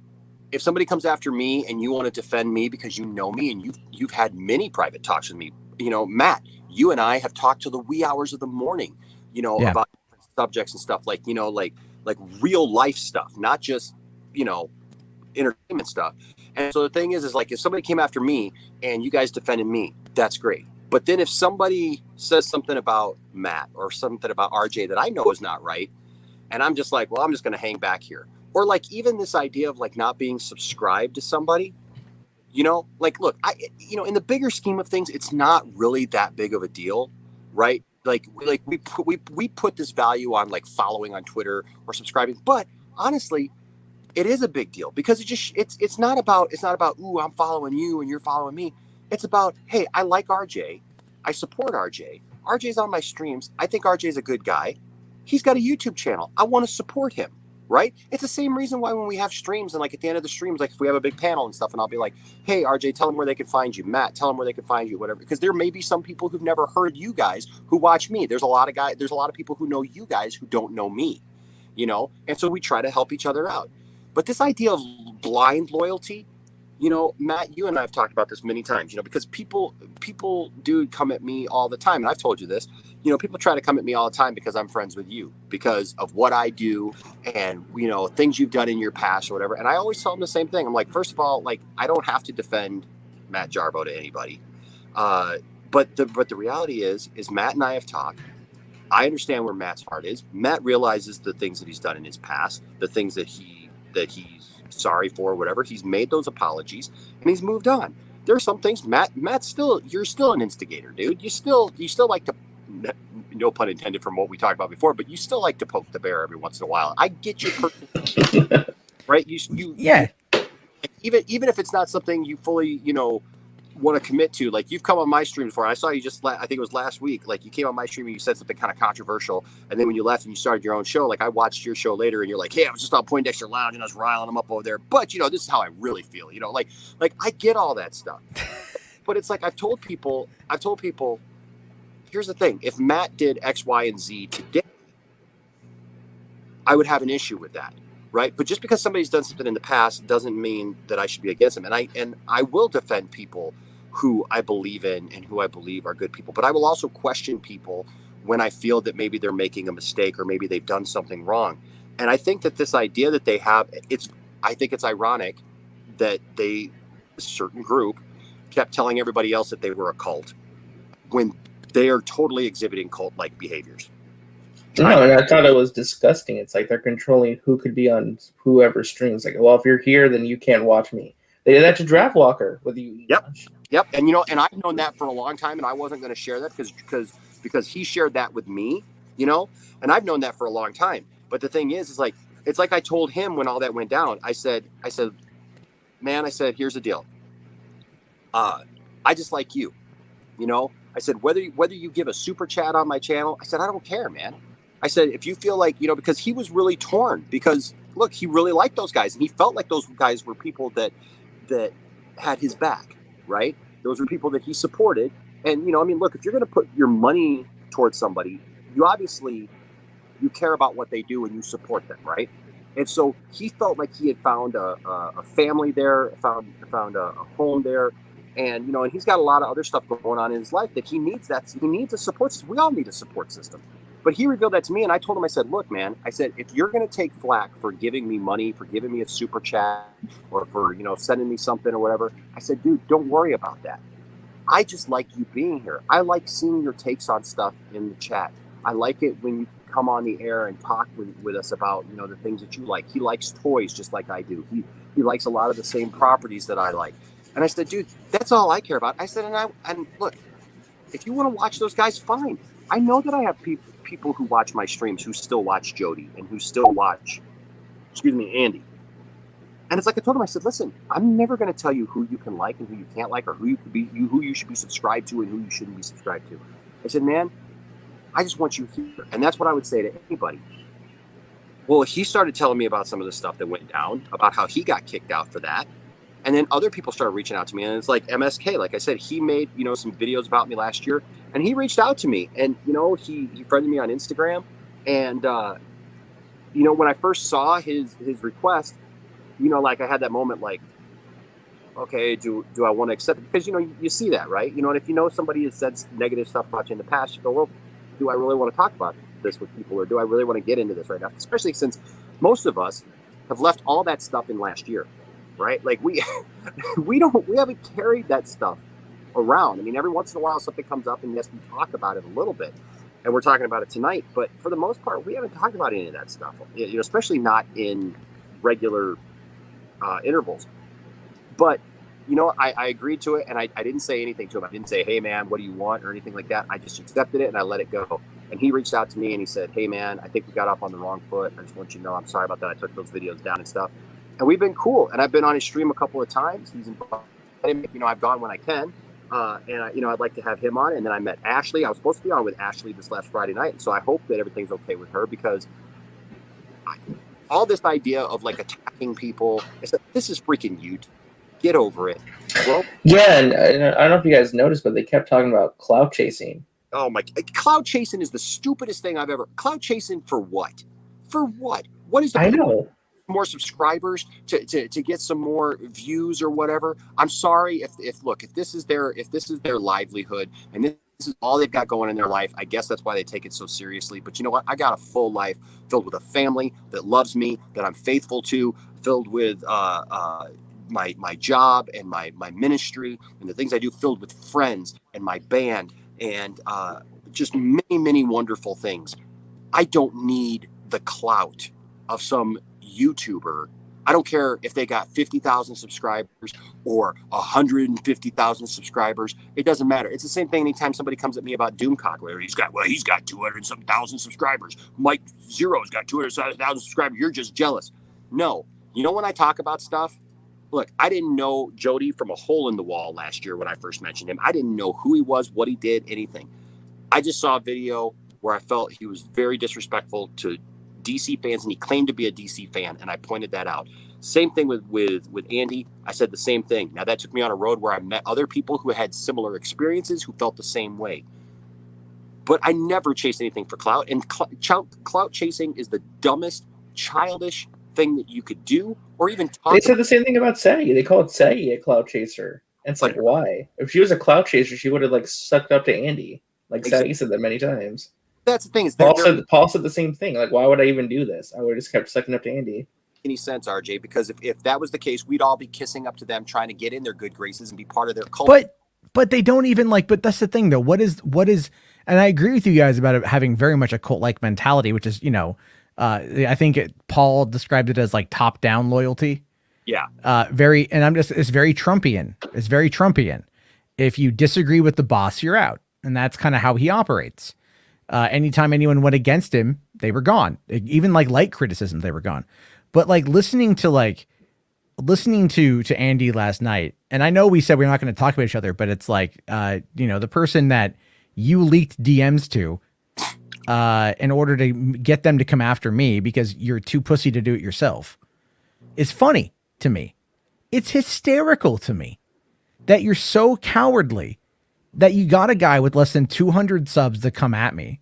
if somebody comes after me and you want to defend me because you know me and you've had many private talks with me, Matt, you and I have talked to the wee hours of the morning, about different subjects and stuff like real life stuff, not just, entertainment stuff. And so the thing is like, if somebody came after me and you guys defended me, that's great. But then if somebody says something about Matt or something about RJ that I know is not right, and I'm just like, well, I'm just going to hang back here. Or like even this idea of like not being subscribed to somebody, like, look, in the bigger scheme of things, it's not really that big of a deal, right? Like we put this value on like following on Twitter or subscribing, but honestly, it is a big deal because it's not about ooh, I'm following you and you're following me. It's about, hey, I like RJ, I support RJ. RJ's on my streams. I think RJ's a good guy. He's got a YouTube channel. I want to support him. Right? It's the same reason why when we have streams and like at the end of the streams, like if we have a big panel and stuff, and I'll be like, hey, RJ, tell them where they can find you. Matt, tell them where they can find you, whatever. Because there may be some people who've never heard you guys who watch me. There's a lot of people who know you guys who don't know me, and so we try to help each other out. But this idea of blind loyalty, Matt, you and I have talked about this many times, because people do come at me all the time. And I've told you this, people try to come at me all the time because I'm friends with you, because of what I do and, things you've done in your past or whatever. And I always tell them the same thing. I'm like, first of all, like, I don't have to defend Matt Jarbo to anybody. But the reality is Matt and I have talked. I understand where Matt's heart is. Matt realizes the things that he's done in his past, the things that he's sorry for, or whatever. He's made those apologies and he's moved on. There are some things, Matt, you're still an instigator, dude. You still like to, no pun intended from what we talked about before, but you still like to poke the bear every once in a while. I get your personal, right? Yeah. Even if it's not something you fully, want to commit to, like you've come on my stream before. I saw you I think it was last week, like you came on my stream and you said something kind of controversial, and then when you left and you started your own show, like I watched your show later and you're like, hey, I was just on Poindexter Lounge and I was riling them up over there, but this is how I really feel, like I get all that stuff. But it's like I've told people here's the thing, if Matt did X, Y, and Z today, I would have an issue with that, right? But just because somebody's done something in the past doesn't mean that I should be against them. And I will defend people who I believe in and who I believe are good people. But I will also question people when I feel that maybe they're making a mistake or maybe they've done something wrong. And I think that this idea that they have, I think it's ironic that a certain group kept telling everybody else that they were a cult when they are totally exhibiting cult-like behaviors. No, and I thought it was disgusting. It's like they're controlling who could be on whoever's streams. Like, well, if you're here, then you can't watch me. They did that to Draft Walker with you. Yep. And and I've known that for a long time, and I wasn't going to share that because he shared that with me, and I've known that for a long time. But the thing is like, it's like I told him when all that went down. I said, man, here's the deal. I just like you, I said, whether you give a super chat on my channel, I said, I don't care, man. I said, if you feel like, because he was really torn because look, he really liked those guys and he felt like those guys were people that had his back, right? Those were people that he supported. And, look, if you're going to put your money towards somebody, you care about what they do and you support them, right? And so he felt like he had found a family there, found a home there. And, and he's got a lot of other stuff going on in his life that he needs. He needs a support system. We all need a support system. But he revealed that to me, and I told him, I said, look, man, I said, if you're going to take flack for giving me money, for giving me a super chat, or for, sending me something or whatever, I said, dude, don't worry about that. I just like you being here. I like seeing your takes on stuff in the chat. I like it when you come on the air and talk with us about, the things that you like. He likes toys just like I do. He likes a lot of the same properties that I like. And I said, dude, that's all I care about. I said, and look, if you want to watch those guys, fine. I know that I have people who watch my streams who still watch Jody and who still watch, Andy. And it's like I told him, I said, listen, I'm never going to tell you who you can like and who you can't like, or who you should be subscribed to and who you shouldn't be subscribed to. I said, man, I just want you here. And that's what I would say to anybody. Well, he started telling me about some of the stuff that went down, about how he got kicked out for that. And then other people started reaching out to me, and it's like MSK. Like I said, he made, some videos about me last year, and he reached out to me, and, he friended me on Instagram. And, when I first saw his request, like I had that moment, like, okay, do I want to accept it? Because, you see that, right? And if somebody has said negative stuff about you in the past, you go, well, do I really want to talk about this with people, or do I really want to get into this right now? Especially since most of us have left all that stuff in last year. Right? Like we haven't carried that stuff around. I mean, every once in a while something comes up, and yes, we talk about it a little bit, and we're talking about it tonight, but for the most part, we haven't talked about any of that stuff, especially not in regular intervals. But, I agreed to it, and I didn't say anything to him. I didn't say, hey man, what do you want, or anything like that. I just accepted it and I let it go. And he reached out to me and he said, hey man, I think we got off on the wrong foot. I just want you to know, I'm sorry about that. I took those videos down and stuff. And we've been cool. And I've been on his stream a couple of times. He's involved. I've gone when I can. And I'd like to have him on. And then I met Ashley. I was supposed to be on with Ashley this last Friday night. And so I hope that everything's okay with her, because all this idea of like attacking people, this is freaking YouTube. Get over it. Well, yeah, and I don't know if you guys noticed, but they kept talking about clout chasing. Oh my! Clout chasing is the stupidest thing I've ever. Clout chasing for what? For what? What is the? I know. More subscribers to get some more views or whatever. I'm sorry if this is their livelihood and this is all they've got going in their life. I guess that's why they take it so seriously. But you know what? I got a full life filled with a family that loves me, that I'm faithful to, filled with my job and my ministry and the things I do, filled with friends and my band and just many wonderful things. I don't need the clout of some YouTuber. I don't care if they got 50,000 subscribers or 150,000 subscribers. It doesn't matter. It's the same thing anytime somebody comes at me about Doomcock, where he's got 200 and some thousand subscribers. Mike Zero's got 200,000 subscribers. You're just jealous. No. When I talk about stuff, look, I didn't know Jody from a hole in the wall last year when I first mentioned him. I didn't know who he was, what he did, anything. I just saw a video where I felt he was very disrespectful to DC fans, and he claimed to be a DC fan, and I pointed that out. Same thing with Andy. I said the same thing. Now, that took me on a road where I met other people who had similar experiences, who felt the same way. But I never chased anything for clout, and clout chasing is the dumbest, childish thing that you could do, or even talk. They said the same thing about Saggy. They called Saggy a clout chaser. And it's like, why? If she was a clout chaser, she would have sucked up to Andy. Saggy said that many times. That's the thing. Paul said the same thing. Why would I even do this? I would have just kept sucking up to Andy. Any sense, RJ? Because if that was the case, we'd all be kissing up to them, trying to get in their good graces and be part of their culture. But they don't even but that's the thing though. What is, and I agree with you guys about it having very much a cult-like mentality, which is, I think Paul described it as top-down loyalty. Yeah. It's very Trumpian. It's very Trumpian. If you disagree with the boss, you're out. And that's kind of how he operates. Anytime anyone went against him, they were gone. Even light criticism, they were gone. But listening to Andy last night, and I know we said we're not going to talk about each other, but it's the person that you leaked DMs to in order to get them to come after me because you're too pussy to do it yourself, is funny to me. It's hysterical to me that you're so cowardly that you got a guy with less than 200 subs to come at me.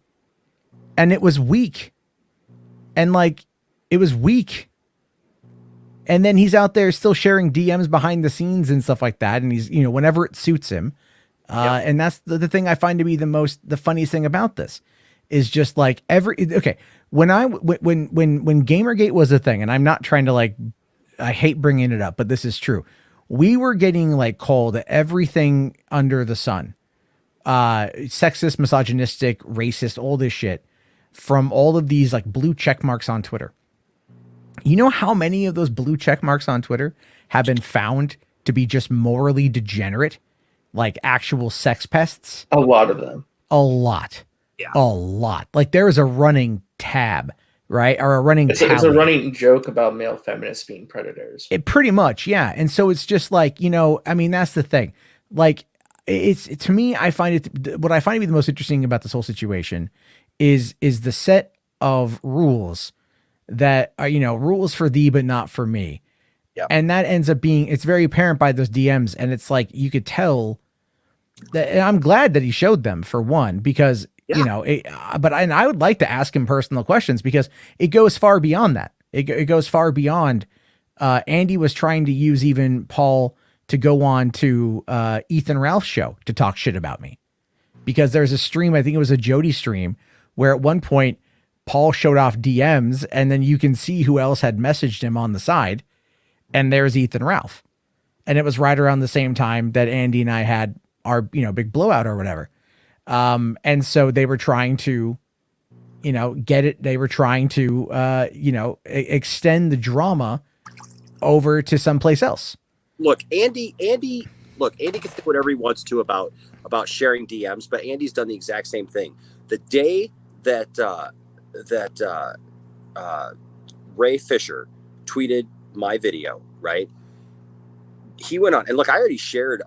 And it was weak. And it was weak. And then he's out there still sharing DMs behind the scenes and stuff like that. And he's, whenever it suits him. And that's the thing I find to be the funniest thing about this is just like okay. When Gamergate was a thing, and I'm not trying to like, I hate bringing it up, but this is true. We were getting like called everything under the sun, sexist, misogynistic, racist, all this shit from all of these like blue check marks on Twitter. You know how many of those blue check marks on Twitter have been found to be just morally degenerate, like actual sex pests? A lot of them. A lot. Yeah. A lot. Like there is a running tab, right? Or a running It's a running joke about male feminists being predators. It pretty much, yeah. And so it's just like, you know, I mean, that's the thing. Like it's to me, I find it, what I find to be the most interesting about this whole situation is the set of rules that are, you know, rules for thee, but not for me. Yeah. And that ends up being, it's very apparent by those DMs. And it's like, you could tell that, and I'm glad that he showed them for one, because, you know, and I would like to ask him personal questions because it goes far beyond that. It goes far beyond, Andy was trying to use even Paul to go on to, Ethan Ralph's show to talk shit about me, because there's a stream, I think it was a Jody stream, where at one point Paul showed off DMs and then you can see who else had messaged him on the side. And there's Ethan Ralph. And it was right around the same time that Andy and I had our, you know, big blowout or whatever. And so they were trying to, you know, get it. They were trying to, you know, extend the drama over to someplace else. Look, Andy can say whatever he wants to about sharing DMs, but Andy's done the exact same thing. The day that Ray Fisher tweeted my video, right? He went on and look, I shared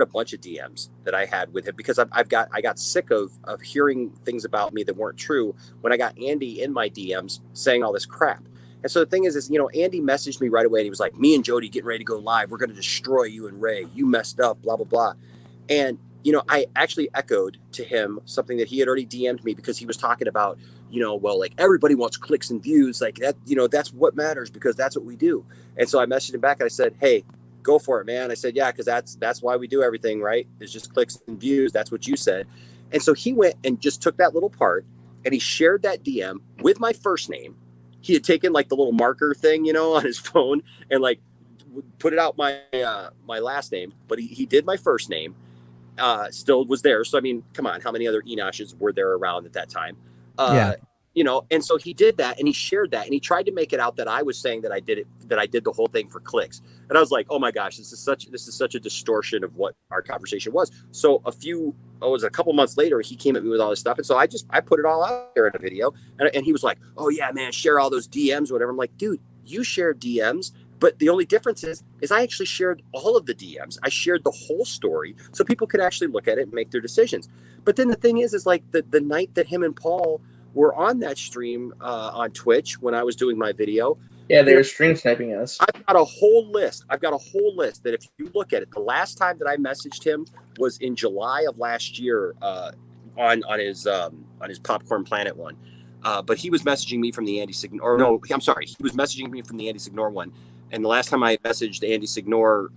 a bunch of DMs that I had with him because I got sick of hearing things about me that weren't true when I got Andy in my DMs saying all this crap. And so the thing is, you know, Andy messaged me right away and he was like, me and Jody getting ready to go live. We're going to destroy you and Ray. You messed up, blah, blah, blah. And, you know, I actually echoed to him something that he had already DM'd me because he was talking about, you know, well, like everybody wants clicks and views, like that, you know, that's what matters because that's what we do. And so I messaged him back and I said, hey, go for it, man. I said, yeah, because that's why we do everything, right? It's just clicks and views. That's what you said. And so he went and just took that little part and he shared that DM with my first name. He had taken like the little marker thing, you know, on his phone and like put it out my last name, but he did my first name. Still was there. So, I mean, come on, how many other Enoshes were there around at that time? You know, and so he did that and he shared that and he tried to make it out that I was saying that I did the whole thing for clicks. And I was like, oh my gosh, this is such a distortion of what our conversation was. So a couple months later, he came at me with all this stuff. And so I put it all out there in a video and he was like, oh yeah, man, share all those DMs, whatever. I'm like, dude, you shared DMs. But the only difference is I actually shared all of the DMs. I shared the whole story so people could actually look at it and make their decisions. But then the thing is like the night that him and Paul were on that stream on Twitch when I was doing my video. Yeah, they were stream sniping us. I've got a whole list that if you look at it, the last time that I messaged him was in July of last year on his Popcorn Planet one. But he was messaging me from the Andy Signor. Or no, I'm sorry. He was messaging me from the Andy Signor one. And the last time I messaged Andy Signor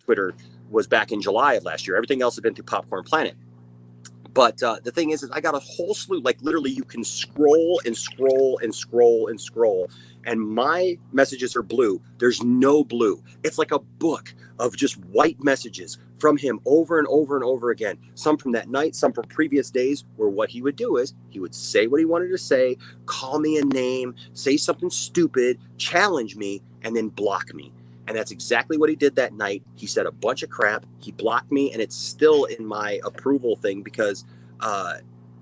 Twitter was back in July of last year. Everything else had been through Popcorn Planet. But the thing is I got a whole slew, like literally you can scroll and scroll and scroll and scroll. And my messages are blue. There's no blue. It's like a book of just white messages from him over and over and over again. Some from that night, some from previous days, where what he would do is he would say what he wanted to say, call me a name, say something stupid, challenge me, and then block me. And that's exactly what he did that night. He said a bunch of crap. He blocked me, and it's still in my approval thing because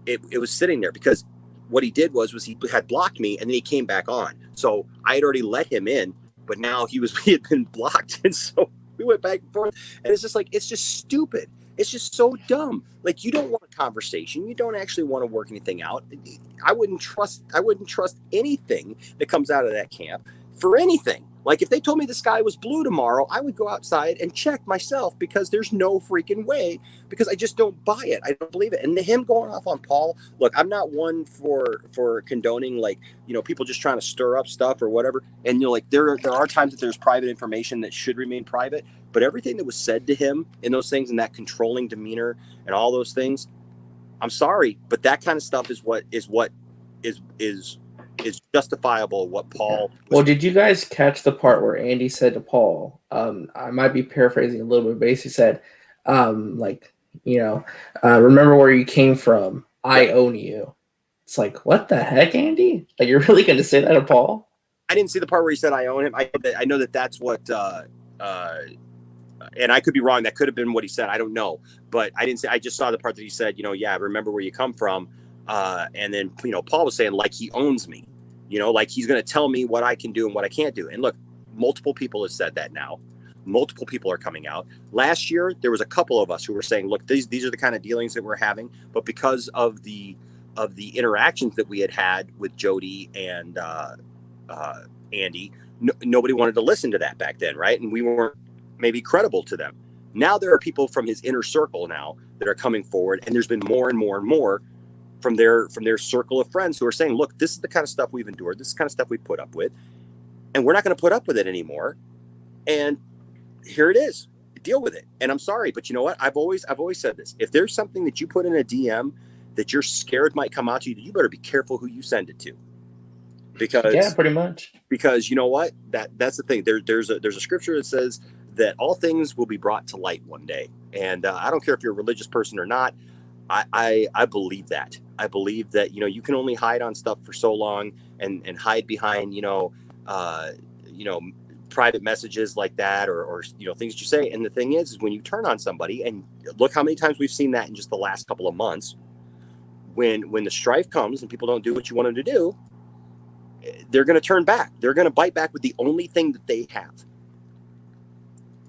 it was sitting there. Because what he did was he had blocked me, and then he came back on. So I had already let him in, but now he had been blocked, and so we went back and forth. And it's just like it's just stupid. It's just so dumb. Like you don't want a conversation. You don't actually want to work anything out. I wouldn't trust anything that comes out of that camp for anything. Like if they told me the sky was blue tomorrow, I would go outside and check myself because there's no freaking way, because I just don't buy it. I don't believe it. And him going off on Paul, look, I'm not one for condoning, like, you know, people just trying to stir up stuff or whatever. And, you know, like there are times that there's private information that should remain private, but everything that was said to him in those things and that controlling demeanor and all those things, I'm sorry, but that kind of stuff is what is justifiable. What Paul. Well, did you guys catch the part where Andy said to Paul? I might be paraphrasing a little bit, but basically said, remember where you came from. I own you. It's like, what the heck, Andy? Like, you're really going to say that to Paul? I didn't see the part where he said I own him. I know that that's what. And I could be wrong. That could have been what he said. I don't know, but I didn't say. I just saw the part that he said, remember where you come from. And then, Paul was saying like he owns me, like he's going to tell me what I can do and what I can't do. And look, multiple people have said that now. Multiple people are coming out. Last year, there was a couple of us who were saying, look, these are the kind of dealings that we're having. But because of the interactions that we had with Jody and Andy, nobody wanted to listen to that back then, right? And we weren't maybe credible to them. Now there are people from his inner circle now that are coming forward, and there's been more and more and more from their circle of friends who are saying, look, this is the kind of stuff we've endured, this is the kind of stuff we put up with, and we're not going to put up with it anymore. And here it is. Deal with it. And I'm sorry, but you know what? I've always said this. If there's something that you put in a DM that you're scared might come out to you better be careful who you send it to. Because pretty much. Because you know what? That's the thing. There's a scripture that says that all things will be brought to light one day. And I don't care if you're a religious person or not. I believe that. I believe that, you can only hide on stuff for so long and hide behind, private messages like that or things that you say. And the thing is when you turn on somebody, and look how many times we've seen that in just the last couple of months, when the strife comes and people don't do what you want them to do, they're going to turn back. They're going to bite back with the only thing that they have.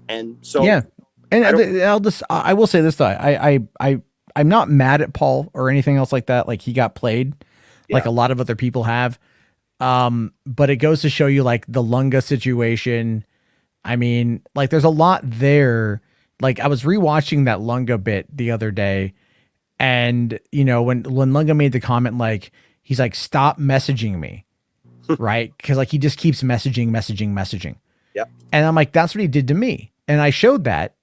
And so, yeah. And I will say this though. I'm not mad at Paul or anything else like that. Like he got played like a lot of other people have. But it goes to show you like the LUCA situation. I mean, like there's a lot there. Like I was rewatching that LUCA bit the other day, and when LUCA made the comment, like he's like, stop messaging me. Right. Cause like he just keeps messaging. Yep. And I'm like, that's what he did to me. And I showed that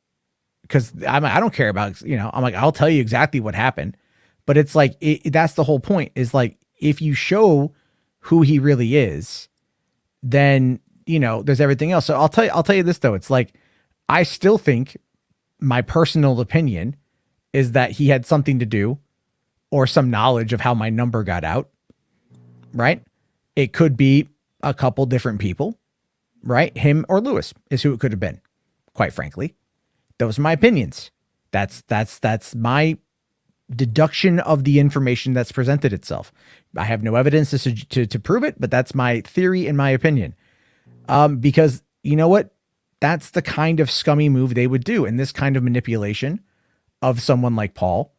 because I don't care about, I'm like, I'll tell you exactly what happened, but it's like, that's the whole point is like, if you show who he really is, then, there's everything else. So I'll tell you this though. It's like, I still think my personal opinion is that he had something to do or some knowledge of how my number got out. Right. It could be a couple different people, right? Him or Lewis is who it could have been. Quite frankly, those are my opinions. That's my deduction of the information that's presented itself. I have no evidence to prove it, but that's my theory and my opinion. Because you know what? That's the kind of scummy move they would do in this kind of manipulation of someone like Paul,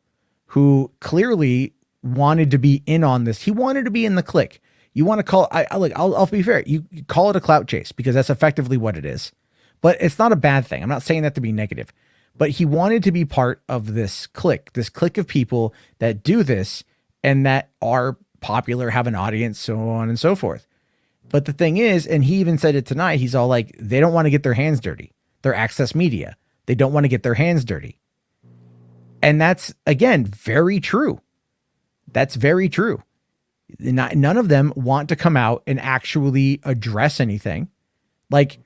who clearly wanted to be in on this. He wanted to be in the clique. You want to call, I'll be fair. You call it a clout chase because that's effectively what it is, but it's not a bad thing. I'm not saying that to be negative, but he wanted to be part of this clique of people that do this and that are popular, have an audience, so on and so forth. But the thing is, and he even said it tonight, he's all like, they don't want to get their hands dirty. They're access media. They don't want to get their hands dirty. And that's, again, very true. That's very true. None of them want to come out and actually address anything. Like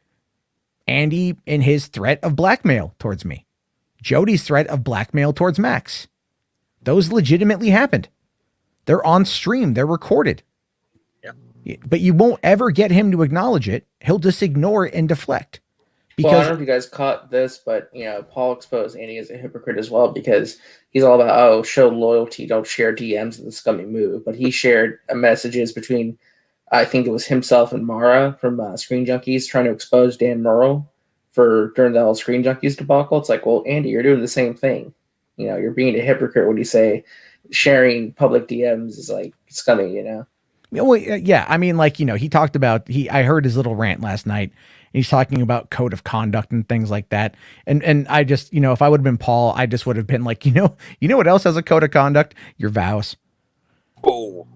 Andy and his threat of blackmail towards me. Jody's threat of blackmail towards Max. Those legitimately happened. They're on stream. They're recorded. Yeah. But you won't ever get him to acknowledge it. He'll just ignore it and deflect. Because, well, I don't know if you guys caught this, but Paul exposed Andy as a hypocrite as well because he's all about show loyalty, don't share DMs in the scummy move. But he shared messages between, I think it was himself and Mara from Screen Junkies trying to expose Dan Murrow during the whole Screen Junkies debacle. It's like, well, Andy, you're doing the same thing. You're being a hypocrite when you say sharing public DMs is like scummy. Well, yeah, I mean, like he talked about I heard his little rant last night. He's talking about code of conduct and things like that. And I just, if I would have been Paul, I just would have been like, you know what else has a code of conduct? Your vows. Oh.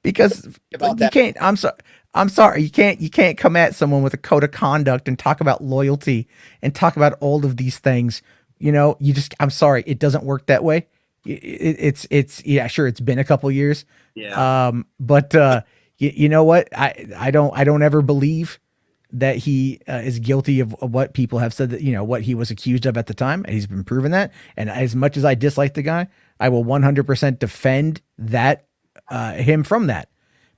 Because you can't, I'm sorry. You can't come at someone with a code of conduct and talk about loyalty and talk about all of these things You know, I'm sorry, it doesn't work that way. It's yeah, sure, it's been a couple years. Yeah. But you know what? I don't ever believe that he is guilty of what people have said that, you know, what he was accused of at the time, and he's been proven that. And as much as I dislike the guy, I will 100% defend that him from that,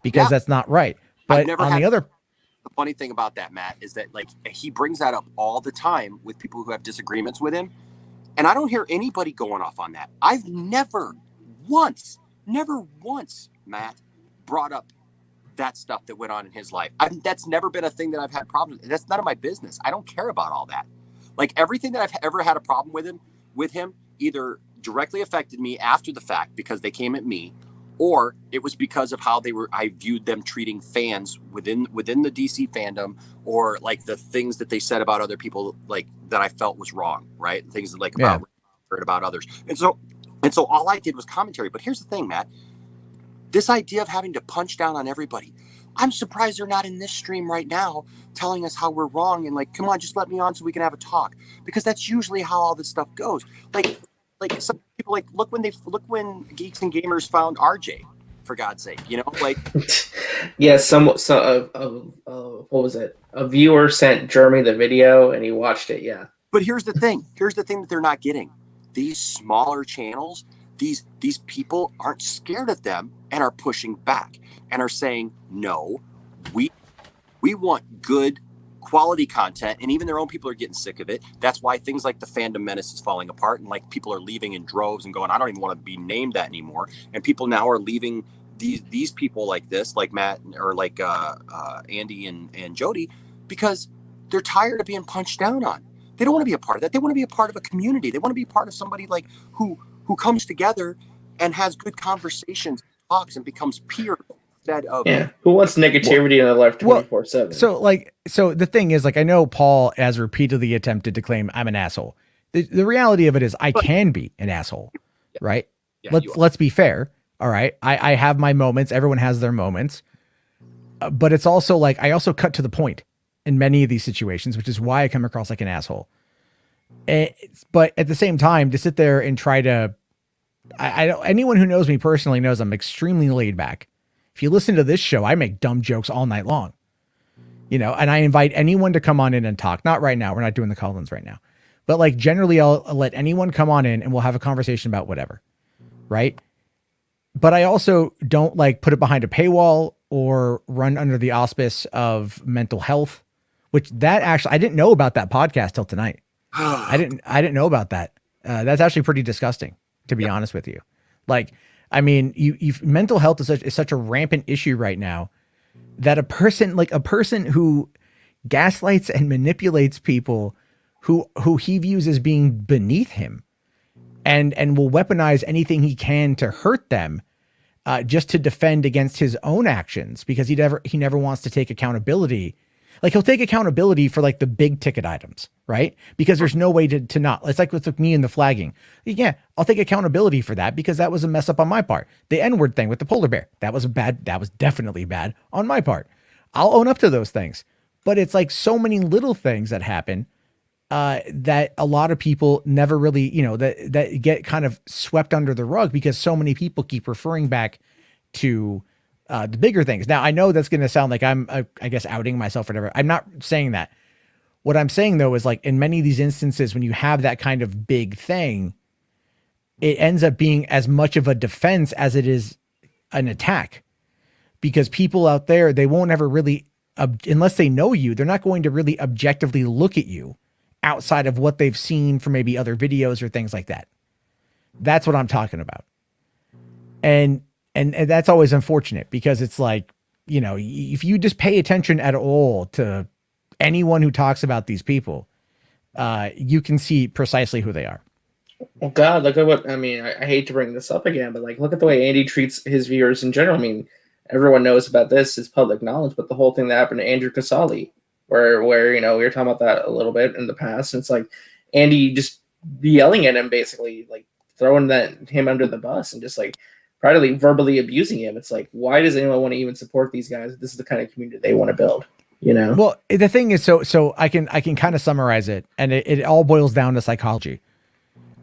because that's not right. But on the other, the funny thing about that, Matt, is that like he brings that up all the time with people who have disagreements with him, and I don't hear anybody going off on that. I've never once, Matt, brought up that stuff that went on in his life. That's never been a thing that I've had problems with. That's none of my business. I don't care about all that. Like everything that I've ever had a problem with him either directly affected me after the fact because they came at me, or it was because of how I viewed them treating fans within the DC fandom, or like the things that they said about other people, like that I felt was wrong, right? Things that, like about others. And so all I did was commentary. But here's the thing, Matt. This idea of having to punch down on everybody, I'm surprised they're not in this stream right now telling us how we're wrong and like, come on, just let me on so we can have a talk, because that's usually how all this stuff goes. Like some people, like look when Geeks and Gamers found RJ, for God's sake, you know, like yeah, what was it? A viewer sent Jeremy the video and he watched it. Yeah, but here's the thing that they're not getting. These smaller channels, these people aren't scared of them and are pushing back and are saying, no, we want good quality content, and even their own people are getting sick of it. That's why things like the Fandom Menace is falling apart, and like people are leaving in droves and going, I don't even want to be named that anymore. And people now are leaving these people like this, like Matt or like Andy and Jody, because they're tired of being punched down on. They don't want to be a part of that. They want to be a part of a community. They want to be part of somebody like who comes together and has good conversations, talks, and becomes peers instead of who wants negativity in their life 24/7. So the thing is, like, I know Paul has repeatedly attempted to claim I'm an asshole. The reality of it is I can be an asshole, right? Yeah, let's be fair. All right. I have my moments. Everyone has their moments. But it's also like, I also cut to the point in many of these situations, which is why I come across like an asshole. But at the same time, to sit there and try to, anyone who knows me personally knows I'm extremely laid back. If you listen to this show, I make dumb jokes all night long, you know, and I invite anyone to come on in and talk. Not right now. We're not doing the call-ins right now, but like generally I'll let anyone come on in and we'll have a conversation about whatever. Right. But I also don't like put it behind a paywall or run under the auspice of mental health, which that actually, I didn't know about that podcast till tonight. I didn't know about that. That's actually pretty disgusting, to be honest with you. Like, I mean, mental health is such a rampant issue right now that a person who gaslights and manipulates people who he views as being beneath him and will weaponize anything he can to hurt them, just to defend against his own actions, because he never wants to take accountability. Like, he'll take accountability for like the big ticket items, right? Because there's no way to not. It's like with me and the flagging. Yeah, I'll take accountability for that because that was a mess up on my part. The N-word thing with the polar bear, that was definitely bad on my part. I'll own up to those things. But it's like so many little things that happen that a lot of people never really, you know, that get kind of swept under the rug because so many people keep referring back to the bigger things. Now, I know that's going to sound like I'm, I guess, outing myself or whatever. I'm not saying that. What I'm saying, though, is like in many of these instances, when you have that kind of big thing, it ends up being as much of a defense as it is an attack, because people out there, they won't ever really, unless they know you, they're not going to really objectively look at you outside of what they've seen from maybe other videos or things like that. That's what I'm talking about. And that's always unfortunate, because it's like, you know, if you just pay attention at all to anyone who talks about these people, you can see precisely who they are. Well, God, look at what, I mean, I hate to bring this up again, but like, look at the way Andy treats his viewers in general. I mean, everyone knows about this, it's public knowledge, but the whole thing that happened to Andrew Casali, where, you know, we were talking about that a little bit in the past. And it's like Andy just yelling at him, basically like throwing him under the bus and just like practically verbally abusing him. It's like, why does anyone want to even support these guys? This is the kind of community they want to build, you know? Well, the thing is, so I can kind of summarize it, and it all boils down to psychology.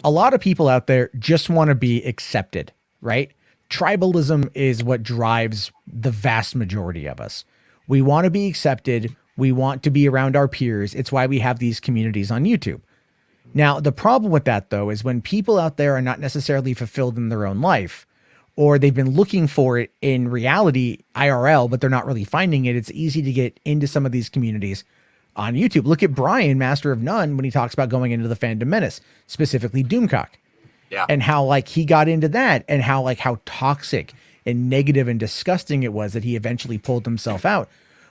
a lot of people out there just want to be accepted, right? Tribalism is what drives the vast majority of us. We want to be accepted. We want to be around our peers. It's why we have these communities on YouTube. Now, the problem with that, though, is when people out there are not necessarily fulfilled in their own life, or they've been looking for it in reality, IRL, but they're not really finding it, it's easy to get into some of these communities on YouTube. Look at Brian, Master of None, when he talks about going into the Fandom Menace, specifically Doomcock. Yeah. And how like he got into that, and how toxic and negative and disgusting it was that he eventually pulled himself out.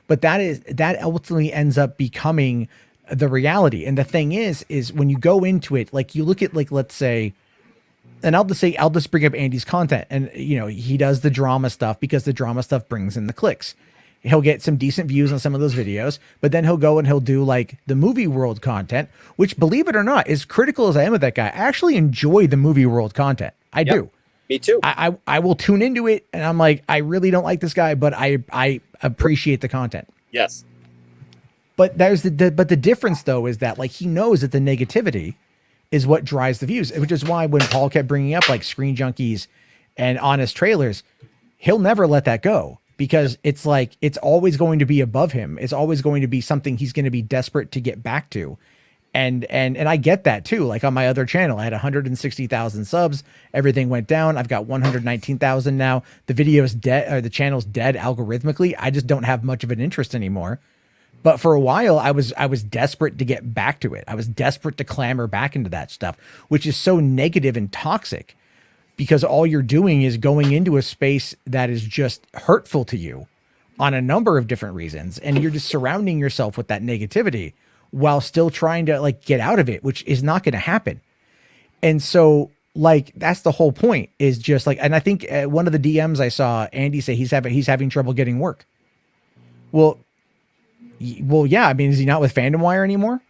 But that ultimately ends up becoming the reality. And the thing is when you go into it, like you look at, like, let's say, and I'll just bring up Andy's content, and he does the drama stuff because the drama stuff brings in the clicks. He'll get some decent views on some of those videos, but then he'll go and he'll do like the movie world content, which, believe it or not, as critical as I am of that guy, I actually enjoy the movie world content. I do. Me too. I will tune into it, and I'm like, I really don't like this guy, but I appreciate the content. Yes. But the difference, though, is that, like, he knows that the negativity is what drives the views, which is why when Paul kept bringing up like Screen Junkies and Honest Trailers, he'll never let that go, because it's like, it's always going to be above him. It's always going to be something he's going to be desperate to get back to. And I get that too. Like on my other channel, I had 160,000 subs. Everything went down. I've got 119,000 now. The video's dead, or the channel's dead algorithmically. I just don't have much of an interest anymore. But for a while, I was desperate to get back to it. I was desperate to clamber back into that stuff, which is so negative and toxic, because all you're doing is going into a space that is just hurtful to you on a number of different reasons. And you're just surrounding yourself with that negativity while still trying to like get out of it, which is not going to happen. And so like, that's the whole point, is just like, and I think one of the DMs I saw Andy say he's having trouble getting work. Well, yeah. I mean, is he not with Fandom Wire anymore?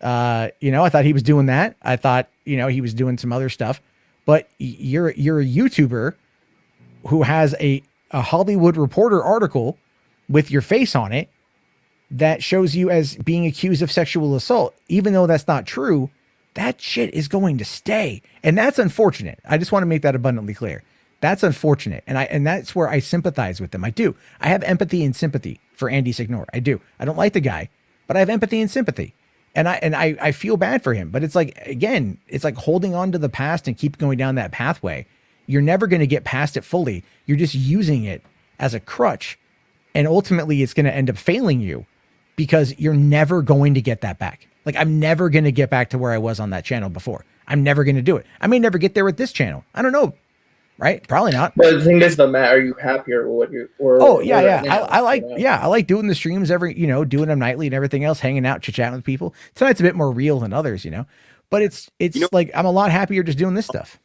I thought he was doing that. I thought, he was doing some other stuff, but you're a YouTuber who has a Hollywood Reporter article with your face on it that shows you as being accused of sexual assault. Even though that's not true, that shit is going to stay. And that's unfortunate. I just want to make that abundantly clear. That's unfortunate. And that's where I sympathize with them. I do. I have empathy and sympathy for Andy Signor. I do. I don't like the guy, but I have empathy and sympathy. And I feel bad for him. But it's like, again, it's like holding on to the past and keep going down that pathway. You're never going to get past it fully. You're just using it as a crutch. And ultimately, it's going to end up failing you, because you're never going to get that back. Like, I'm never going to get back to where I was on that channel before. I'm never going to do it. I may never get there with this channel. I don't know. Right? Probably not. But the thing is, are you happier with what you? I like doing the streams doing them nightly and everything else, hanging out, chit-chatting with people. Tonight's a bit more real than others, but it's like, I'm a lot happier just doing this stuff.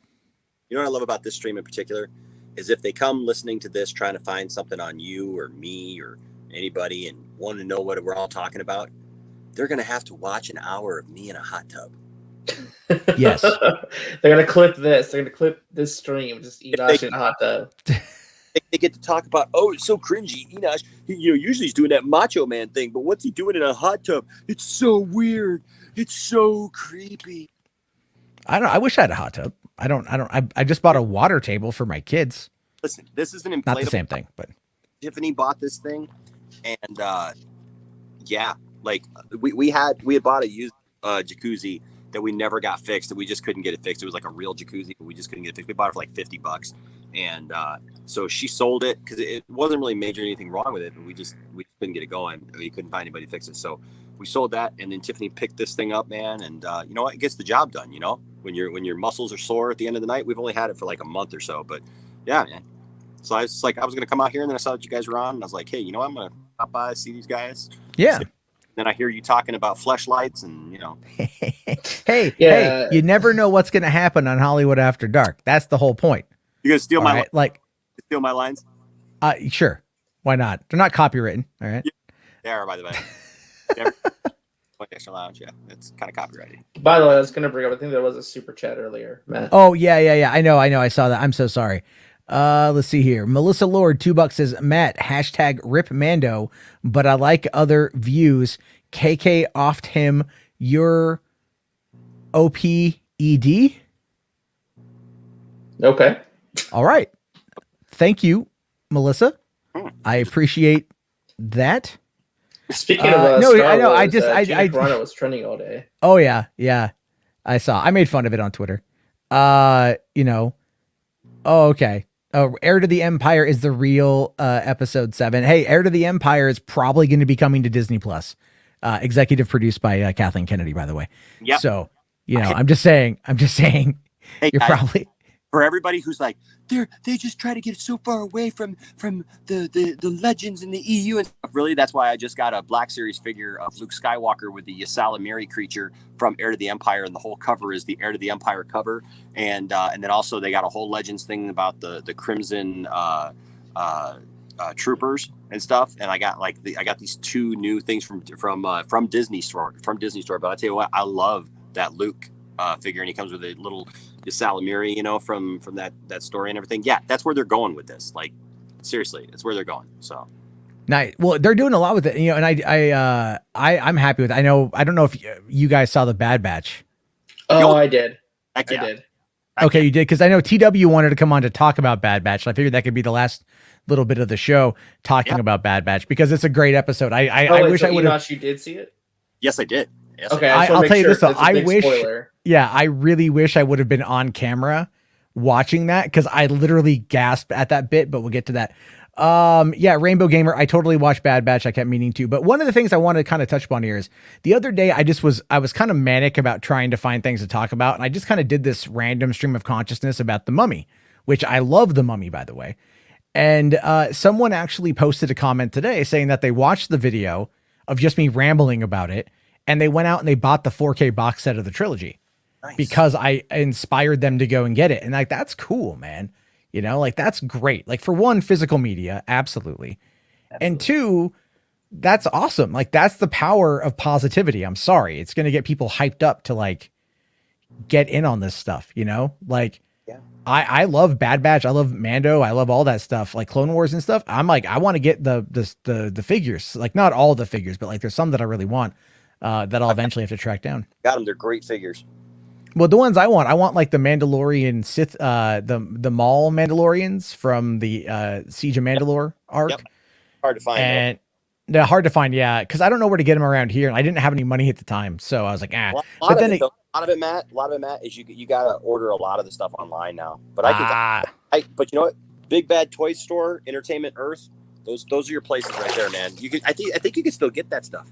You know what I love about this stream in particular is if they come listening to this, trying to find something on you or me or anybody and want to know what we're all talking about, they're going to have to watch an hour of me in a hot tub. Yes. They're going to clip this. They're going to clip this stream. Just Enosh in a hot tub. They get to talk about, oh, it's so cringy. Enosh, usually he's doing that Macho Man thing, but what's he doing in a hot tub? It's so weird. It's so creepy. I wish I had a hot tub. I just bought a water table for my kids. Listen, this is an inflatable. Not the same thing, but Tiffany bought this thing, and we had bought a used jacuzzi that we never got fixed, that we just couldn't get it fixed. It was like a real jacuzzi, but we just couldn't get it fixed. We bought it for like $50, and so she sold it because it wasn't really major anything wrong with it, but we couldn't get it going. We couldn't find anybody to fix it, so we sold that. And then Tiffany picked this thing up, man, and you know what? It gets the job done. When your muscles are sore at the end of the night. We've only had it for like a month or so, but yeah, man. So I was gonna come out here, and then I saw that you guys were on, and I was like, hey, I'm gonna stop by, see these guys. Yeah. Then I hear you talking about fleshlights, and hey, you never know what's gonna happen on Hollywood After Dark. That's the whole point. You gonna steal steal my lines? Sure. Why not? They're not copywritten. All right. Yeah, they are, by the way. Extra Lounge, yeah, it's kind of copyrighted. By the way, I was gonna bring up, I think there was a super chat earlier, Matt. Oh yeah. I know. I saw that. I'm so sorry. Let's see here. Melissa Lord, $2 says, Matt, #rip Mando, but I like other views. KK offed him your OPED. Okay. All right. Thank you, Melissa. I appreciate that. Speaking of no, Star I know. Wars, I Toronto was trending all day. Oh yeah. I saw. I made fun of it on Twitter. You know. Oh, okay. Oh, Heir to the Empire is the real episode 7. Hey, Heir to the Empire is probably going to be coming to Disney Plus. Executive produced by Kathleen Kennedy, by the way. Yeah. So, I'm just saying. Hey, You're probably for everybody who's like, they just try to get so far away from the legends in the EU and stuff. Really, that's why I just got a Black Series figure of Luke Skywalker with the Ysalamiri creature from Heir to the Empire, and the whole cover is the Heir to the Empire cover, and then also they got a whole Legends thing about the Crimson troopers and stuff, and I got these 2 new things from Disney Store. But I tell you what, I love that Luke figure, and he comes with a little Salamiri, from that story and everything. Yeah, that's where they're going with this. Like, seriously, it's where they're going. So nice. Well, they're doing a lot with it, and I'm happy with it. I don't know if you guys saw the Bad Batch. Oh, I did. I yeah. did. Okay, you did, because I know TW wanted to come on to talk about Bad Batch, and I figured that could be the last little bit of the show talking about Bad Batch, because it's a great episode. I wish I would have. You did see it? Yes, I did. Yes, okay, I'll tell you this though. I wish. Spoiler. Yeah, I really wish I would have been on camera watching that, because I literally gasped at that bit. But we'll get to that. Rainbow Gamer. I totally watched Bad Batch. I kept meaning to. But one of the things I wanted to kind of touch upon here is the other day I was kind of manic about trying to find things to talk about, and I just kind of did this random stream of consciousness about The Mummy, which I love The Mummy, by the way. And someone actually posted a comment today saying that they watched the video of just me rambling about it, and they went out and they bought the 4K box set of the trilogy. Nice. Because I inspired them to go and get it. And like, that's cool, man. That's great. Like, for one, physical media, absolutely. And 2, that's awesome. Like, that's the power of positivity. I'm sorry. It's going to get people hyped up to like get in on this stuff, like, yeah. I love Bad Batch. I love Mando. I love all that stuff, like Clone Wars and stuff. I'm like, I want to get the figures, like not all the figures, but like there's some that I really want that I'll eventually have to track down. Got them. They're great figures. Well, the ones I want like the Mandalorian Sith, the Maul Mandalorians from the Siege of Mandalore arc. Yep. Hard to find. And they're hard to find, yeah, because I don't know where to get them around here, and I didn't have any money at the time, so I was like, ah. A lot of it, Matt, is you gotta order a lot of the stuff online now. But but you know what? Big Bad Toy Store, Entertainment Earth, those are your places right there, man. I think you can still get that stuff.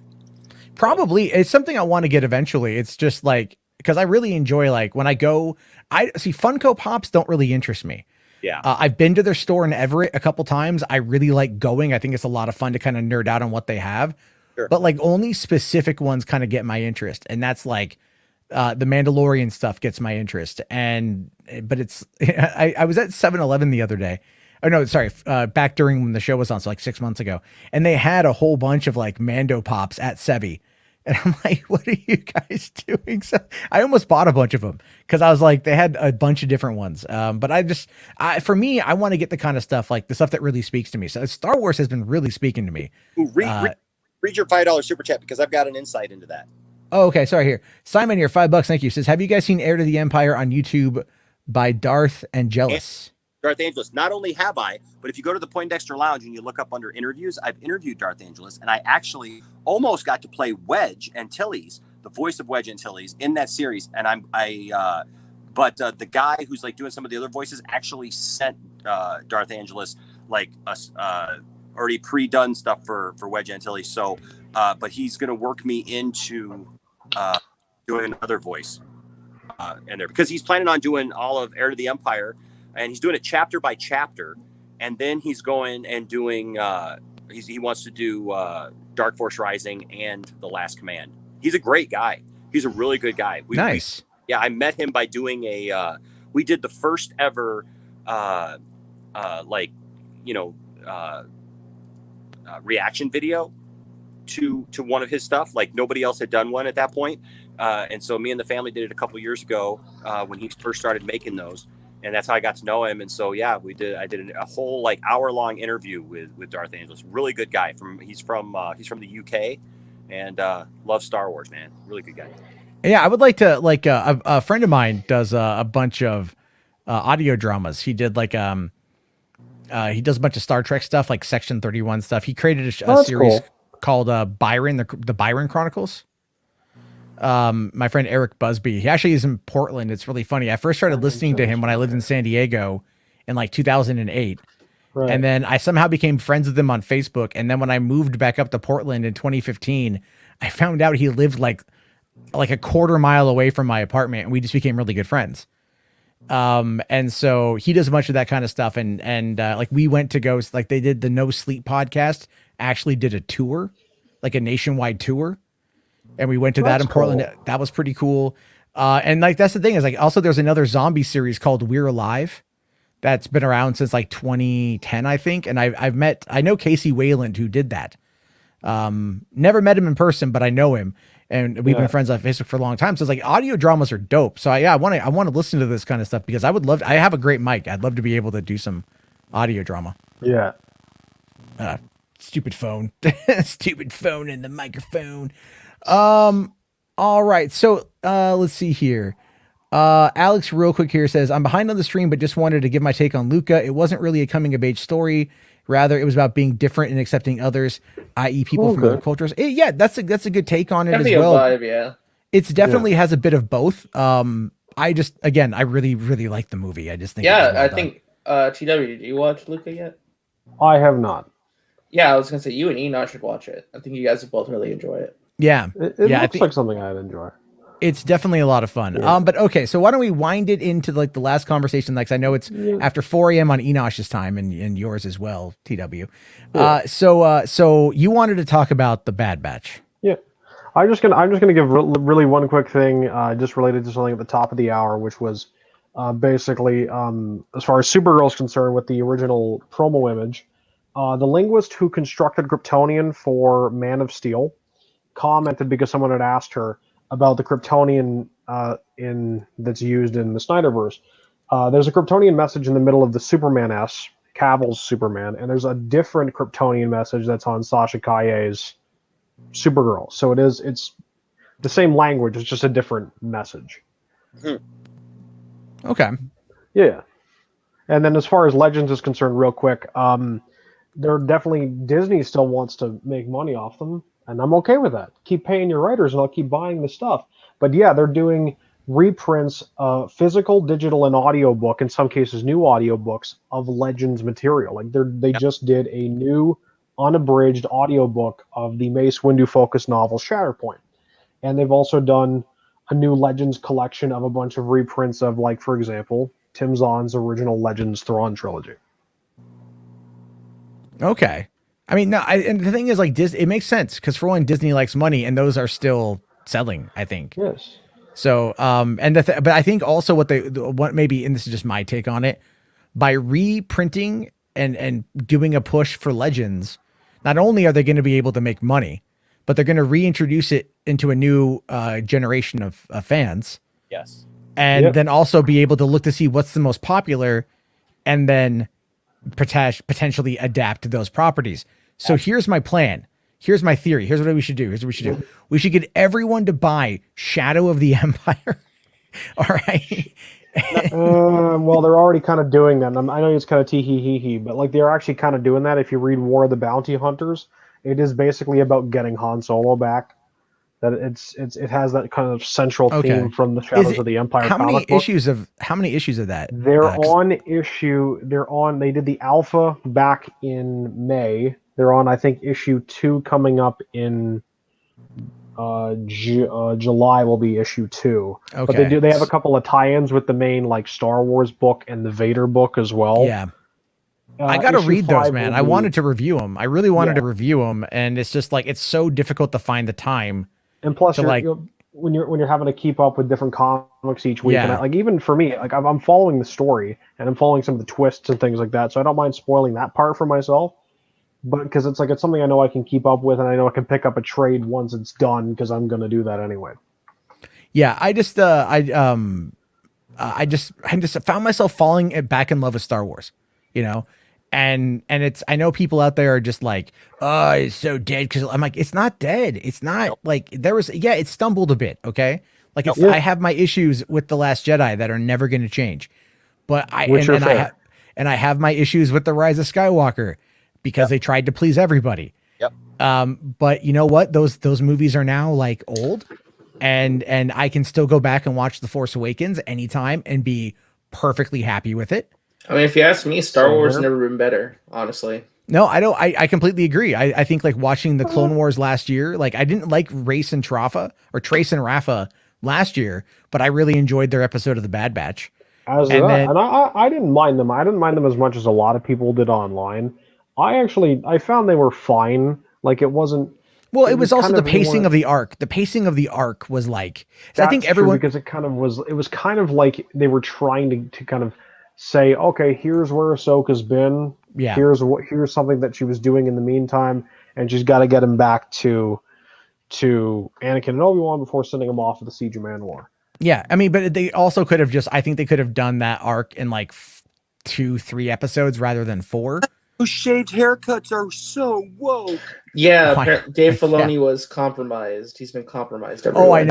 Probably. It's something I want to get eventually. It's just like, because I really enjoy, like, when I go, I see Funko Pops don't really interest me. Yeah. I've been to their store in Everett a couple times. I really like going. I think it's a lot of fun to kind of nerd out on what they have. Sure. But like, only specific ones kind of get my interest. And that's like the Mandalorian stuff gets my interest. But it's, I was at 7-Eleven the other day. Oh no, sorry. Back during when the show was on, so like 6 months ago. And they had a whole bunch of like Mando Pops at Sebi. And I'm like, what are you guys doing? So I almost bought a bunch of them because I was like, they had a bunch of different ones. But for me, I want to get the kind of stuff, like the stuff that really speaks to me. So Star Wars has been really speaking to me. Ooh, read your $5 super chat, because I've got an insight into that. Oh, okay. Sorry. Here, Simon here, $5. Thank you. Says, have you guys seen Heir to the Empire on YouTube by Darth Angelus? Darth Angelus. Not only have I, but if you go to the Poindexter Lounge and you look up under interviews, I've interviewed Darth Angelus, and I actually almost got to play Wedge Antilles, the voice of Wedge Antilles, in that series. And but the guy who's like doing some of the other voices actually sent Darth Angelus like already pre-done stuff for Wedge Antilles. So, but he's going to work me into doing another voice in there, because he's planning on doing all of Heir to the Empire. And he's doing it chapter by chapter, and then he's going and doing. He wants to do Dark Force Rising and The Last Command. He's a great guy. He's a really good guy. Nice. I met him by doing we did the first ever, reaction video to one of his stuff. Like, nobody else had done one at that point, and so me and the family did it a couple years ago when he first started making those. And that's how I got to know him. And so, yeah, I did a whole like hour-long interview with Darth Angelus. Really good guy. He's from the UK, and loves Star Wars, man. Really good guy. Yeah, I would like to, like, a friend of mine does a bunch of audio dramas. He did like he does a bunch of Star Trek stuff, like Section 31 stuff. He created a series called Byron, the Byron Chronicles. My friend Eric Busby, he actually is in Portland. It's really funny. I first started listening to him when I lived in San Diego in like 2008. Right. And then I somehow became friends with him on Facebook. And then when I moved back up to Portland in 2015, I found out he lived like a quarter mile away from my apartment, and we just became really good friends. And so he does a bunch of that kind of stuff. And like we went to go, like they did the No Sleep podcast, actually did a tour, like a nationwide tour. And we went to that in Portland. Cool. That was pretty cool. And like, that's the thing is like, also there's another zombie series called We're Alive that's been around since like 2010, I think. And I know Casey Wayland who did that. Never met him in person, but I know him. And we've been friends on Facebook for a long time. So it's like audio dramas are dope. So I want to listen to this kind of stuff because I have a great mic. I'd love to be able to do some audio drama. Yeah. Stupid phone, stupid phone and the microphone. All right. So, let's see here. Alex real quick here says, I'm behind on the stream, but just wanted to give my take on LUCA. It wasn't really a coming of age story. Rather, it was about being different and accepting others, i.e. people from other cultures. That's a good take on it as well. Vibe, yeah. It's definitely has a bit of both. I really, really like the movie. I just think, I think, TW, did you watch LUCA yet? I have not. Yeah, I was gonna say you and Enoch should watch it. I think you guys would both really enjoy it. Yeah. It looks like something I'd enjoy. It's definitely a lot of fun. Yeah. But okay, so why don't we wind it into like the last conversation? Like, 'cause I know it's after 4 a.m. on Enosh's time and yours as well, TW. Yeah. So you wanted to talk about the Bad Batch. Yeah. I'm just gonna give really one quick thing, just related to something at the top of the hour, which was basically as far as Supergirl's concerned with the original promo image. The linguist who constructed Kryptonian for Man of Steel commented because someone had asked her about the Kryptonian that's used in the Snyderverse. There's a Kryptonian message in the middle of the Superman S, Cavill's Superman, and there's a different Kryptonian message that's on Sasha Calle's Supergirl. So it's the same language, it's just a different message. Okay. Yeah. And then as far as Legends is concerned, real quick, they're definitely, Disney still wants to make money off them, and I'm okay with that. Keep paying your writers and I'll keep buying the stuff. But yeah, they're doing reprints, physical, digital, and audiobook, in some cases new audiobooks of Legends material. Like they just did a new unabridged audiobook of the Mace Windu focused novel Shatterpoint. And they've also done a new Legends collection of a bunch of reprints of, like, for example, Tim Zahn's original Legends Thrawn trilogy. Okay. I mean, no, and the thing is, like, it makes sense because for one, Disney likes money, and those are still selling, I think. Yes. So, but I think also what maybe, and this is just my take on it, by reprinting and doing a push for Legends, not only are they going to be able to make money, but they're going to reintroduce it into a new generation of fans. Yes. And then also be able to look to see what's the most popular, and then potentially adapt to those properties. So here's my plan. Here's my theory. Here's what we should do. We should get everyone to buy Shadow of the Empire. All right. Well, they're already kind of doing that. And I know it's kind of tee-hee-hee-hee, but like they're actually kind of doing that. If you read War of the Bounty Hunters, it is basically about getting Han Solo back. That it has that kind of central theme from the Shadows of the Empire. How many issues of that? They did the alpha back in May. They're on, I think, issue 2 coming up in July will be issue 2. Okay. But they have a couple of tie-ins with the main, like, Star Wars book and the Vader book as well. Yeah. I got to read those, man. I wanted to review them. I really wanted to review them, and it's just like it's so difficult to find the time. And plus, when you're having to keep up with different comics each week, and like even for me, like I'm following the story and I'm following some of the twists and things like that, so I don't mind spoiling that part for myself. But because it's something I know I can keep up with, and I know I can pick up a trade once it's done because I'm going to do that anyway. Yeah, I just found myself falling back in love with Star Wars, you know. And it's, I know people out there are just like, oh, it's so dead. Cause I'm like, it's not dead. It's not like it stumbled a bit. Okay. Like I have my issues with The Last Jedi that are never going to change, But I Which are and fair. I have my issues with the Rise of Skywalker because they tried to please everybody. Yep. But you know what? Those movies are now like old, and I can still go back and watch The Force Awakens anytime and be perfectly happy with it. I mean, if you ask me, Star Same Wars here. never been better, honestly. No, I don't. I completely agree. I think like watching the Clone Wars last year, like I didn't like Trace and Rafa last year, but I really enjoyed their episode of The Bad Batch. As And that, then- and I didn't mind them. I didn't mind them as much as a lot of people did online. I found they were fine. Like it wasn't. Well, it was also kind the of pacing more- of the arc. The pacing of the arc was like, I That's think true, everyone. because it was kind of like they were trying to kind of say, okay, here's where Ahsoka's been. Yeah. Here's something that she was doing in the meantime, and she's got to get him back to Anakin and Obi-Wan before sending him off to the Siege of Mandalore. Yeah, I mean, but they also could have I think they could have done that arc in like 2-3 episodes rather than 4. Whose shaved haircuts are so woke. Yeah, Why- Dave Filoni was compromised. He's been compromised. Oh, I everyone.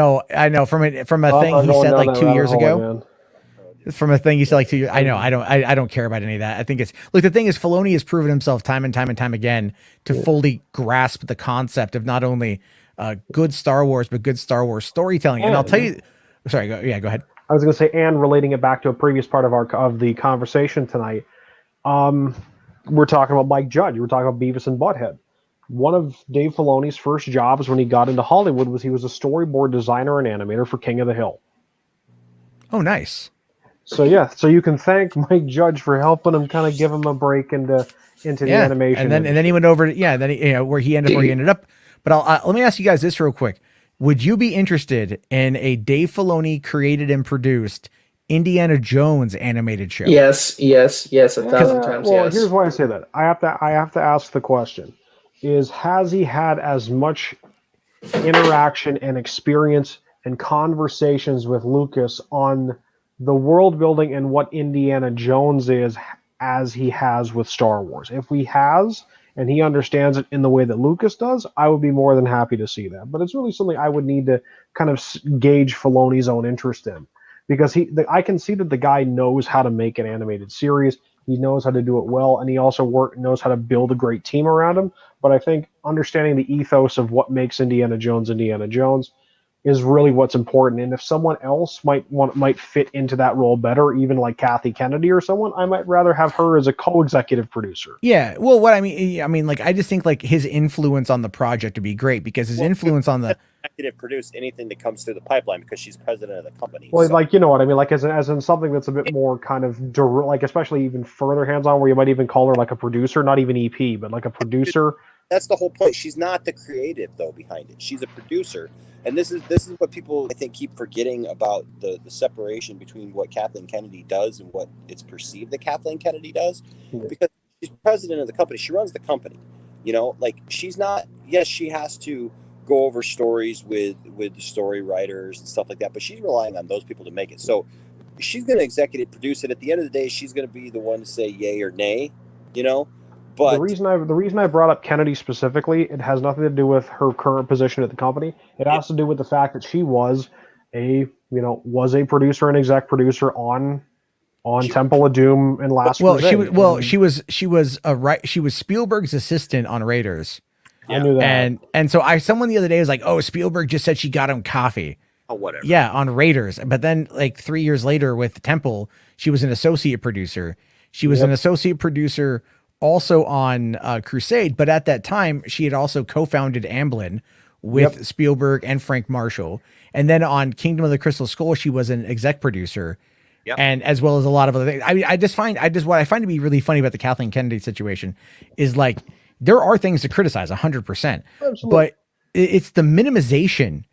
know. From a Oh, thing I'm he going said down like that 2 rabbit years hole ago. again. From a thing you said like 2 years. I know. I don't care about any of that. I think it's look. The thing is, Filoni has proven himself time and time again to fully grasp the concept of not only good Star Wars but good Star Wars storytelling. And I'll tell you. Sorry. Go ahead. I was going to say, and relating it back to a previous part of the conversation tonight, we're talking about Mike Judge. We're talking about Beavis and Butthead. One of Dave Filoni's first jobs when he got into Hollywood was he was a storyboard designer and animator for King of the Hill. Oh, nice. So yeah, so you can thank Mike Judge for helping him kind of give him a break into the animation. and then he went over to then he, where he ended up. But let me ask you guys this real quick: would you be interested in a Dave Filoni created and produced Indiana Jones animated show? Yes, 1,000 times well, yes. here's why I say that. I have to ask the question: has he had as much interaction and experience and conversations with Lucas on the world building and what Indiana Jones is as he has with Star Wars? If he has, and he understands it in the way that Lucas does, I would be more than happy to see that. But it's really something I would need to kind of gauge Filoni's own interest in, because I can see that the guy knows how to make an animated series. He knows how to do it well, and he also knows how to build a great team around him. But I think understanding the ethos of what makes Indiana Jones is really what's important. And if someone else might fit into that role better, even like Kathy Kennedy or someone, I might rather have her as a co-executive producer. Yeah. Well, what I mean, like I just think like his influence on the project would be great, because his influence on the Executive produce anything that comes through the pipeline because she's president of the company. Well, So- like, you know what I mean? Like as in something that's a bit more kind of like, especially even further hands-on, where you might even call her like a producer, not even EP, but like a producer. That's the whole point. She's not the creative though behind it. She's a producer, and this is what people I think keep forgetting about the separation between what Kathleen Kennedy does and what it's perceived that Kathleen Kennedy does, because she's president of the company. She runs the company. You know, like she's not. Yes, she has to go over stories with the story writers and stuff like that, but she's relying on those people to make it. So she's going to executive produce it. At the end of the day, she's going to be the one to say yay or nay. You know. But the reason I brought up Kennedy specifically, it has nothing to do with her current position at the company. It has to do with the fact that she was a producer and exec producer on Temple of Doom and Last Crusade. She was Spielberg's assistant on Raiders. I knew that. And so someone the other day was like, "Oh, Spielberg just said she got him coffee." oh, whatever. Yeah, on Raiders. But then like 3 years later with Temple, she was an associate producer. She was an associate producer also on Crusade, but at that time she had also co-founded Amblin with Spielberg and Frank Marshall. And then on Kingdom of the Crystal Skull, she was an exec producer. Yep. And as well as a lot of other things. I mean, what I find to be really funny about the Kathleen Kennedy situation is like, there are things to criticize 100%, but it's the minimization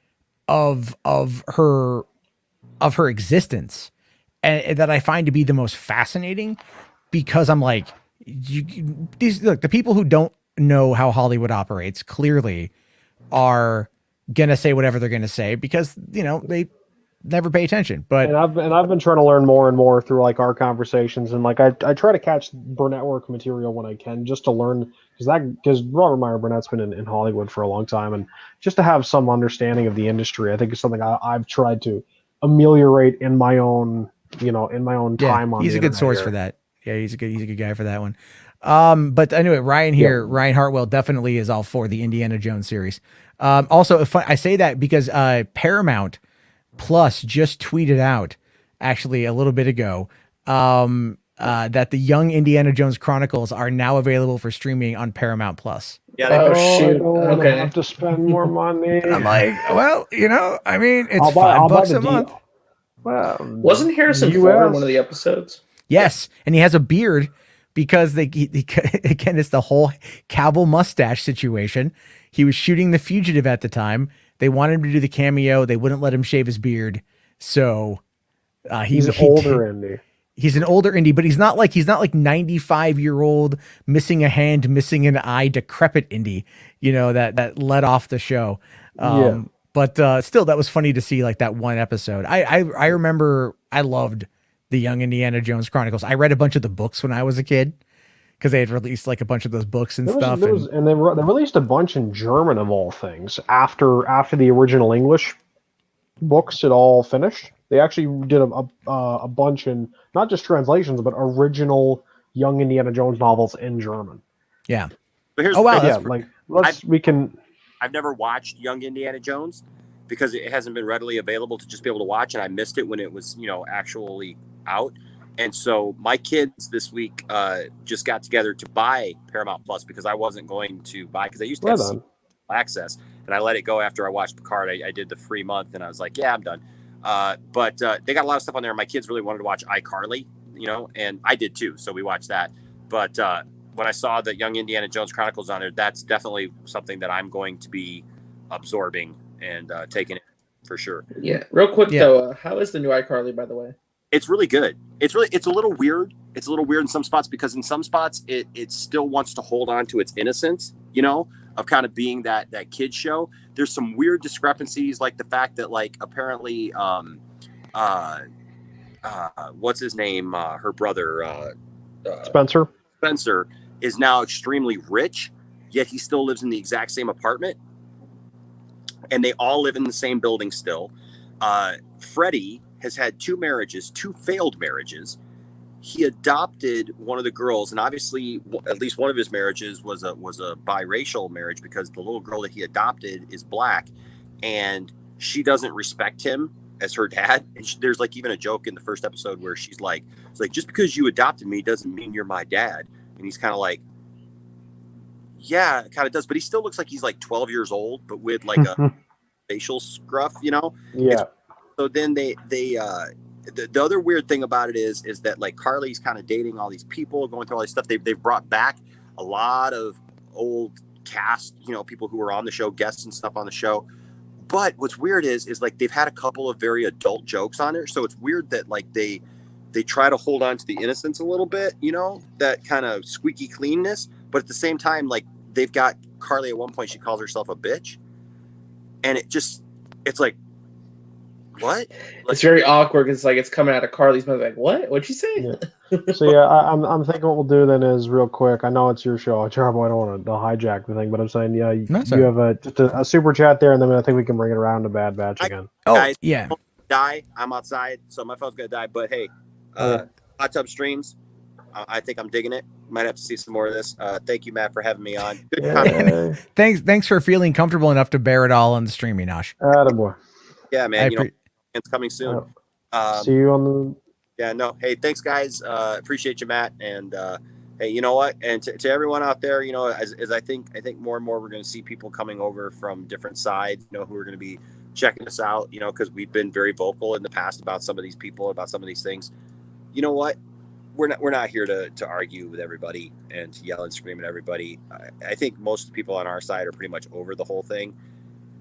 of her existence and that I find to be the most fascinating, because I'm like, the people who don't know how Hollywood operates clearly are gonna say whatever they're gonna say because they never pay attention. But and I've been trying to learn more and more through like our conversations, and like I try to catch Burnett work material when I can, just to learn, because Robert Meyer Burnett's been in Hollywood for a long time, and just to have some understanding of the industry, I think is something I've tried to ameliorate in my own in my own Yeah, time on he's the a good internet source here. for that. Yeah, he's a good guy for that one. But anyway, Ryan here, Ryan Hartwell definitely is all for the Indiana Jones series. Also, if I say that because Paramount Plus just tweeted out actually a little bit ago that the Young Indiana Jones Chronicles are now available for streaming on Paramount Plus. Yeah, Oh, I shoot. don't Okay. have to spend more money. And I'm like, well, I mean, it's I'll buy $5 the a month. Well, Wasn't Harrison Ford in one of the episodes? Yes, and he has a beard because again, it's the whole Cavill mustache situation. He was shooting The Fugitive at the time. They wanted him to do the cameo. They wouldn't let him shave his beard, so he's older, Indy. He's an older Indy, but he's not like 95-year-old missing a hand, missing an eye, decrepit Indy. That led off the show. But still, that was funny to see like that one episode. I remember I loved the Young Indiana Jones Chronicles. I read a bunch of the books when I was a kid because they had released like a bunch of those books and stuff. And they released a bunch in German of all things after the original English books had all finished. They actually did a bunch in not just translations but original Young Indiana Jones novels in German. Yeah. But here's I've never watched Young Indiana Jones because it hasn't been readily available to just be able to watch, and I missed it when it was actually out. And so my kids this week just got together to buy Paramount Plus because I wasn't going to buy because I used to have access, and I let it go after I watched Picard. I did the free month, and I was like, yeah, I'm done. But they got a lot of stuff on there. My kids really wanted to watch iCarly, and I did too. So we watched that. But when I saw the Young Indiana Jones Chronicles on there, that's definitely something that I'm going to be absorbing and taking it for sure. Yeah. Real quick though, how is the new iCarly, by the way? It's really good. It's a little weird. It's a little weird in some spots because in some spots it still wants to hold on to its innocence, of kind of being that kid show. There's some weird discrepancies, like the fact that like apparently what's his name? Her brother Spencer is now extremely rich, yet he still lives in the exact same apartment. And they all live in the same building still. Freddie has had 2 marriages, 2 failed marriages. He adopted one of the girls, and obviously at least one of his marriages was a biracial marriage because the little girl that he adopted is black, and she doesn't respect him as her dad. And there's like even a joke in the first episode where she's like, it's like, just because you adopted me doesn't mean you're my dad. And he's kind of like, yeah, it kind of does, but he still looks like he's like 12 years old, but with like a facial scruff, Yeah. So then the other weird thing about it is that like Carly's kind of dating all these people, going through all this stuff. They've brought back a lot of old cast, people who were on the show, guests and stuff on the show. But what's weird is like they've had a couple of very adult jokes on it. So it's weird that like they try to hold on to the innocence a little bit, that kind of squeaky cleanness. But at the same time, like they've got Carly at one point, she calls herself a bitch. And it's like, what? It's very awkward because it's coming out of Carly's mouth. Like, what? What'd you say? Yeah. So I'm thinking what we'll do then is real quick. I know it's your show, Charbo. I don't want to hijack the thing, but I'm saying you have just a super chat there, and then I think we can bring it around to Bad Batch again. Guys, yeah. Die. I'm outside, so my phone's gonna die. But hey, hot tub streams. I think I'm digging it. Might have to see some more of this. Thank you, Matt, for having me on. Good comment. Thanks for feeling comfortable enough to bear it all on the streaming, Nosh. Attaboy. Yeah, man. It's coming soon. See you on the. Yeah, no. Hey, thanks, guys. Appreciate you, Matt. And hey, you know what? And to everyone out there, as I think more and more we're going to see people coming over from different sides, who are going to be checking us out, because we've been very vocal in the past about some of these people, about some of these things. You know what? We're not here to argue with everybody and to yell and scream at everybody. I think most of the people on our side are pretty much over the whole thing,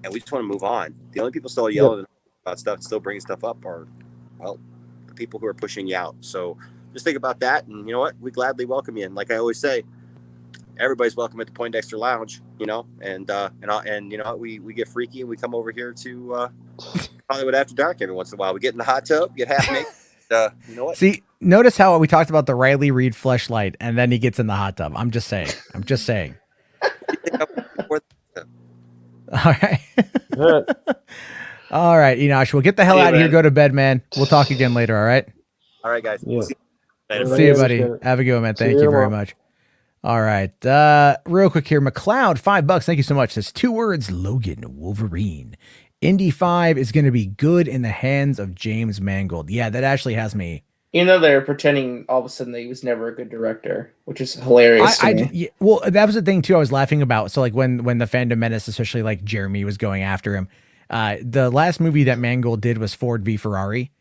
and we just want to move on. The only people still yelling about stuff and still bringing stuff up are, well, the people who are pushing you out. So just think about that, and you know what? We gladly welcome you. And like I always say, everybody's welcome at the Poindexter Lounge. And we get freaky and we come over here to Hollywood After Dark every once in a while. We get in the hot tub, get half naked. You know what? See, notice how we talked about the Riley Reid fleshlight, and then he gets in the hot tub. I'm just saying. All right. All right, Enosh, we'll get the hell out of here. Go to bed, man. We'll talk again later. All right. All right, guys. Yeah. See you later. See you, Yeah, buddy. appreciate it. Have a good one, man. See Thank you you very tomorrow. much. All right. Real quick here. McLeod, $5. Thank you so much. Says 2 words, Logan Wolverine. Indy 5 is going to be good in the hands of James Mangold. Yeah, that actually has me. You know, they're pretending all of a sudden that he was never a good director, which is hilarious to me. Yeah, well, that was the thing too I was laughing about. So like when the Fandom Menace, especially like Jeremy was going after him, the last movie that Mangold did was Ford v Ferrari.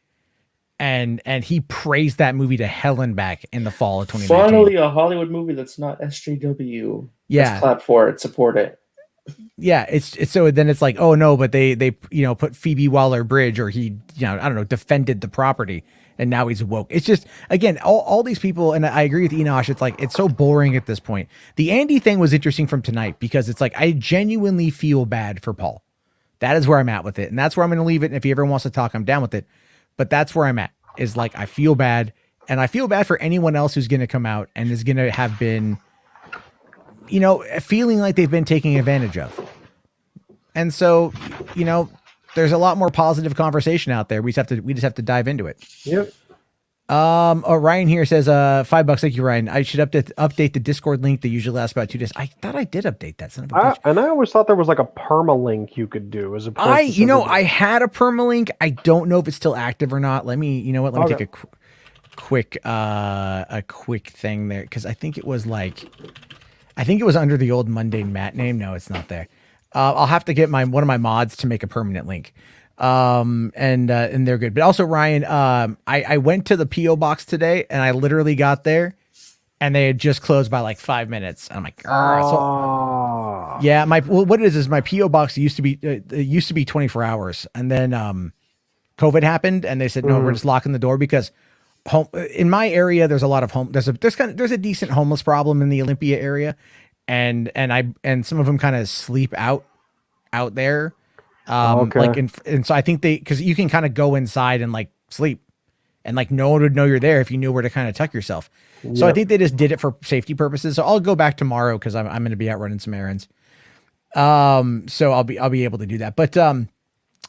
And he praised that movie to hell and back in the fall of 2019. Finally, a Hollywood movie that's not SJW. Yeah. Let's clap for it. Support it. Yeah, it's so then it's like, oh no, but they put Phoebe Waller-Bridge, or he, I don't know, defended the property, and now he's woke. It's just, again, all these people, and I agree with Enosh, it's like, it's so boring at this point. The Andy thing was interesting from tonight because it's like, I genuinely feel bad for Paul. That is where I'm at with it, and that's where I'm going to leave it. And if he ever wants to talk, I'm down with it. But that's where I'm at, is like, I feel bad, and I feel bad for anyone else who's going to come out and is going to have been, feeling like they've been taken advantage of. And so, there's a lot more positive conversation out there. We just have to dive into it. Yep. Ryan here says, $5. Thank you, Ryan. I should update the Discord link that usually lasts about 2 days. I thought I did update that. Son of a bitch. And I always thought there was like a permalink you could do as opposed to I had a permalink. I don't know if it's still active or not. Let me take a quick thing there. Cause I think it was under the old mundane Matt name. No, it's not there. I'll have to get one of my mods to make a permanent link. And they're good. But also, Ryan, I went to the PO box today, and I literally got there, and they had just closed by like 5 minutes. And I'm like, yeah, what it is my PO box used to be 24 hours, and then COVID happened, and they said no, we're just locking the door because in my area there's a lot of there's a decent homeless problem in the Olympia area, and some of them kind of sleep out there. Okay. And so I think because you can kind of go inside and like sleep, and like no one would know you're there if you knew where to kind of tuck yourself. Yep. So I think they just did it for safety purposes. So I'll go back tomorrow because I'm going to be out running some errands. So I'll be able to do that. But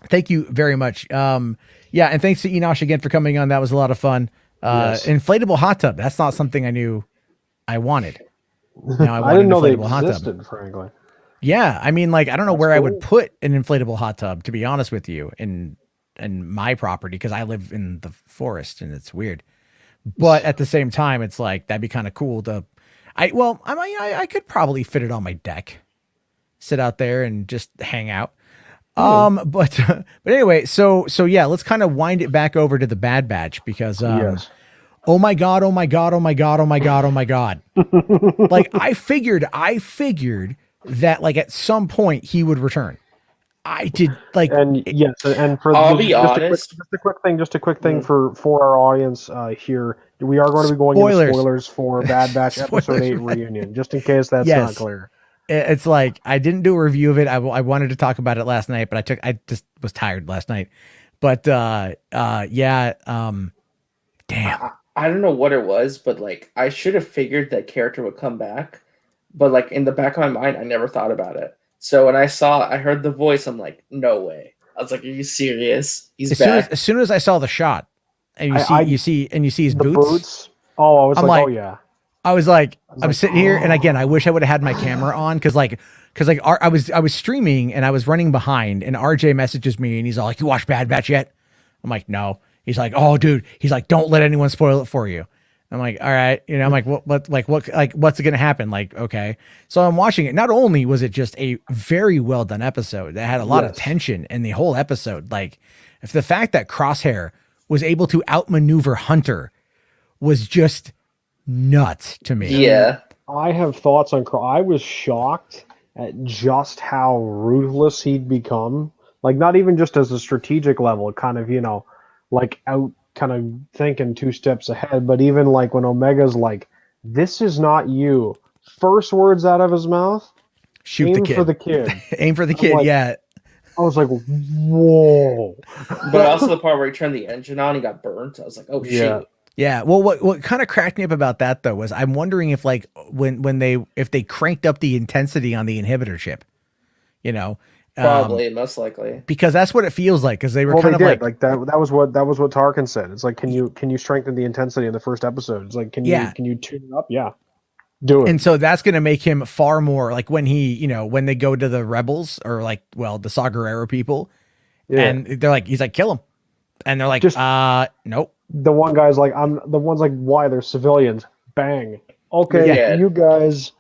thank you very much. And thanks to Enosh again for coming on. That was a lot of fun. Yes. Inflatable hot tub. That's not something I knew I wanted. Now I didn't know they inflatable hot existed, tub. frankly. Yeah, I mean, like, I don't know That's where I cool. would put an inflatable hot tub, to be honest with you, in my property, because I live in the forest and it's weird. But at the same time, it's like that'd be kind of cool to. I could probably fit it on my deck, sit out there and just hang out. But anyway, so yeah, let's kind of wind it back over to the Bad Batch because Yes. Oh my god. Like I figured that like at some point he would return. I did like, and yes, and for I'll be honest. Just a quick thing for our audience here. We are going to be going into spoilers for Bad Batch episode 8 reunion, just in case that's not clear. It's like I didn't do a review of it. I wanted to talk about it last night, but I just was tired last night. But damn. I don't know what it was, but like I should have figured that character would come back. But like in the back of my mind, I never thought about it. So when I heard the voice, I'm like, no way. I was like, are you serious? He's back. As soon as I saw the shot, and you see his the boots. Oh, I was like, oh yeah. I was like, I'm sitting here, and again, I wish I would have had my camera on because I was streaming and I was running behind, and RJ messages me and he's all like, "You watched Bad Batch yet?" I'm like, "No." He's like, "Oh, dude." He's like, "Don't let anyone spoil it for you." I'm like, "All right," I'm like, what's going to happen? Like, okay. So I'm watching it. Not only was it just a very well done episode that had a lot of tension in the whole episode, like if the fact that Crosshair was able to outmaneuver Hunter was just nuts to me. Yeah. I have thoughts on I was shocked at just how ruthless he'd become. Like not even just as a strategic level, kind of, like out kind of thinking 2 steps ahead, but even like when Omega's like, "This is not you." First words out of his mouth, Shoot the kid. for the kid. Aim for the kid, like, yeah. I was like, whoa. But also the part where he turned the engine on, he got burnt. I was like, oh shit. Yeah. Well, what kind of cracked me up about that though was I'm wondering if like if they cranked up the intensity on the inhibitor chip, Probably, most likely. because that's what it feels like. Because they were Well, kind they of did. Like that. That was what Tarkin said. It's like, can you strengthen the intensity in the first episode? It's like, can you tune it up? Yeah, do it. and so that's going to make him far more like when when they go to the rebels or the Saw Gerrera people, and they're like, he's like, kill him, and they're like, nope. The one guy's like, the one's like, why? They're civilians. Bang. Okay, you guys.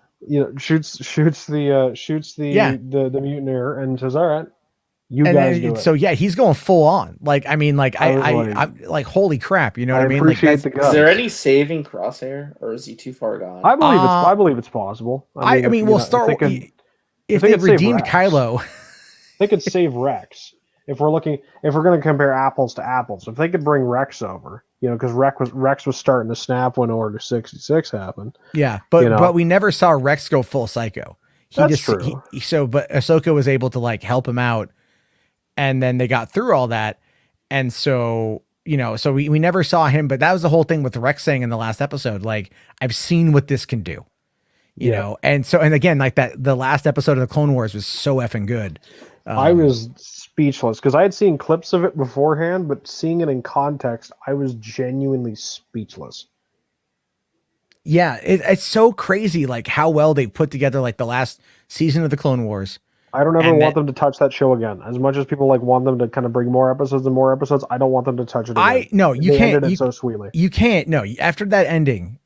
Shoots the mutineer and says, all right, you guys do it. So he's going full on. Like, I mean, like I'm like, holy crap, you know what I mean? Appreciate like, is there any saving Crosshair, or is he too far gone? I believe it's possible. I mean, we'll start if they redeemed Kylo. They could save Rex. If we're going to compare apples to apples, if they could bring Rex over, because Rex was starting to snap when Order 66 happened. Yeah, but we never saw Rex go full psycho. That's true. But Ahsoka was able to like help him out, and then they got through all that, and so so we never saw him. But that was the whole thing with Rex saying in the last episode, like, I've seen what this can do, you know, and again, like that, the last episode of the Clone Wars was so effing good. I was speechless because I had seen clips of it beforehand, but seeing it in context, I was genuinely speechless. Yeah, it's so crazy, like how well they put together like the last season of the Clone Wars. I don't ever want them to touch that show again. As much as people like want them to kind of bring more episodes and more episodes, I don't want them to touch it again. You can't. Ended it so sweetly. You can't. No, after that ending,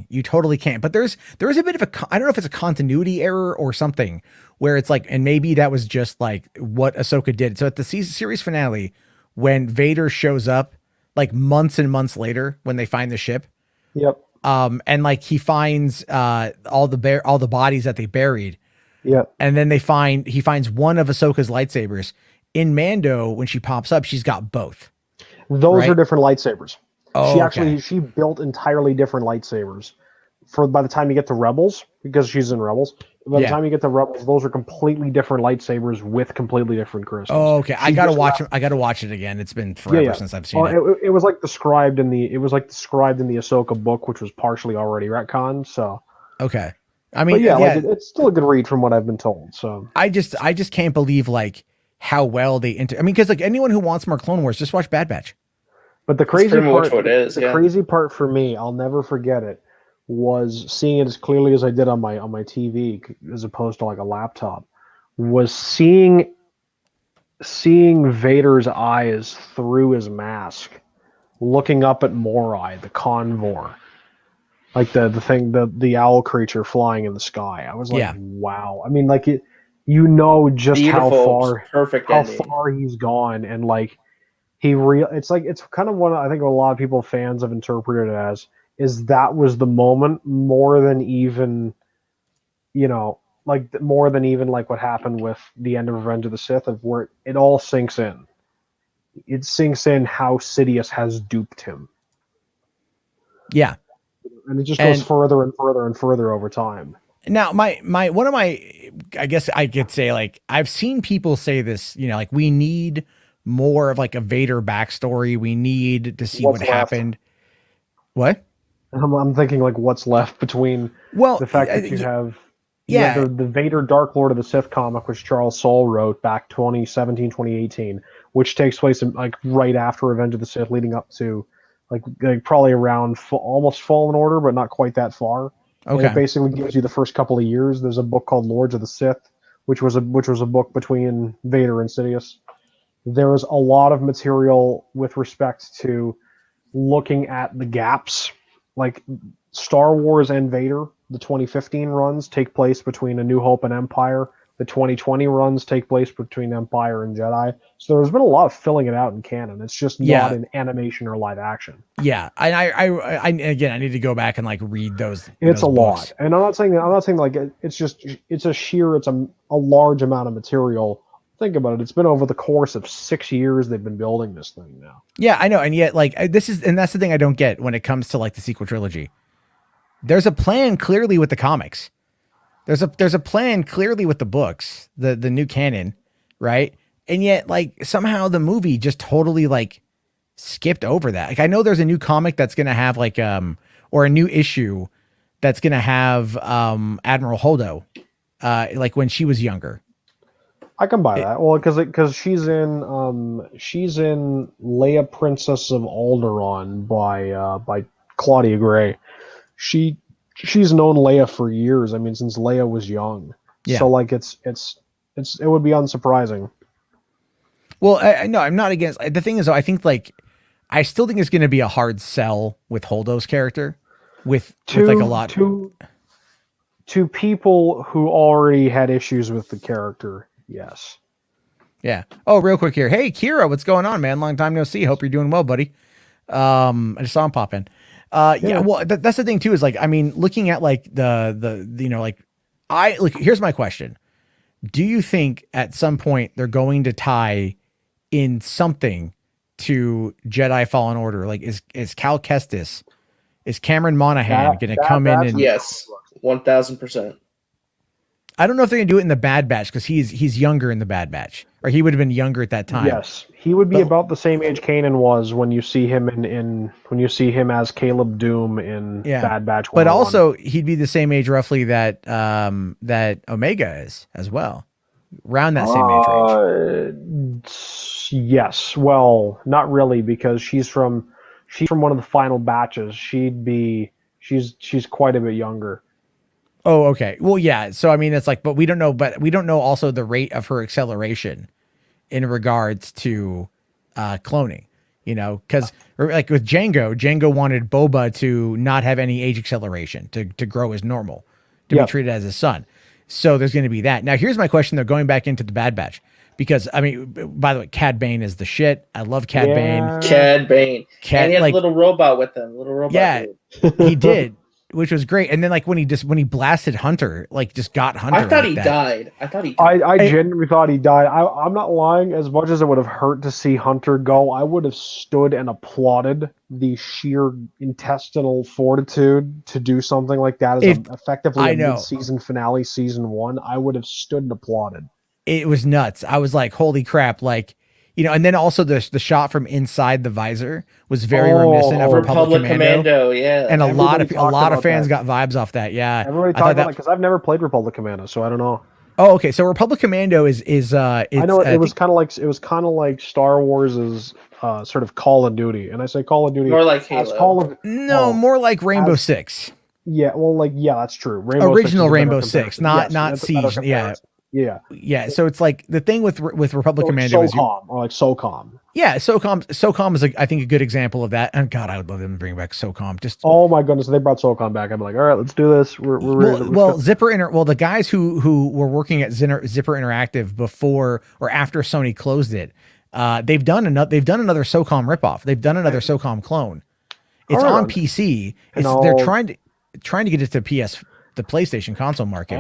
you totally can't. But there is a bit of I don't know if it's a continuity error or something where it's like, and maybe that was just like what Ahsoka did. So at the series finale, when Vader shows up, like months and months later, when they find the ship, and like he finds all the bodies that they buried. Yeah. And then he finds one of Ahsoka's lightsabers. In Mando, when she pops up, she's got both. Those are different lightsabers. Oh, she built entirely different lightsabers by the time you get to Rebels, because she's in Rebels. By the time you get to Rebels, those are completely different lightsabers with completely different crystals. Oh, okay. I gotta watch it again. It's been forever since I've seen it. It was like described in the Ahsoka book, which was partially already retconned. So okay. I mean, it's still a good read from what I've been told. So I just can't believe like how well they because like anyone who wants more Clone Wars, just watch Bad Batch. But the crazy part for me, I'll never forget it, was seeing it as clearly as I did on my TV as opposed to like a laptop, was seeing Vader's eyes through his mask, looking up at Morai, the convor. Like the owl creature flying in the sky. I was like, wow. I mean, like just beautiful, how far he's gone, and like it's kind of what I think a lot of fans have interpreted it as, is that was the moment more than even like what happened with the end of Revenge of the Sith, of where it all sinks in. It sinks in how Sidious has duped him. Yeah. And it just goes further and further and further over time. Now, one of my, I guess I could say, like, I've seen people say this, like, we need more of like a Vader backstory. We need to see what happened. What? I'm thinking like what's left between the fact that you have the Vader Dark Lord of the Sith comic, which Charles Soule wrote back 2017, 2018, which takes place in, like, right after Revenge of the Sith, leading up to like probably around almost Fallen Order, but not quite that far. Okay. And it basically gives you the first couple of years. There's a book called Lords of the Sith, which was a book between Vader and Sidious. There is a lot of material with respect to looking at the gaps, like Star Wars and Vader. The 2015 runs take place between A New Hope and Empire. The 2020 runs take place between Empire and Jedi. So there's been a lot of filling it out in canon. It's just not in animation or live action. Yeah, I again, I need to go back and like read those. It's those a books. lot, and I'm not saying like it's a large amount of material. Think about it. It's been over the course of 6 years they've been building this thing now. Yeah, I know, and yet like that's the thing I don't get when it comes to like the sequel trilogy. There's a plan clearly with the comics. There's a plan clearly with the books, the new canon, right? And yet, like, somehow the movie just totally like skipped over that. Like, I know there's a new comic that's gonna have like or a new issue that's gonna have Admiral Holdo, like when she was younger. I can buy that. Well, because she's in Leia, Princess of Alderaan by Claudia Gray. She's known Leia for years. I mean, since Leia was young. Yeah. So like it would be unsurprising. Well, no, I'm not against. The thing is, though, I think like I still think it's going to be a hard sell with Holdo's character, with like a lot to people who already had issues with the character. Yes. Yeah. Oh, real quick here. Hey, Kira, what's going on, man? Long time no see. Hope you're doing well, buddy. I just saw him pop in. Yeah. Well, that's the thing too. Is like, I mean, looking at like the here's my question. Do you think at some point they're going to tie in something to Jedi Fallen Order? Like, is Cal Kestis, is Cameron Monaghan going to come in and yes, 1000%. I don't know if they're gonna do it in the Bad Batch because he's younger in the Bad Batch, or he would have been younger at that time. Yes, he would be about the same age Kanan was when you see him when you see him as Caleb Doom in Bad Batch. But also he'd be the same age roughly that that Omega is as well, around that same age range. Yes, well, not really because she's from one of the final batches. She's quite a bit younger. Oh, okay. Well, yeah. So I mean, it's like, but we don't know also the rate of her acceleration in regards to cloning. You know, because like with Django wanted Boba to not have any age acceleration to grow as normal, to be treated as his son. So there's going to be that. Now, here's my question though, going back into the Bad Batch, because I mean, by the way, Cad Bane is the shit. I love Cad Bane. Cad Bane. And he had a little robot with him. Yeah, he did. Which was great, and then like when he blasted Hunter, like just got Hunter. I thought like he that. died. I genuinely thought he died. I'm not lying. As much as it would have hurt to see Hunter go, I would have stood and applauded the sheer intestinal fortitude to do something like that as effectively a mid-season finale, season 1. I would have stood and applauded. It was nuts. I was like, holy crap! Like, you know, and then also the shot from inside the visor was very reminiscent of Republic Commando. Yeah, and a lot of fans got vibes off that. Yeah, everybody talked about it because I've never played Republic Commando, so I don't know. Oh, okay. So Republic Commando is I know it was kind of like Star Wars's sort of Call of Duty, and I say Call of Duty more like Halo. More like Rainbow Six. Yeah, well, that's true. Original Rainbow Six, not Siege. Yeah. So it's like the thing with Republic Commando is SOCOM. Yeah, SOCOM is I think a good example of that. And God, I would love them to bring back SOCOM. Oh my goodness, they brought SOCOM back. I'm like, all right, let's do this. We're ready. The guys who were working at Zipper Interactive before or after Sony closed it, they've done another SOCOM ripoff. They've done another SOCOM clone. It's on PC. They're trying to get it to the PlayStation console market,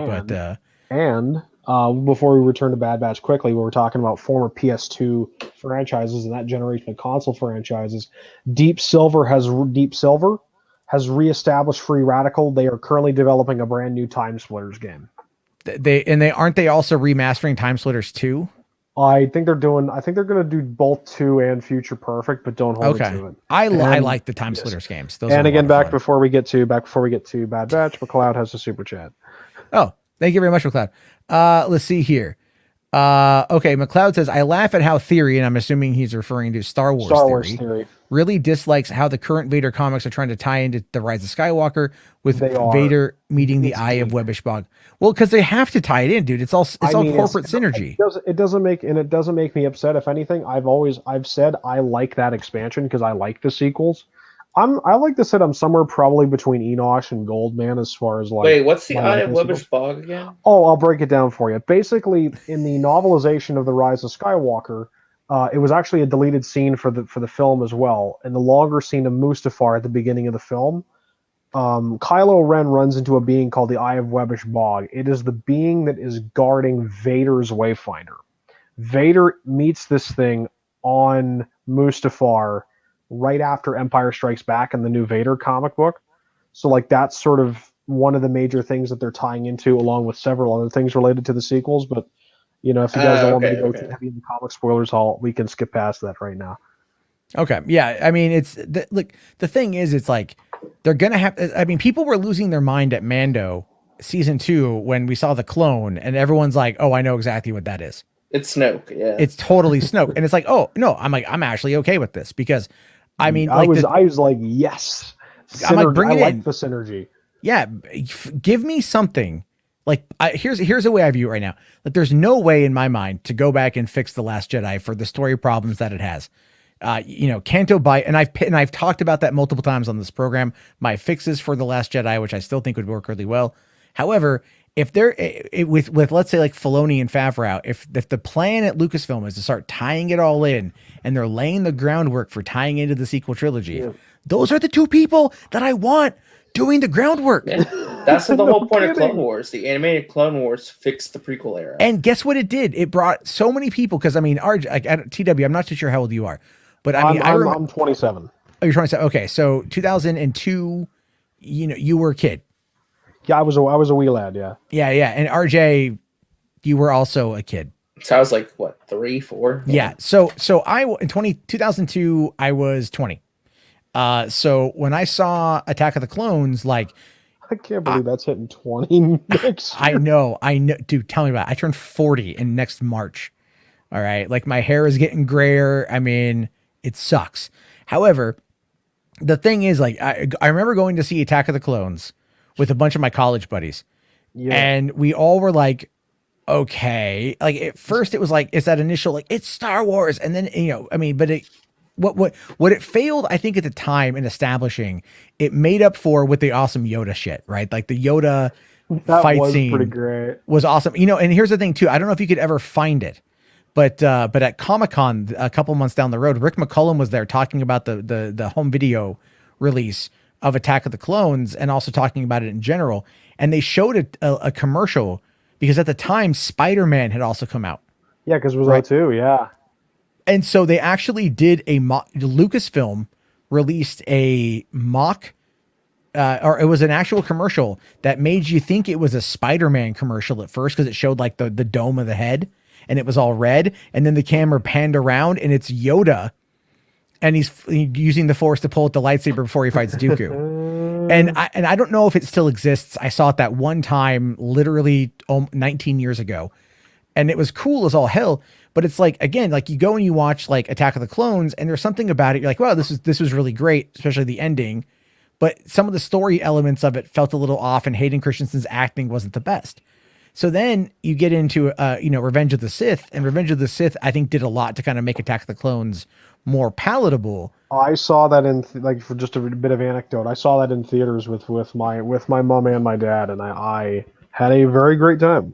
before we return to Bad Batch quickly, we were talking about former PS2 franchises and that generation of console franchises. Deep Silver has reestablished Free Radical. They are currently developing a brand new Time Splitters game. They aren't they also remastering Time Splitters 2? I think they're going to do both 2 and Future Perfect, but don't hold me to it. I like the Time Splitters games. Those and again, before we get to Bad Batch, McLeod has a super chat. Oh, thank you very much, McLeod. Let's see here. Okay, McLeod says, I laugh at how Theory, and I'm assuming he's referring to Star Wars Theory, really dislikes how the current Vader comics are trying to tie into the Rise of Skywalker with Vader meeing the Eye of Webbish Bog. Well, because they have to tie it in, dude. It's all corporate synergy. It doesn't make me upset. If anything, I've said I like that expansion because I like the sequels. I like to say I'm somewhere probably between Enosh and Goldman as far as like. Wait, what's the Eye of Webbish Bog again? Oh, I'll break it down for you. Basically, in the novelization of The Rise of Skywalker, it was actually a deleted scene for the film as well. In the longer scene of Mustafar at the beginning of the film, Kylo Ren runs into a being called the Eye of Webbish Bog. It is the being that is guarding Vader's Wayfinder. Vader meets this thing on Mustafar right after Empire Strikes Back in the new Vader comic book. So like that's sort of one of the major things that they're tying into, along with several other things related to the sequels. But you know, if you guys don't want me to go too heavy in the comic spoilers, we can skip past that right now. Okay. Yeah. I mean, the thing is, it's like they're going to have, I mean, people were losing their mind at Mando season 2 when we saw the clone and everyone's like, oh, I know exactly what that is. It's Snoke. Yeah. It's totally Snoke. And it's like, oh no, I'm actually okay with this because I mean, I was like, yes. I'm like, bring it I like in. the synergy. Yeah, give me something. Like, here's the way I view it right now. Like, there's no way in my mind to go back and fix The Last Jedi for the story problems that it has. Canto Bight, and I've talked about that multiple times on this program. My fixes for The Last Jedi, which I still think would work really well. However, if they're with let's say like Filoni and Favreau, if the plan at Lucasfilm is to start tying it all in, and they're laying the groundwork for tying into the sequel trilogy, those are the two people that I want doing the groundwork. Yeah. That's the whole point of Clone Wars. The animated Clone Wars fixed the prequel era. And guess what it did? It brought so many people because I mean, TW, I'm not too sure how old you are, but I mean, I'm 27. Oh, you're 27. Okay, so 2002, you were a kid. Yeah, I was a wee lad. Yeah. Yeah, and RJ, you were also a kid. So I was like, what, 3, 4? Yeah. So in 2002, I was 20. So when I saw Attack of the Clones, like, I can't believe that's hitting 20 next year. I know, dude, tell me about it. I turned 40 in next March. All right. Like my hair is getting grayer. I mean, it sucks. However, the thing is like, I remember going to see Attack of the Clones with a bunch of my college buddies. Yeah. And we all were like, okay. Like at first it was like, it's that initial, like it's Star Wars. And then, but what it failed, I think at the time in establishing, it made up for with the awesome Yoda shit, right? Like the Yoda fight scene pretty great. Was awesome. And here's the thing too. I don't know if you could ever find it, but at Comic-Con a couple months down the road, Rick McCullum was there talking about the home video release of Attack of the Clones and also talking about it in general. And they showed a commercial because at the time Spider-Man had also come out. Yeah, because it was right too. Yeah. And so they actually did Lucasfilm released a mock, or it was an actual commercial that made you think it was a Spider-Man commercial at first because it showed like the dome of the head and it was all red. And then the camera panned around and it's Yoda and he's using the Force to pull out the lightsaber before he fights Dooku. And I don't know if it still exists. I saw it that one time, literally 19 years ago. And it was cool as all hell. But it's like, again, like you go and you watch like Attack of the Clones and there's something about it. You're like, wow, this was really great, especially the ending. But some of the story elements of it felt a little off and Hayden Christensen's acting wasn't the best. So then you get into, Revenge of the Sith, and Revenge of the Sith, I think, did a lot to kind of make Attack of the Clones more palatable. I saw that in for just a bit of anecdote. I saw that in theaters with my mom and my dad, and I had a very great time.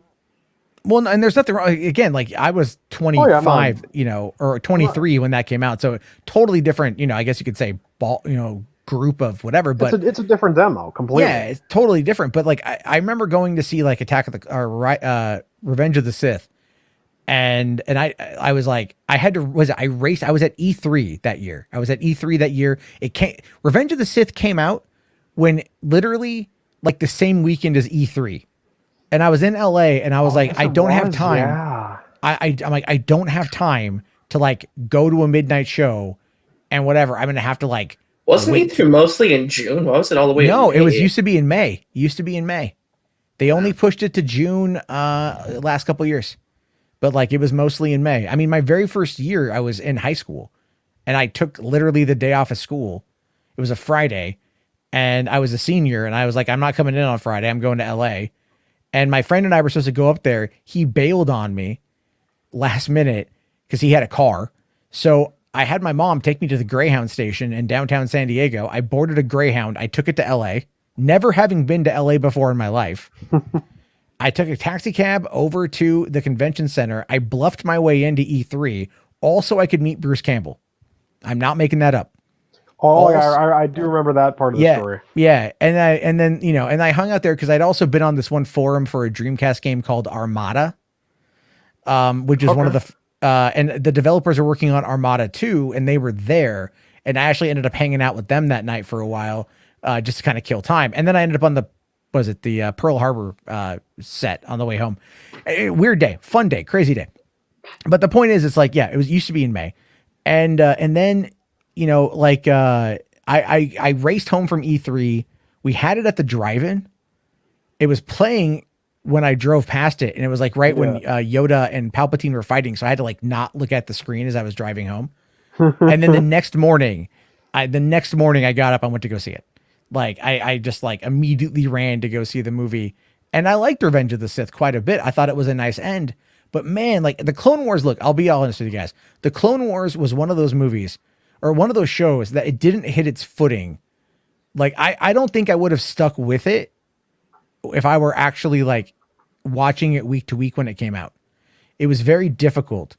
Well, and there's nothing wrong. Again, like I was 25, or 23 when that came out. So totally different, I guess you could say group of whatever, but it's a different demo completely. Yeah, it's totally different. But like, I remember going to see like Revenge of the Sith. And I was like, I was at E3 that year. Revenge of the Sith came out when literally like the same weekend as E3. And I was in LA and I was like, I don't have time. Yeah. I'm like, I don't have time to like go to a midnight show and whatever. I'm going to have to like, wasn't E3 mostly in June? Why was it all the way? No, it used to be in May. They only pushed it to June, last couple of years, but like it was mostly in May. I mean, my very first year I was in high school and I took literally the day off of school. It was a Friday and I was a senior and I was like, I'm not coming in on Friday. I'm going to LA. And my friend and I were supposed to go up there. He bailed on me last minute because he had a car. So I had my mom take me to the Greyhound station in downtown San Diego. I boarded a Greyhound. I took it to LA, never having been to LA before in my life. I took a taxi cab over to the convention center. I bluffed my way into E3 also I could meet Bruce Campbell. I'm not making that up. Oh, I do remember that part of the story. Yeah. And then, I hung out there because I'd also been on this one forum for a Dreamcast game called Armada, which is one of the, and the developers are working on Armada 2 and they were there. And I actually ended up hanging out with them that night for a while, just to kind of kill time. And then I ended up on the Pearl Harbor set on the way home. Weird day, fun day, crazy day. But the point is, it's like, it used to be in May. And then, I raced home from E3. We had it at the drive-in. It was playing when I drove past it, and it was like right when Yoda and Palpatine were fighting, so I had to like not look at the screen as I was driving home. And then the next morning I got up, I went to go see it. Like I just like immediately ran to go see the movie, and I liked Revenge of the Sith quite a bit. I thought it was a nice end, but man, like the Clone Wars, look, I'll be honest with you guys. The Clone Wars was one of those movies or one of those shows that it didn't hit its footing. Like I don't think I would have stuck with it if I were actually like watching it week to week when it came out. It was very difficult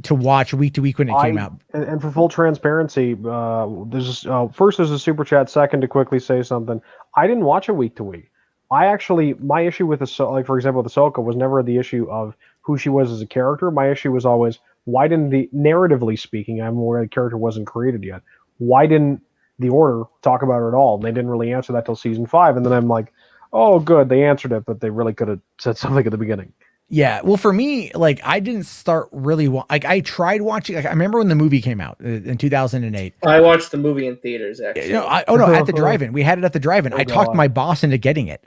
to watch week to week when it came out. And for full transparency, there's first there's a super chat. Second, to quickly say something, I didn't watch it week to week. My issue with like for example with Ahsoka was never the issue of who she was as a character. My issue was always why didn't narratively speaking, I'm aware the character wasn't created yet. Why didn't the Order talk about it at all? And they didn't really answer that till season 5, and then I'm like, oh, good, they answered it, but they really could have said something at the beginning. Yeah, well, for me, like I didn't start really like I tried watching. Like I remember when the movie came out in 2008. I watched the movie in theaters actually. At the drive-in. We had it at the drive-in. I talked my boss into getting it.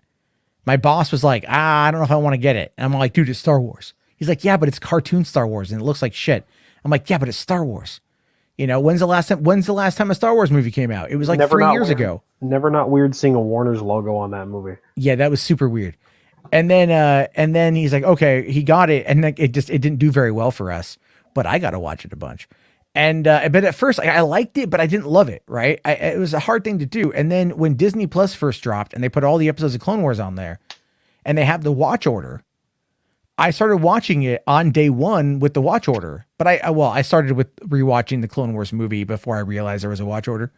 My boss was like, I don't know if I want to get it. And I'm like, dude, it's Star Wars. He's like, yeah, but it's cartoon Star Wars and it looks like shit. I'm like, yeah, but it's Star Wars. When's the last time a Star Wars movie came out? It was like 3 years ago. Never not weird seeing a Warner's logo on that movie. Yeah, that was super weird. And then he's like, okay, he got it, and then it didn't do very well for us. But I got to watch it a bunch, but at first I liked it, but I didn't love it. Right? It was a hard thing to do. And then when Disney Plus first dropped, and they put all the episodes of Clone Wars on there, and they have the watch order, I started watching it on day one with the watch order. But I started with rewatching the Clone Wars movie before I realized there was a watch order.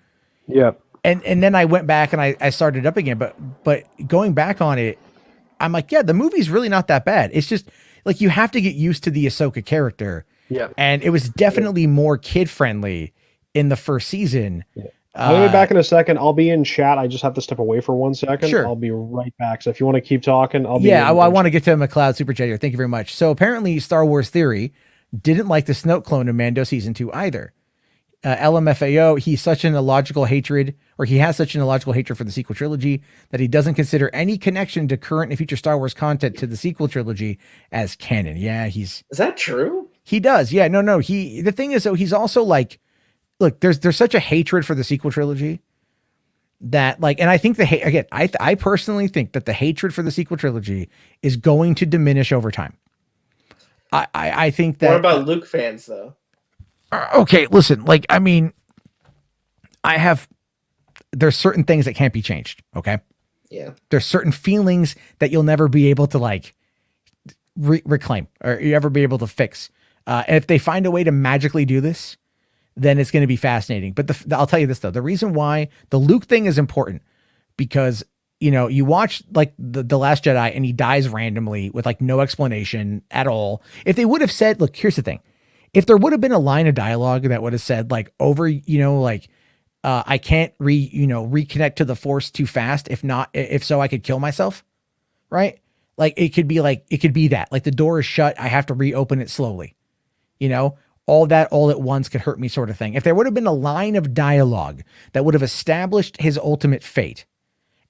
Yeah. And then I went back and I started up again. But going back on it, I'm like, yeah, the movie's really not that bad. It's just like you have to get used to the Ahsoka character. Yeah. And it was definitely more kid friendly in the first season. Yeah. I'll be back in a second. I'll be in chat. I just have to step away for 1 second. Sure. I'll be right back. So if you want to keep talking, I'll be. Yeah, I want to get to McLeod Super Chat here. Thank you very much. So apparently Star Wars Theory didn't like the Snoke clone in Mando Season 2 either. LMFAO, he has such an illogical hatred for the sequel trilogy that he doesn't consider any connection to current and future Star Wars content to the sequel trilogy as canon. Yeah, is that true? He does. Yeah, no. The thing is though, he's also like, look, there's such a hatred for the sequel trilogy that like, and I think I personally think that the hatred for the sequel trilogy is going to diminish over time. I think that. What about Luke fans though? Okay, listen, like, I mean, there's certain things that can't be changed. Okay. Yeah. There's certain feelings that you'll never be able to like reclaim or you ever be able to fix. And if they find a way to magically do this, then it's going to be fascinating. But I'll tell you this though, the reason why the Luke thing is important because, you watch like the Last Jedi and he dies randomly with like no explanation at all. If they would have said, look, here's the thing. If there would have been a line of dialogue that would have said like I can't reconnect to the Force too fast. If so, I could kill myself. Right. Like it could be that like the door is shut. I have to reopen it slowly. All that all at once could hurt me sort of thing. If there would have been a line of dialogue that would have established his ultimate fate,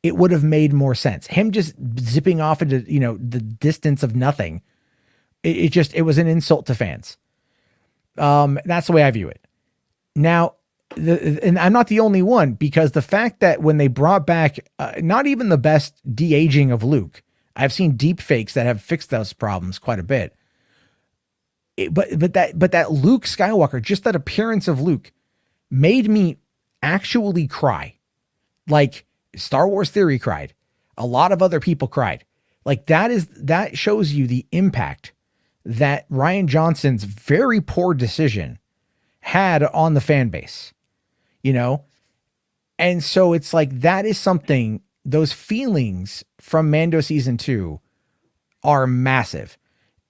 it would have made more sense. Him just zipping off into, the distance of nothing. It was an insult to fans. That's the way I view it. Now, and I'm not the only one because the fact that when they brought back not even the best de-aging of Luke, I've seen deep fakes that have fixed those problems quite a bit. But that Luke Skywalker, just that appearance of Luke made me actually cry. Like Star Wars Theory cried. A lot of other people cried. Like that shows you the impact that Rian Johnson's very poor decision had on the fan base, And so it's like, that is something, those feelings from Mando season 2 are massive.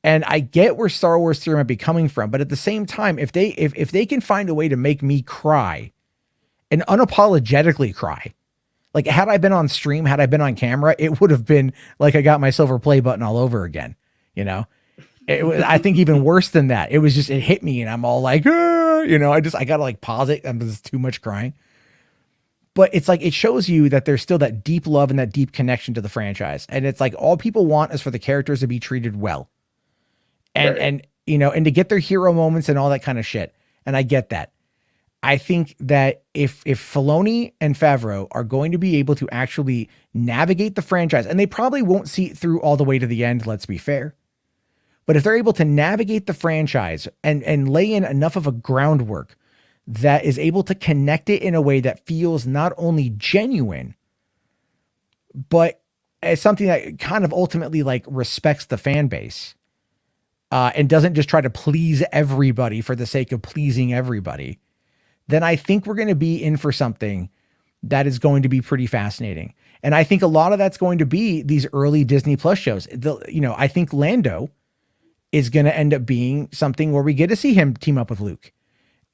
And I get where Star Wars Theory might be coming from, but at the same time, if they can find a way to make me cry and unapologetically cry, like had I been on stream, had I been on camera, it would have been like I got my silver play button all over again, It was, I think even worse than that. It was just, it hit me and I'm all like, I got to like pause it. There's too much crying. but it's like, it shows you that there's still that deep love and that deep connection to the franchise. And it's like, all people want is for the characters to be treated well. And you know, and to get their hero moments and all that kind of shit. And I get that. I think that if Filoni and Favreau are going to be able to actually navigate the franchise, and they probably won't see it through all the way to the end, let's be fair. But if they're able to navigate the franchise and lay in enough of a groundwork that is able to connect it in a way that feels not only genuine, but as something that kind of ultimately like respects the fan base, and doesn't just try to please everybody for the sake of pleasing everybody, then I think we're going to be in for something that is going to be pretty fascinating. And I think a lot of that's going to be these early Disney Plus shows. I think Lando is going to end up being something where we get to see him team up with Luke.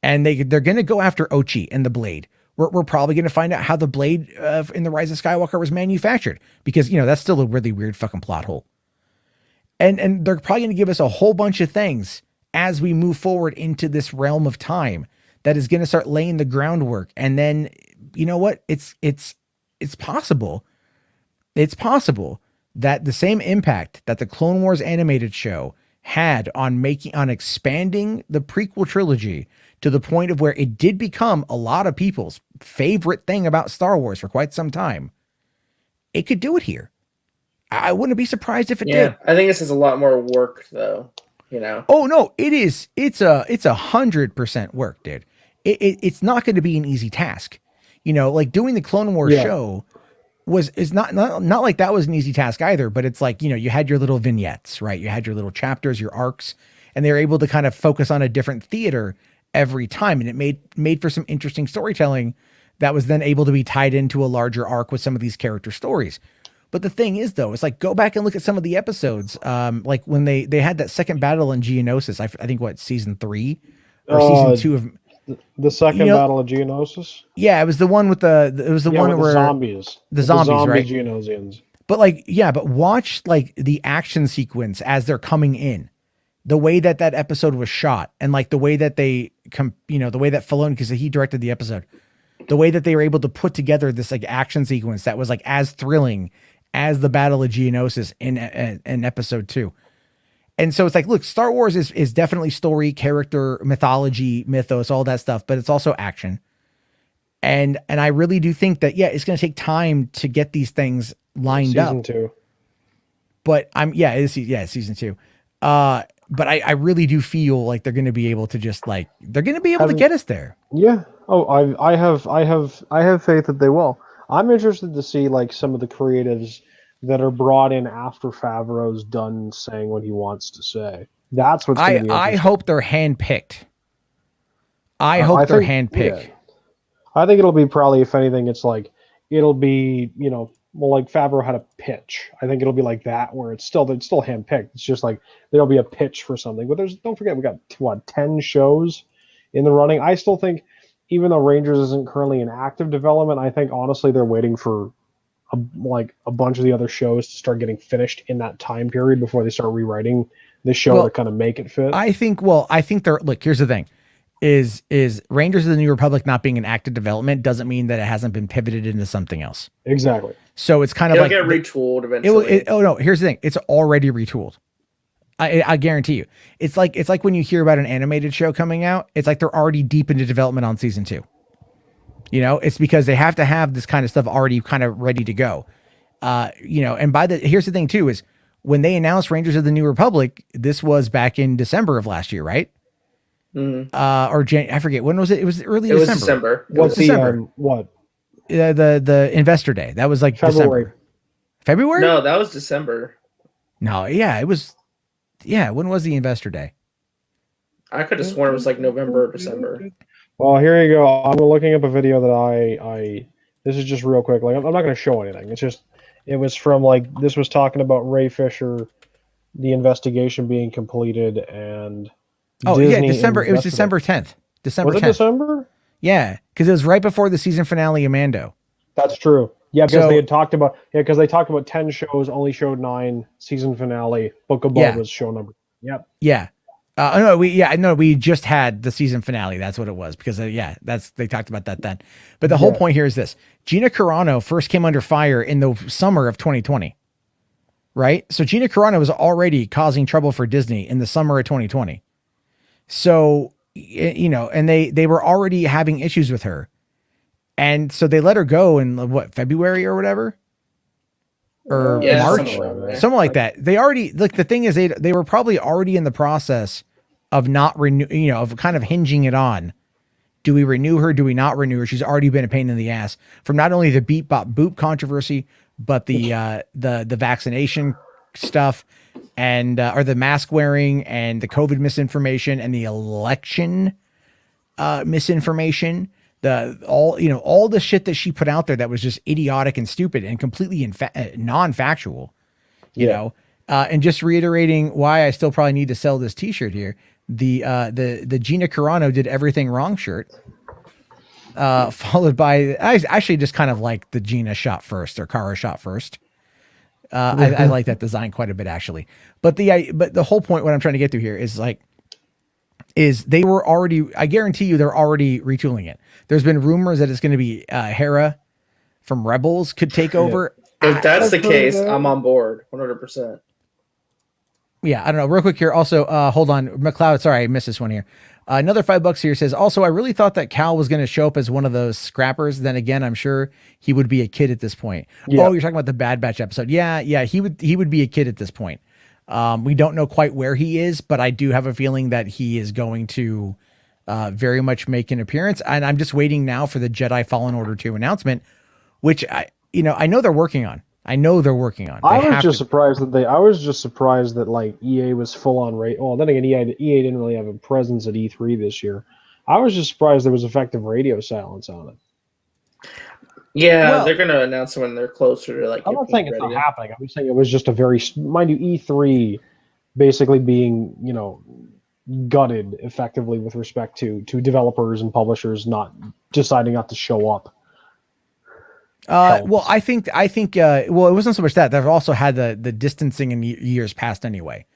And they're going to go after Ochi and the Blade. We're probably going to find out how the Blade in The Rise of Skywalker was manufactured, because, that's still a really weird fucking plot hole. And they're probably going to give us a whole bunch of things as we move forward into this realm of time that is going to start laying the groundwork. And then, you know what? It's possible. It's possible that the same impact that the Clone Wars animated show had on expanding the prequel trilogy to the point of where it did become a lot of people's favorite thing about Star Wars for quite some time, it could do it here. I wouldn't be surprised if it did. I think this is a lot more work, though. Oh no, it is. It's 100% work, dude. It's not going to be an easy task. Like doing the Clone Wars show is not like that was an easy task either. But it's like, you had your little vignettes, right? You had your little chapters, your arcs, and they were able to kind of focus on a different theater every time, and it made for some interesting storytelling that was then able to be tied into a larger arc with some of these character stories. But the thing is, though, it's like, go back and look at some of the episodes. Like when they had that second battle in Geonosis, I think season 3 or season 2 of the second battle of Geonosis. Yeah, it was the one with one where zombies, the zombies, zombie right? Geonosians. But watch like the action sequence as they're coming in, the way that episode was shot, and like the way that the way that Filoni, because he directed the episode, the way that they were able to put together this like action sequence that was like as thrilling as the Battle of Geonosis in episode 2. And so it's like, look, Star Wars is definitely story, character, mythology, mythos, all that stuff, but it's also action. And I really do think that, it's going to take time to get these things lined up. Season 2. But season 2. But I really do feel like they're going to be able to to get us there. Yeah. Oh, I have faith that they will. I'm interested to see like some of the creatives that are brought in after Favreau's done saying what he wants to say. That's what's going to be I hope they're handpicked. I hope they're handpicked. Yeah. I think it'll be probably, if anything, it'll be, like Favreau had a pitch. I think it'll be like that, where it's still handpicked. It's just like there'll be a pitch for something. But don't forget, we got 10 shows in the running. I still think, even though Rangers isn't currently in active development, I think honestly they're waiting for a bunch of the other shows to start getting finished in that time period before they start rewriting the show to kind of make it fit. I think they're, look, here's the thing. Is Rangers of the New Republic not being in active development doesn't mean that it hasn't been pivoted into something else. Exactly. So it's kind of like get retooled eventually. Here's the thing. It's already retooled. I guarantee you. It's like when you hear about an animated show coming out, it's like they're already deep into development on season 2. It's because they have to have this kind of stuff already kind of ready to go. And here's the thing too, is when they announced Rangers of the New Republic, this was back in December of last year, right? Mm-hmm. I forget, when was it? It was early December. Was December. What's December? What? The Investor Day. That was like February. December. February? No, that was December. No, yeah, it was. Yeah, when was the Investor Day? I could have sworn it was like November or December. Well, here you go. I'm looking up a video that this is just real quick. Like, I'm not going to show anything. It was from this was talking about Ray Fisher, the investigation being completed, and Disney December. It was December 10th. December 10th. Was it December? Yeah, because it was right before the season finale of Mando. That's true. Yeah, because they had talked about 10 shows, only showed 9. Season finale. Book of Boba was show number. Yep. Yeah. We just had the season finale. That's what it was because they talked about that then. But the whole point here is this: Gina Carano first came under fire in the summer of 2020, right? So Gina Carano was already causing trouble for Disney in the summer of 2020. So, and they were already having issues with her, and so they let her go in February or whatever. Or March, something like that. They already the thing is they were probably already in the process of not of kind of hinging it on. Do we renew her? Do we not renew her? She's already been a pain in the ass from not only the beep bop boop controversy, but the vaccination stuff and or the mask wearing and the COVID misinformation and the election misinformation. All the shit that she put out there that was just idiotic and stupid and completely non-factual, and just reiterating why I still probably need to sell this t-shirt here. The Gina Carano did everything wrong shirt, followed by, I actually just kind of like the Gina shot first or Cara shot first. I like that design quite a bit actually, but the whole point, what I'm trying to get to here is they were already, I guarantee you they're already retooling it. There's been rumors that it's going to be Hera from Rebels could take over. If that's the case, I'm on board 100%. Yeah, I don't know. Real quick here. Also, hold on. McLeod, sorry, I missed this one here. Another $5 here says, also, I really thought that Cal was going to show up as one of those scrappers. Then again, I'm sure he would be a kid at this point. Yeah. Oh, you're talking about the Bad Batch episode. Yeah, he would be a kid at this point. We don't know quite where he is, but I do have a feeling that he is going to very much make an appearance. And I'm just waiting now for the Jedi Fallen Order 2 announcement, which I know they're working on. I was just surprised that like EA was full on rate. Well, then again, EA didn't really have a presence at E3 this year. I was just surprised there was effective radio silence on it. Yeah, they're going to announce when they're closer to like. I'm not saying it's not happening. I'm saying it was just a very, mind you, E3 basically being, gutted effectively with respect to developers and publishers not deciding not to show up. Well, I think, it wasn't so much that they've also had the distancing in years past anyway,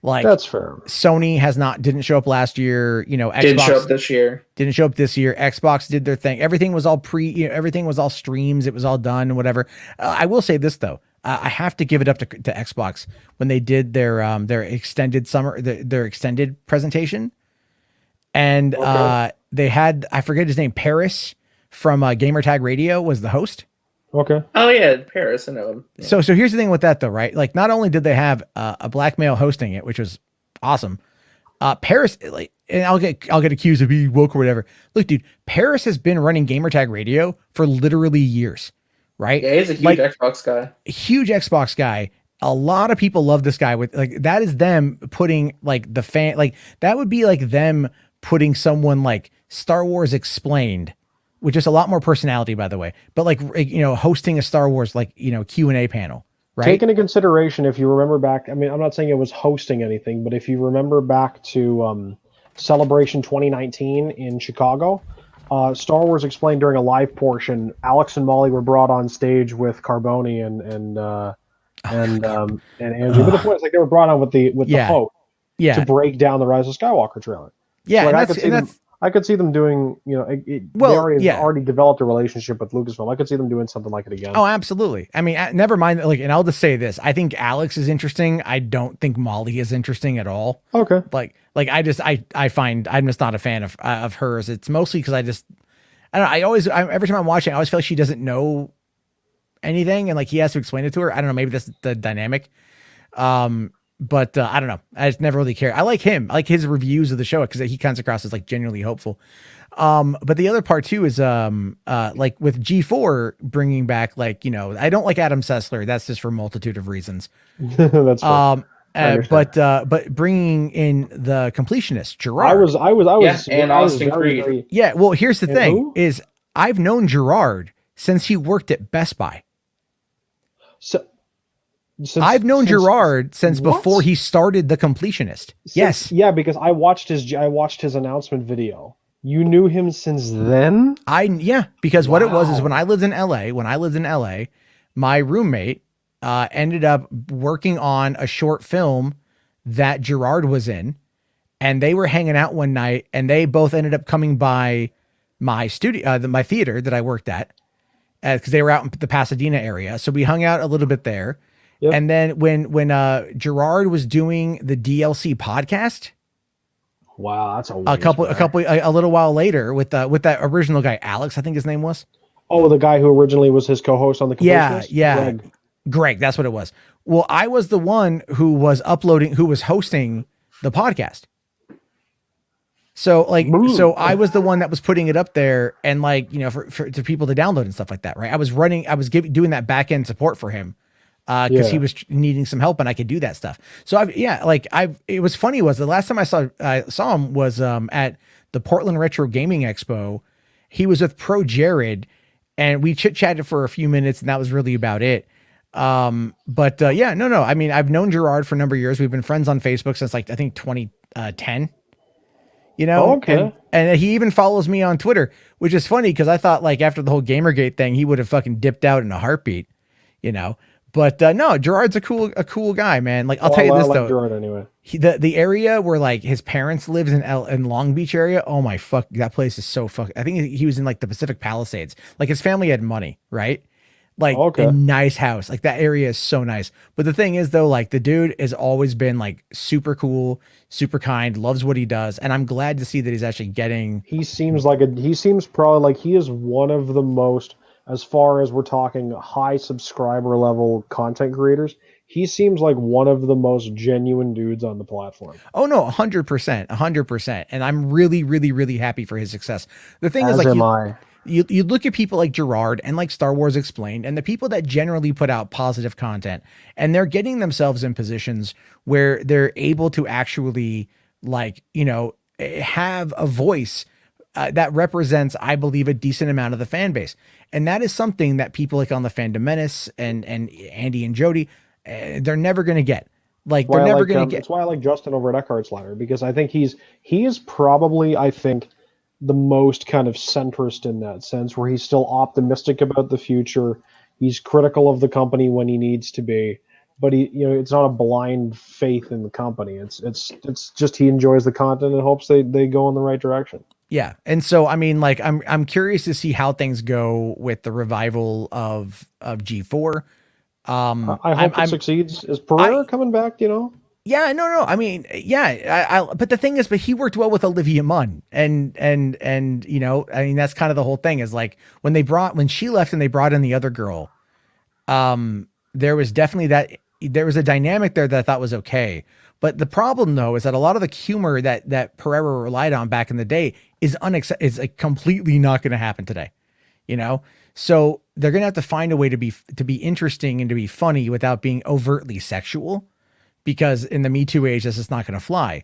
like that's fair. Sony didn't show up last year, Xbox didn't show up this year. Xbox did their thing. Everything was all everything was all streams. It was all done, whatever. I will say this though. I have to give it up to Xbox when they did their extended their extended presentation. And, they had, I forget his name, Paris from Gamertag Radio was the host. Okay. Oh yeah, Paris, I know him. Yeah. So here's the thing with that though, right? Like not only did they have a black male hosting it, which was awesome. Paris, and I'll get accused of being woke or whatever. Look, dude, Paris has been running Gamertag Radio for literally years, right? Yeah, he's a huge Xbox guy. Huge Xbox guy. A lot of people love this guy with that is them putting that would be like them putting someone like Star Wars Explained, which is a lot more personality, by the way, but hosting a Star Wars Q&A panel, right? Take into consideration, if you remember back, I mean, I'm not saying it was hosting anything, but if you remember back to Celebration 2019 in Chicago, Star Wars Explained during a live portion, Alex and Molly were brought on stage with Carboni and Andrew. But the point is, they were brought on with the host to break down the Rise of Skywalker trailer. Yeah, I could see them doing, they already developed a relationship with Lucasfilm. I could see them doing something like it again. Oh, absolutely. I mean, never mind. And I'll just say this: I think Alex is interesting. I don't think Molly is interesting at all. Okay. I'm just not a fan of hers. It's mostly because I don't know. Every time I'm watching, I always feel like she doesn't know anything, and he has to explain it to her. I don't know. Maybe that's the dynamic. But I don't know. I just never really care. I like him. I like his reviews of the show because he comes across as genuinely hopeful. But the other part too is with G4 bringing back I don't like Adam Sessler. That's just for a multitude of reasons. That's but bringing in the completionist Gerard. And Austin Creed. Yeah. Well, here's the thing: is I've known Gerard since he worked at Best Buy. I've known Gerard since before he started The Completionist. Yes. Yeah, because I watched his announcement video. You knew him since then? Because what it was is when I lived in LA, my roommate ended up working on a short film that Gerard was in. and they were hanging out one night, and they both ended up coming by my studio, my theater that I worked at, because they were out in the Pasadena area. So we hung out a little bit there. Yep. And then when Gerard was doing the DLC podcast, Wow, that's a little while later with that original guy, Alex, I think his name was. Oh, the guy who originally was his co-host on the Yeah. Greg, that's what it was. Well, I was the one who was hosting the podcast. So I was the one that was putting it up there and for people to download and stuff like that, right? I was doing that back end support for him because he was needing some help and I could do that stuff. So it was funny was the last time I saw him was at the Portland Retro Gaming Expo. He was with Pro Jared and we chit chatted for a few minutes and that was really about it. I mean, I've known Gerard for a number of years. We've been friends on Facebook since I think 2010. And he even follows me on Twitter, which is funny because I thought after the whole Gamergate thing, he would have fucking dipped out in a heartbeat, But no, Gerard's a cool guy, man. I'll tell you this though. Gerard anyway. The area where his parents lives in Long Beach area. Oh my fuck, that place is so fuck. I think he was in the Pacific Palisades. His family had money, right? A nice house. That area is so nice. But the thing is though, the dude has always been super cool, super kind, loves what he does. And I'm glad to see that he's actually getting. He seems probably he is one of the most, as far as we're talking high subscriber level content creators, he seems like one of the most genuine dudes on the platform. Oh no, 100%. And I'm really, really, really happy for his success. The thing is you look at people like Gerard and Star Wars Explained and the people that generally put out positive content and they're getting themselves in positions where they're able to actually have a voice that represents, I believe, a decent amount of the fan base. And that is something that people on the Fandom Menace and Andy and Jody, they're never going to get. They're never going to get. That's why I like Justin over at Eckhart's Ladder, because I think he is probably, the most kind of centrist in that sense, where he's still optimistic about the future. He's critical of the company when he needs to be, but it's not a blind faith in the company. It's just he enjoys the content and hopes they go in the right direction. Yeah. And so, I mean, I'm curious to see how things go with the revival of G4. I hope it succeeds. Is Pereira coming back, Yeah, no. I mean, yeah, but the thing is, he worked well with Olivia Munn and that's kind of the whole thing is when she left and they brought in the other girl, there was definitely there was a dynamic there that I thought was okay. But the problem though, is that a lot of the humor that Pereira relied on back in the day is completely not going to happen today, so they're going to have to find a way to be interesting and to be funny without being overtly sexual. Because in the Me Too age, this is not going to fly.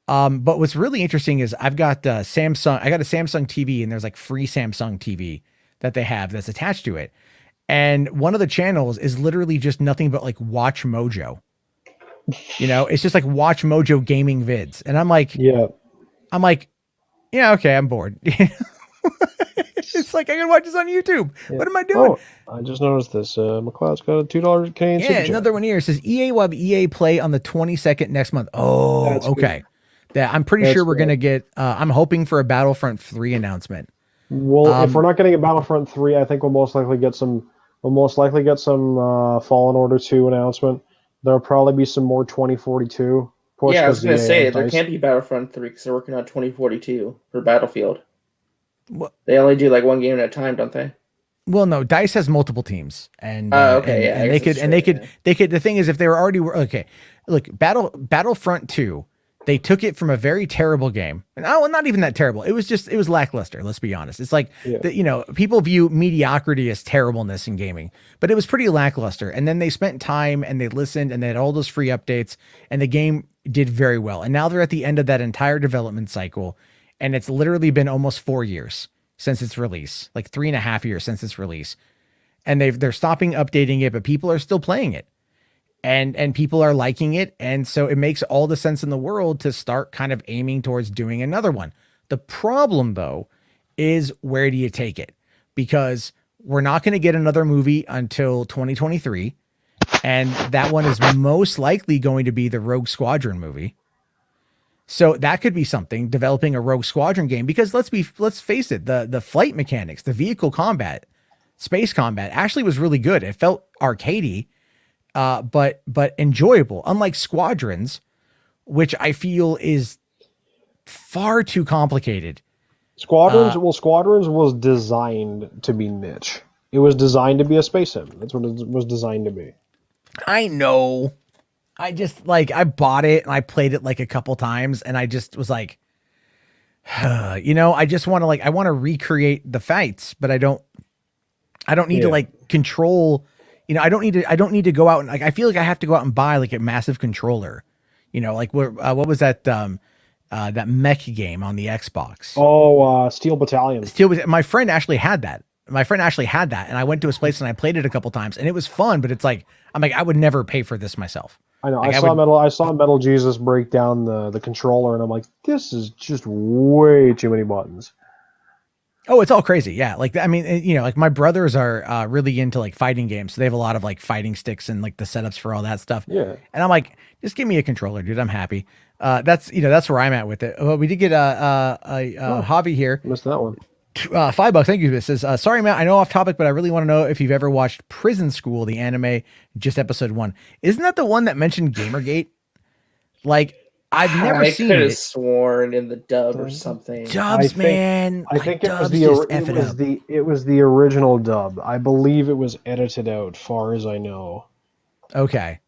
But what's really interesting is I got a Samsung TV and there's free Samsung TV that they have that's attached to it. And one of the channels is literally just nothing but Watch Mojo. It's just Watch Mojo gaming vids. And I'm okay, I'm bored. It's I can watch this on YouTube. Yeah. What am I doing? Oh, I just noticed this. McLeod's got a $2 Canadian super chat. Another one here. It says EA will have EA Play on the 22nd next month. Oh, that's okay. That I'm pretty sure we're going to get, I'm hoping for a Battlefront 3 announcement. Well, if we're not getting a Battlefront 3, I think we'll most likely get some Fallen Order 2 announcement. There'll probably be some more 2042 push. Yeah, I was going to say, there can't be Battlefront 3 because they're working on 2042 for Battlefield. What? They only do one game at a time, don't they? Well, no, DICE has multiple teams, and they could. The thing is, if they were already okay, look, Battlefront 2, they took it from a very terrible game, and not even that terrible. It was lackluster. Let's be honest. It's people view mediocrity as terribleness in gaming, but it was pretty lackluster. And then they spent time and they listened and they had all those free updates, and the game did very well. And now they're at the end of that entire development cycle. And it's literally been almost 4 years since its release, 3.5 years since its release. And they're stopping updating it, but people are still playing it and people are liking it. And so it makes all the sense in the world to start kind of aiming towards doing another one. The problem though, is where do you take it? Because we're not going to get another movie until 2023. And that one is most likely going to be the Rogue Squadron movie. So that could be something, developing a Rogue Squadron game, because let's face it, the flight mechanics, the vehicle combat, space combat actually was really good. It felt arcadey, but enjoyable, unlike Squadrons, which I feel is far too complicated. Squadrons was designed to be niche. It was designed to be a space sim. That's what it was designed to be. I know. I just I bought it and I played it like a couple times and I just was like, I just want to I want to recreate the fights, but I don't need to control, I don't need to go out and I feel like I have to go out and buy a massive controller, what was that, that mech game on the Xbox? Oh, Steel Battalion. My friend actually had that. And I went to his place and I played it a couple times and it was fun, but I would never pay for this myself. I know. I saw Metal Jesus break down the controller, and I'm like, this is just way too many buttons. Oh, it's all crazy. Yeah. My brothers are really into fighting games. So they have a lot of fighting sticks and the setups for all that stuff. Yeah. And I'm like, just give me a controller, dude. I'm happy. That's where I'm at with it. Well, we did get Javi here. Missed that one. $5. Thank you. It says, sorry, Matt, I know off topic, but I really want to know if you've ever watched Prison School, the anime, just episode 1. Isn't that the one that mentioned Gamergate? I've never seen it. I could have sworn in the dub or something. Dubs, man. I think it was the original dub. I believe it was edited out, far as I know. Okay.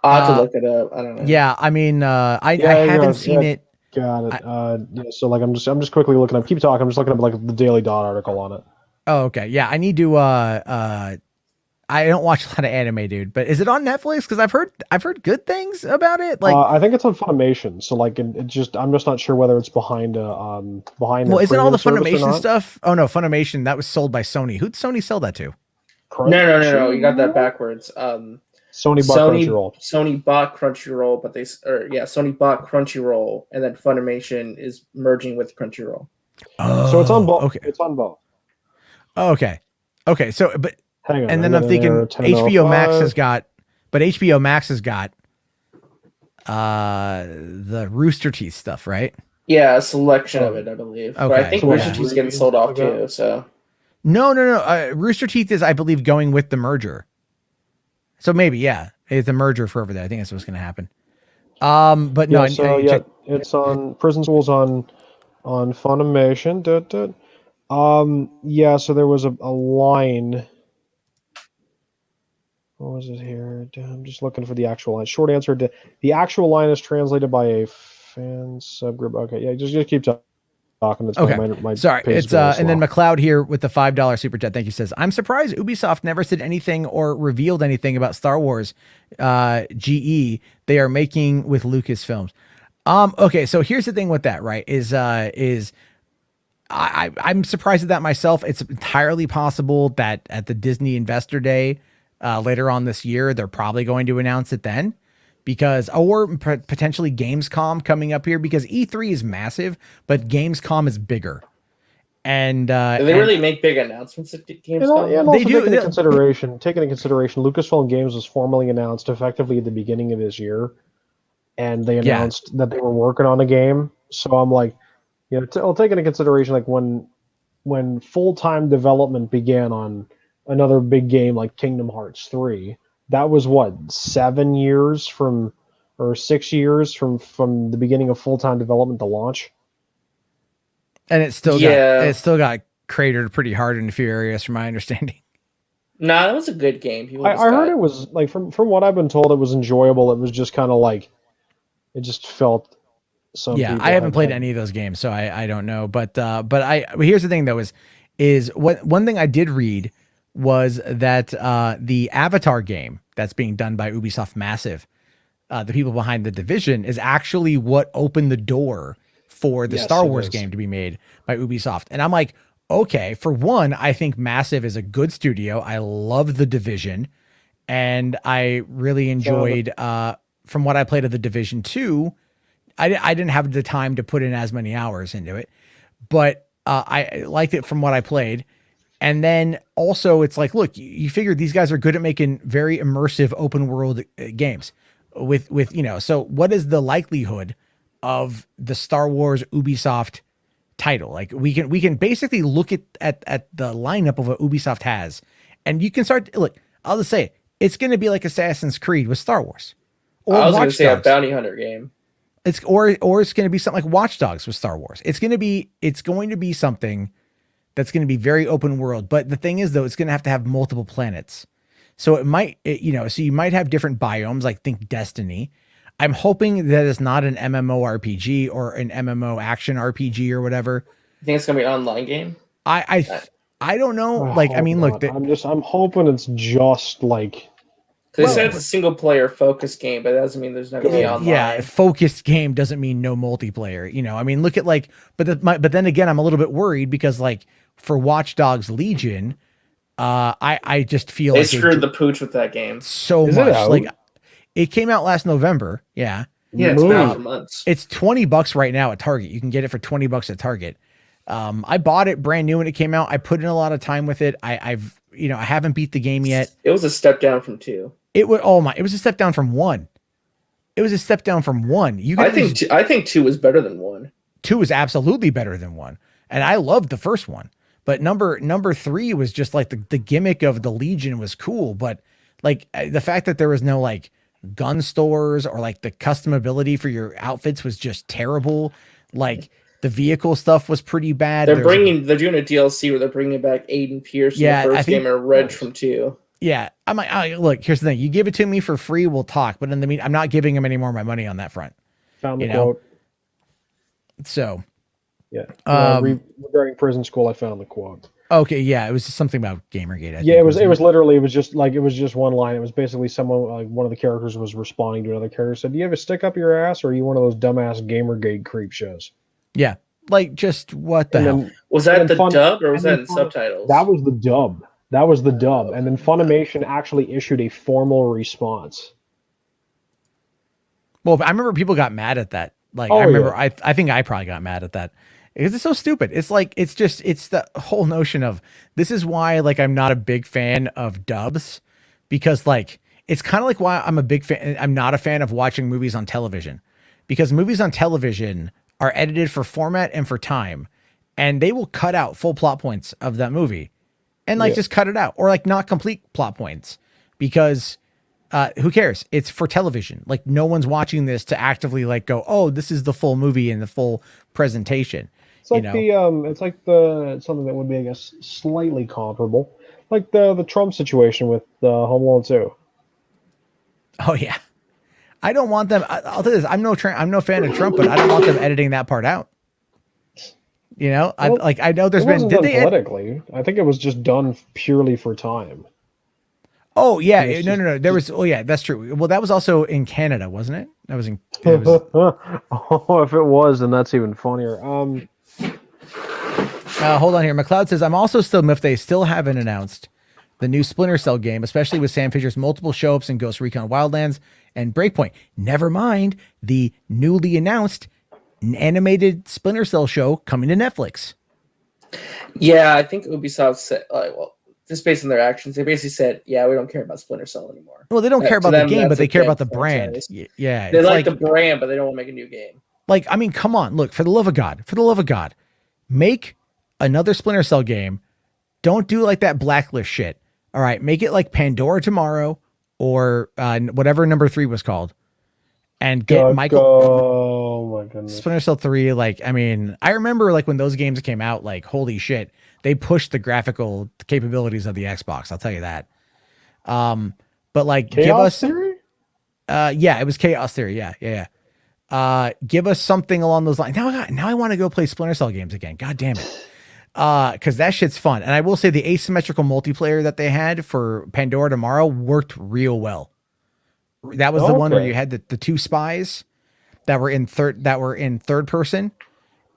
I'll have to look it up. I don't know. Yeah, I mean, I haven't seen it. Got it. So I'm just quickly looking up. Keep talking. I'm just looking up the Daily Dot article on it. Oh, okay. Yeah, I need to. I don't watch a lot of anime, dude. But is it on Netflix? Because I've heard good things about it. I think it's on Funimation. So I'm just not sure whether it's behind. Well, isn't all the Funimation stuff? Oh no, Funimation that was sold by Sony. Who'd Sony sell that to? No. You got that backwards. Sony bought Crunchyroll. Sony bought Crunchyroll, Sony bought Crunchyroll, and then Funimation is merging with Crunchyroll. Oh, so it's on both. Okay. It's on both. Oh, okay. Okay. So, but hang on. And then I'm thinking HBO Max has got the Rooster Teeth stuff, right? Yeah, a selection of it, I believe. Okay. But I think Rooster Teeth's getting sold off too. So. No. Rooster Teeth is, I believe, going with the merger. So maybe, yeah, it's a merger for over there. I think that's what's going to happen. But no, it's on Prison School's on Funimation. So there was a line. What was it here? I'm just looking for the actual line. Short answer: the actual line is translated by a fan subgroup. Okay, yeah, just keep talking. Okay. Sorry, it's and then McLeod here with the $5 super chat. Thank you. Says, I'm surprised Ubisoft never said anything or revealed anything about Star Wars GE they are making with Lucasfilms. Okay, so here's the thing with that, right? I'm surprised at that myself. It's entirely possible that at the Disney Investor Day later on this year, they're probably going to announce it then. Or potentially Gamescom coming up here, because E3 is massive, but Gamescom is bigger. And do they really make big announcements at Gamescom? And also taking into consideration, Lucasfilm Games was formally announced effectively at the beginning of this year, and they announced that they were working on a game. So I'm like, I'll take into consideration when full-time development began on another big game like Kingdom Hearts 3. That was 6 years from the beginning of full-time development to launch. And it still got cratered pretty hard in a few areas, from my understanding. Nah, that was a good game. I heard it was from what I've been told, it was enjoyable. It was just kind of it just felt. I haven't played any of those games, so I don't know. But here's the thing though is one thing I did read was that the Avatar game that's being done by Ubisoft Massive, the people behind The Division, is actually what opened the door for the Star Wars game to be made by Ubisoft. And I'm like, okay, for one, I think Massive is a good studio. I love The Division, and I really enjoyed, from what I played of The Division 2, I didn't have the time to put in as many hours into it, but I liked it from what I played. And then also it's like, look, you figure these guys are good at making very immersive open world games with, so what is the likelihood of the Star Wars Ubisoft title. Like we can basically look at the lineup of what Ubisoft has, and you can start look. I'll just say it. It's going to be like Assassin's Creed with Star Wars, or I was going to Watch say a Dogs. bounty hunter game. It's or it's going to be something like Watch Dogs with Star Wars. It's going to be something that's going to be very open world. But the thing is, though, it's going to have multiple planets. So so you might have different biomes, like think Destiny. I'm hoping that it's not an MMORPG or an MMO action RPG or whatever. You think it's going to be an online game? I don't know. I Like, I hope mean, look, not. I'm hoping it's just like. They said it's a single player focused game, but that doesn't mean there's not going to be online. yeah, focused game doesn't mean no multiplayer. I mean, look at like, but then again, I'm a little bit worried because like for Watch Dogs Legion, I just feel they like screwed the pooch with that game. so Is it much. out? Like, it came out last November. Yeah. Yeah, it's been out for months. It's $20 right now at Target. You can get it for $20 at Target. I bought it brand new when it came out. I put in a lot of time with it. I haven't beat the game yet. It was a step down from 2. It was a step down from 1. It was a step down from 1. I think 2 was better than 1. 2 is absolutely better than 1. And I loved the first one. But number 3 was just like the gimmick of the Legion was cool, but like the fact that there was no like gun stores or like the customability for your outfits was just terrible. Like the vehicle stuff was pretty bad. They're doing a DLC where they're bringing back Aiden Pierce from the first game and Reg from 2. Yeah, I'm like, look, here's the thing: you give it to me for free, we'll talk. But in the meantime, I'm not giving him any more of my money on that front. Found the quote. So, yeah. Regarding prison school, I found the quote. Okay, yeah, it was just something about Gamergate. It was just one line. It was basically someone, like one of the characters was responding to another character, said, "Do you have a stick up your ass, or are you one of those dumbass Gamergate creep shows?" Yeah, like just what the hell? Was that the dub or was that in subtitles? That was the dub. And then Funimation actually issued a formal response. Well, I remember people got mad at that. Like, I think I probably got mad at that because it's so stupid. It's like, it's the whole notion of this is why, like, I'm not a big fan of dubs because like, it's kind of like why I'm not a fan of watching movies on television because movies on television are edited for format and for time, and they will cut out full plot points of that movie and like just cut it out or like not complete plot points because who cares? It's for television. Like no one's watching this to actively like go, oh, this is the full movie and the full presentation. It's like something that would be, I guess, slightly comparable, like the Trump situation with Home Alone 2. Oh yeah, I don't want them. I'll tell you this: I'm no fan of Trump, but I don't want them editing that part out. I know there's been politically. I think it was just done purely for time. Oh yeah, no. There was. Oh yeah, that's true. Well, that was also in Canada, wasn't it? That was in. Oh, if it was, then that's even funnier. Hold on here. McLeod says, I'm also still miffed they still haven't announced the new Splinter Cell game, especially with Sam Fisher's multiple show-ups in Ghost Recon Wildlands and Breakpoint. Never mind the newly announced animated Splinter Cell show coming to Netflix. Yeah, I think Ubisoft said, just based on their actions, they basically said, yeah, we don't care about Splinter Cell anymore. Well, they don't care about the game, but they care about the brand. Yeah. They like the brand, but they don't want to make a new game. Like, I mean, come on. Look, for the love of God, make another Splinter Cell game. Don't do like that Blacklist shit. All right, make it like Pandora Tomorrow or whatever number 3 was called. And get Michael. Oh my goodness. Splinter Cell 3, like, I mean, I remember like when those games came out, like, holy shit, they pushed the graphical capabilities of the Xbox. I'll tell you that. But like, Chaos Theory? Yeah, it was Chaos Theory. Yeah. Give us something along those lines. Now I want to go play Splinter Cell games again. God damn it. Because that shit's fun. And I will say the asymmetrical multiplayer that they had for Pandora Tomorrow worked real well. That was the one where you had the 2 spies that were in third person,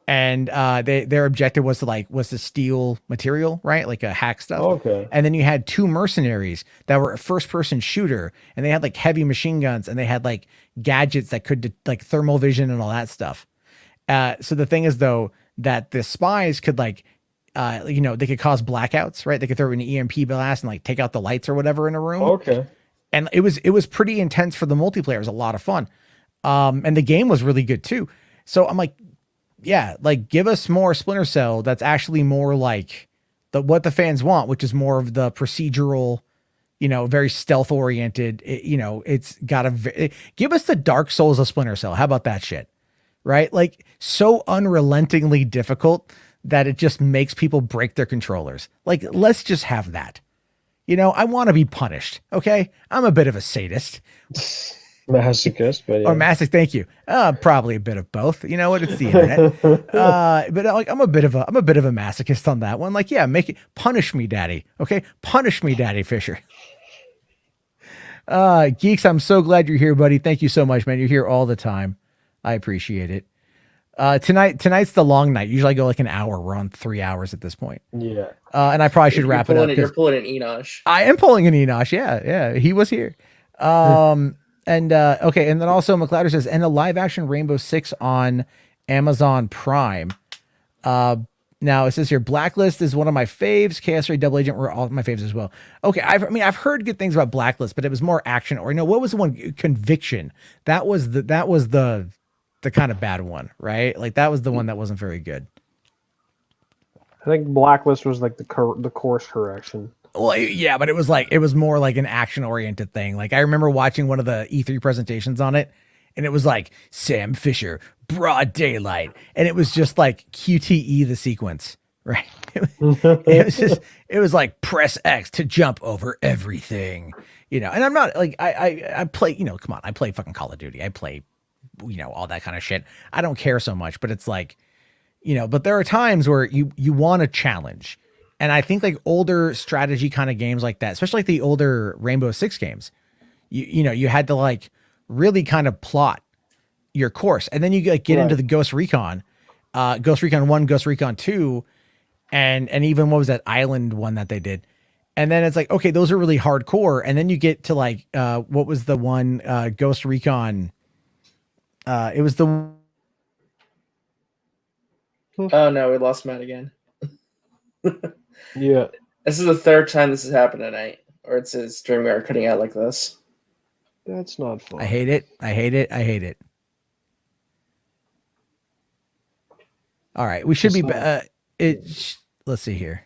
and their objective was to steal material, right? Like a hack stuff. Okay. And then you had 2 mercenaries that were a first person shooter, and they had like heavy machine guns, and they had like gadgets that could like thermal vision and all that stuff. So the thing is though that the spies could like they could cause blackouts, right? They could throw an EMP blast and like take out the lights or whatever in a room. Okay. And it was pretty intense for the multiplayer. It was a lot of fun. And the game was really good too. So I'm like, yeah, like give us more Splinter Cell that's actually more like what the fans want, which is more of the procedural, very stealth oriented. It's got give us the Dark Souls of Splinter Cell. How about that shit? Right? Like so unrelentingly difficult that it just makes people break their controllers. Like, let's just have that. I want to be punished. Okay. I'm a bit of a sadist. Masochist, but yeah. Or masochist, thank you. Probably a bit of both. You know what? It's the internet. But like I'm a bit of a masochist on that one. Like, yeah, punish me, daddy. Okay, punish me, Daddy Fisher. Geeks, I'm so glad you're here, buddy. Thank you so much, man. You're here all the time. I appreciate it. Tonight's the long night. Usually I go like an hour. We're on 3 hours at this point. Yeah. And I probably should wrap it up. You're pulling an Enosh. I am pulling an Enosh. Yeah. He was here. And okay, and then also McLeod says, and a live action Rainbow Six on Amazon Prime. Now it says here, Blacklist is one of my faves. KSRA Double Agent were all my faves as well. Okay, I've heard good things about Blacklist, but it was more action. Or what was the one? Conviction. That was the kind of bad one, right? Like that was the one that wasn't very good. I think Blacklist was like the course correction. Well, yeah, but it was more like an action oriented thing. Like I remember watching one of the E3 presentations on it, and it was like Sam Fisher, broad daylight, and it was just like QTE the sequence, right? It was like press X to jump over everything, And I'm not like I play, come on, I play fucking Call of Duty, I play, all that kind of shit. I don't care so much, but it's like, but there are times where you want a challenge. And I think like older strategy kind of games like that, especially like the older Rainbow Six games, you had to like really kind of plot your course. And then you get into the Ghost Recon 1, Ghost Recon 2, and even what was that island one that they did? And then it's like, okay, those are really hardcore. And then you get to like, what was the one Ghost Recon? It was the. Oh no, we lost Matt again. Yeah. This is the third time this has happened tonight, or it's his stream we are cutting out like this. That's not fun. I hate it. All right, we should be. Let's see here.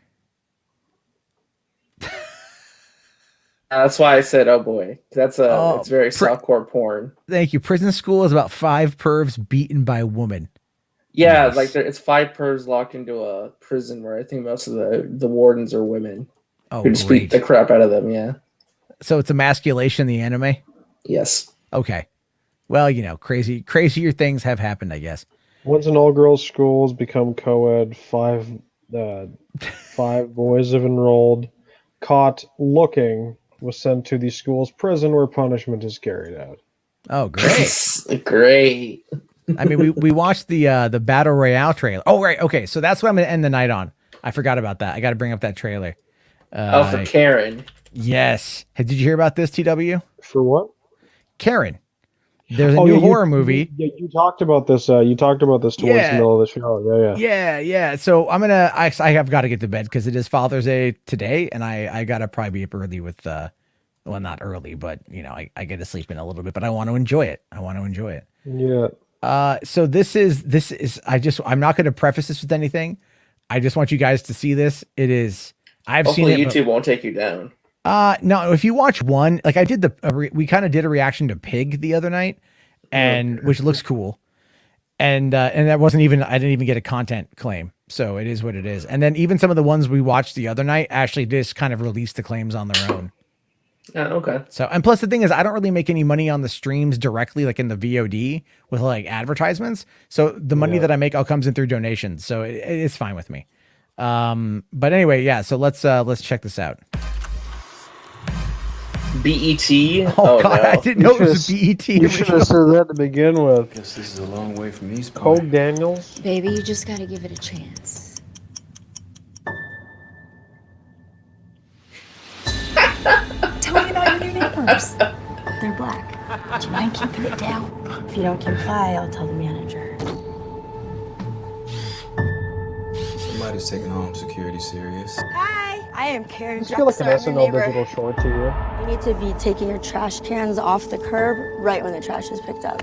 That's why I said, "Oh boy," it's very softcore porn. Thank you. Prison School is about 5 pervs beaten by a woman. Yeah, Nice. like it's 5 pervs locked into a prison where I think most of the wardens are women. Oh, who just great. beat the crap out of them. Yeah. So it's emasculation, the anime. Yes. Okay. Well, crazier things have happened, I guess. Once an all-girls schools become co-ed, 5 boys have enrolled. Caught looking was sent to the school's prison where punishment is carried out. Oh, great. Great. I mean, we watched the Battle Royale trailer. Oh, right. Okay. So that's what I'm going to end the night on. I forgot about that. I got to bring up that trailer. For Karen. Yes. Hey, did you hear about this, TW? For what? Karen. There's a new horror movie. You talked about this. You talked about this towards the middle of the show. Yeah. So I have got to get to bed because it is Father's Day today, and I got to probably be up early with well, not early, but I get to sleep in a little bit, but I want to enjoy it. Yeah. So this is I'm not going to preface this with anything. I just want you guys to see this. It is. Hopefully seen it. YouTube won't take you down. No, if you watch one, like I did we kind of did a reaction to Pig the other night, and which looks cool. And that wasn't even, I didn't even get a content claim. So it is what it is. And then even some of the ones we watched the other night actually just kind of released the claims on their own. Oh, okay. So, and plus the thing is, I don't really make any money on the streams directly, like in the VOD with like advertisements. So the money that I make all comes in through donations. So it's fine with me. But anyway, yeah. So let's check this out. BET. Oh God, no. I didn't know it was a BET. You should have said that to begin with. Guess this is a long way from East Cole Point. Daniels. Baby, you just gotta give it a chance. Tell me about your new neighbors. They're black. Do you mind keeping it down? If you don't comply, I'll tell the manager. Somebody's taking home security serious. Hi, I am Karen. I feel like an SNL digital short to you. You need to be taking your trash cans off the curb right when the trash is picked up.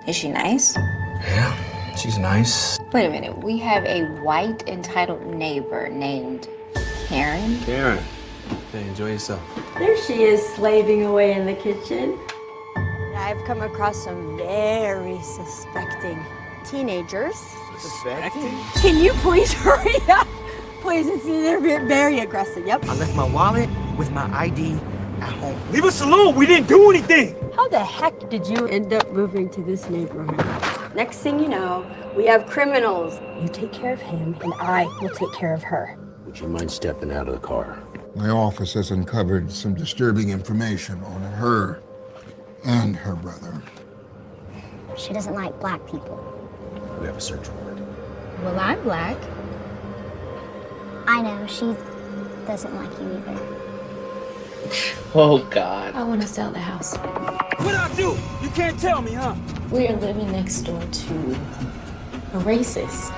Is she nice? Yeah. She's nice. Wait a minute. We have a white entitled neighbor named Karen. Karen. Okay, enjoy yourself. There she is, slaving away in the kitchen. I've come across some very suspecting teenagers. Suspecting? Can you please hurry up? Please, they're very aggressive. Yep. I left my wallet with my ID at home. Leave us alone. We didn't do anything. How the heck did you end up moving to this neighborhood? Next thing you know, we have criminals. You take care of him, and I will take care of her. Would you mind stepping out of the car? My office has uncovered some disturbing information on her and her brother. She doesn't like black people. We have a search warrant. Well, I'm black. I know, she doesn't like you either. Oh, God. I want to sell the house. What'd I do? You can't tell me, huh? We are living next door to a racist.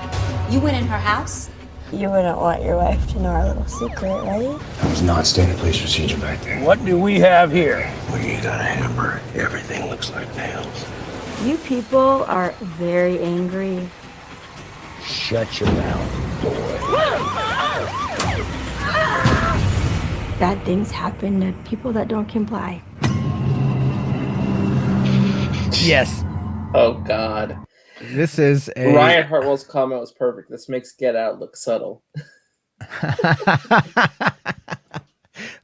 You went in her house? You wouldn't want your wife to know our little secret, right? That was not standard police procedure back then. What do we have here? We got a hammer. Everything looks like nails. You people are very angry. Shut your mouth, boy. Bad things happen to people that don't comply. Yes. Oh, God. This is a Ryan Hartwell's comment was perfect. This makes Get Out look subtle.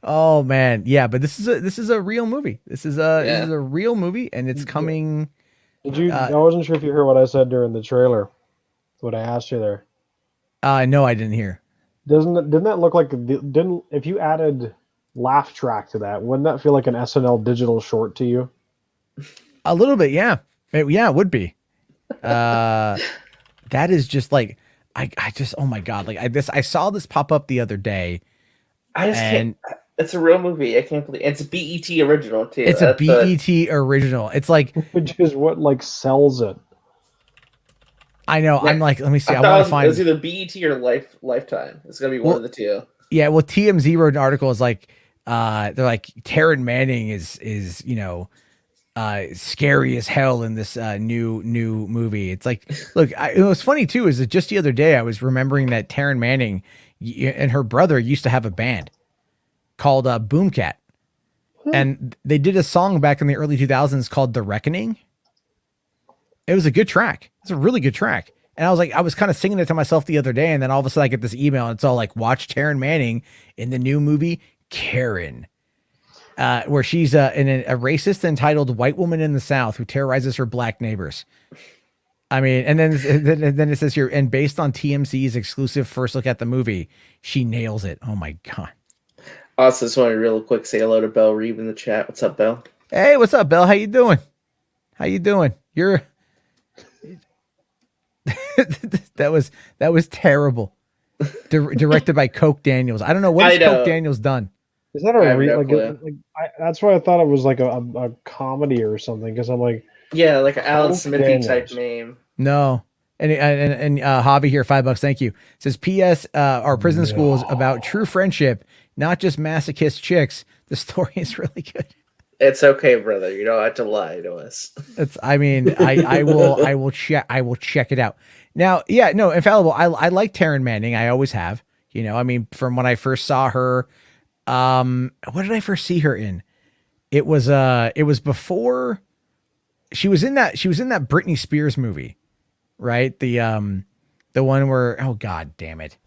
Oh man, yeah, but this is a real movie. This is a real movie, and it's coming. Did you? I wasn't sure if you heard what I said during the trailer. What I asked you there. No, I didn't hear. Didn't that look like if you added laugh track to that, wouldn't that feel like an SNL digital short to you? A little bit, yeah. It would be. That is just like I just, oh my God, like I saw this pop up the other day. Can't. It's a real movie. I can't believe it's a BET original too. It's a BET original. It's like, which is what like sells it. I know. Yeah. I'm like, let me see. I want want to to find. It was either BET or Lifetime. It's gonna be one of the two. Yeah. Well, TMZ wrote an article. Is like, they're like Taryn Manning is scary as hell in this new movie. It's like, look, it was funny too. Is that just the other day I was remembering that Taryn Manning and her brother used to have a band called Boomcat, and they did a song back in the early 2000s called "The Reckoning." It was a good track. It's a really good track. And I was kind of singing it to myself the other day, and then all of a sudden I get this email, and it's all like, watch Taryn Manning in the new movie Karen. Where she's a racist entitled white woman in the South who terrorizes her black neighbors. I mean, and then it says here, and based on TMZ's exclusive first look at the movie, she nails it. Oh my God. Also, just wanted to real quick say hello to Belle Reeve in the chat. What's up, Belle? Hey, what's up, Belle? How you doing? You're that was terrible. Directed by Coke Daniels. I don't know what has Coke Daniels done. Is that that's why I thought it was like a comedy or something, because I'm like, yeah, like an Alan Smithy type name. No. And Javi here, $5, thank you. Says, P.S. Our prison school is about true friendship, not just masochist chicks. The story is really good. It's okay, brother. You don't have to lie to us. I will check it out. Now, yeah, no, Infallible. I like Taryn Manning. I always have. You know, I mean, from when I first saw her. What did I first see her in? It was before she was in that Britney Spears movie, right? The one where, oh God damn it.